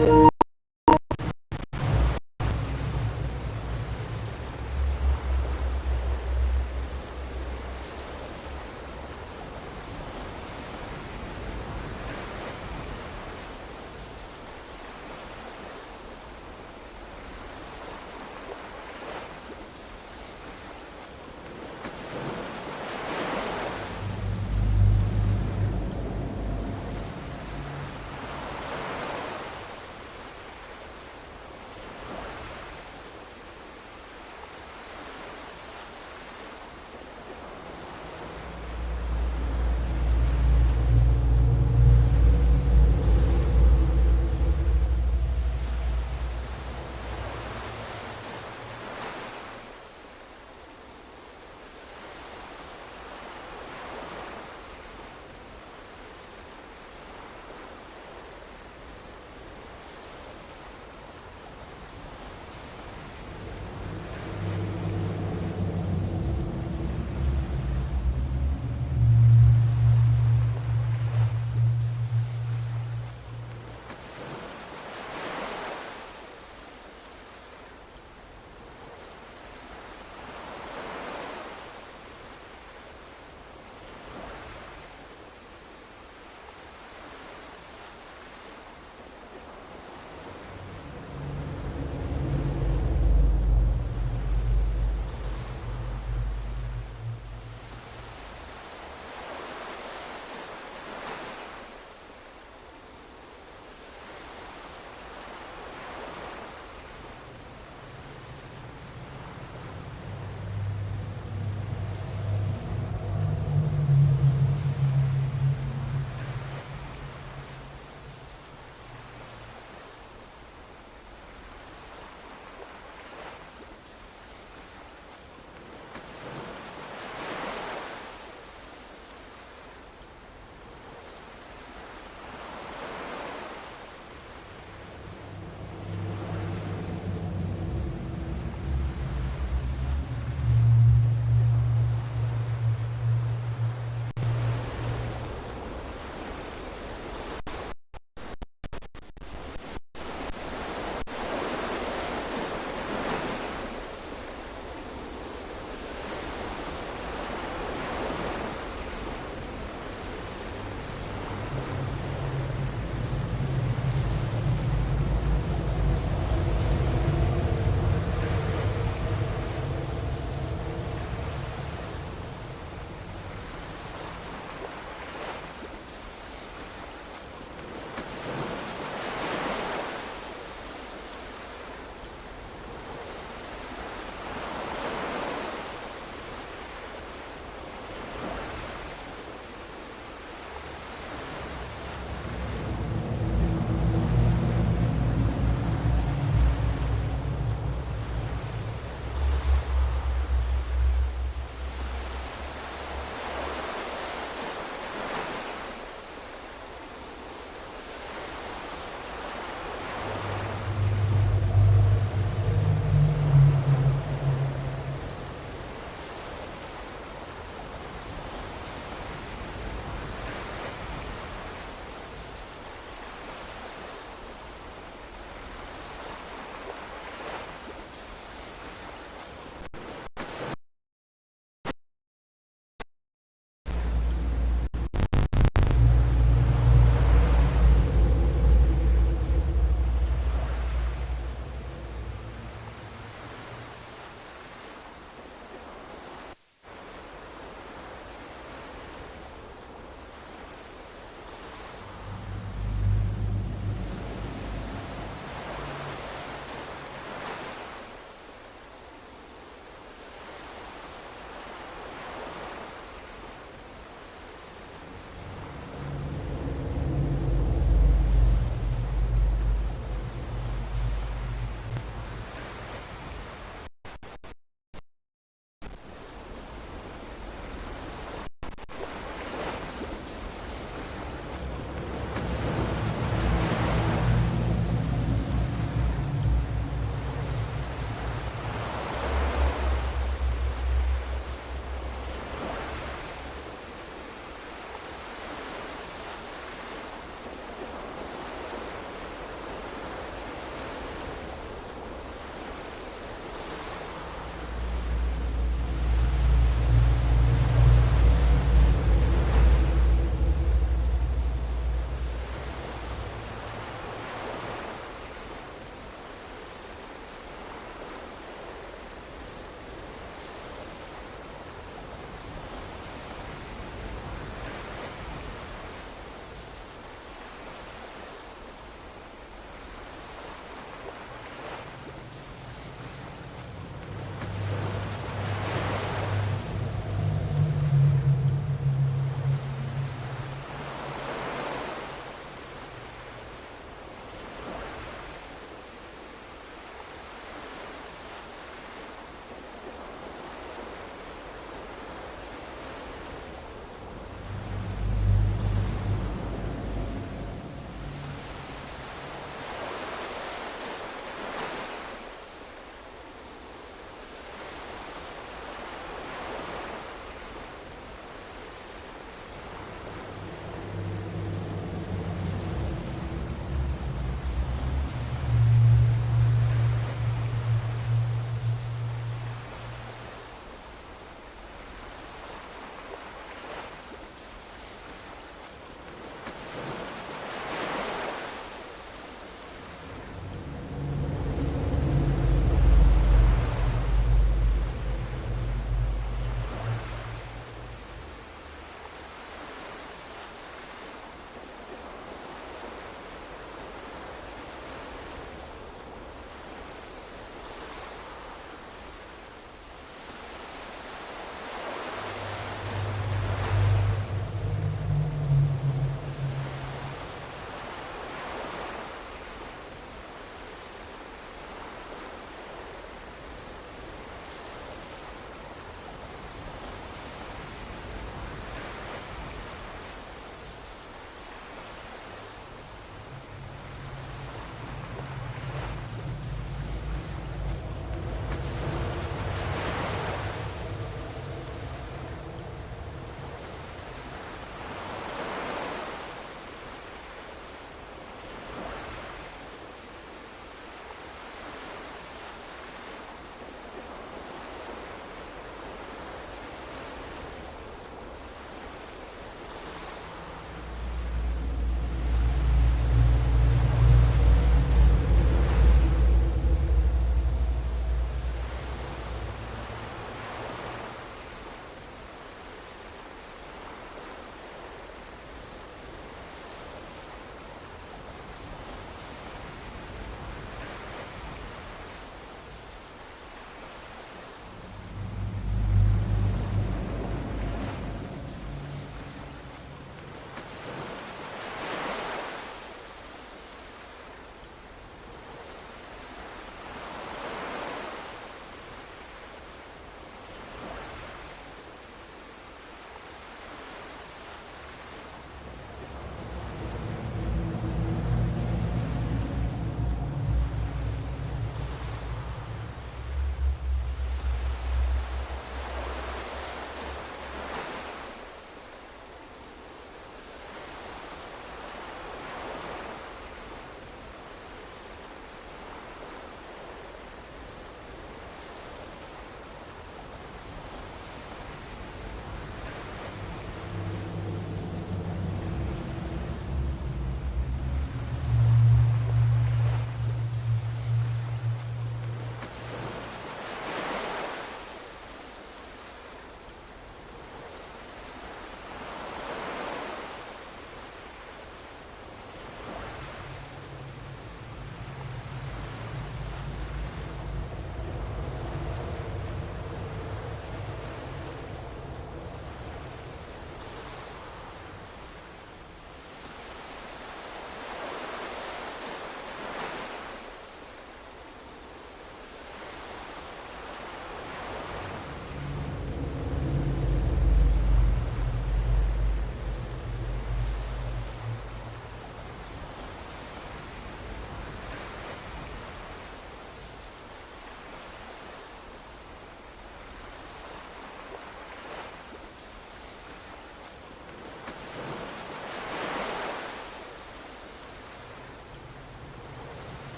you.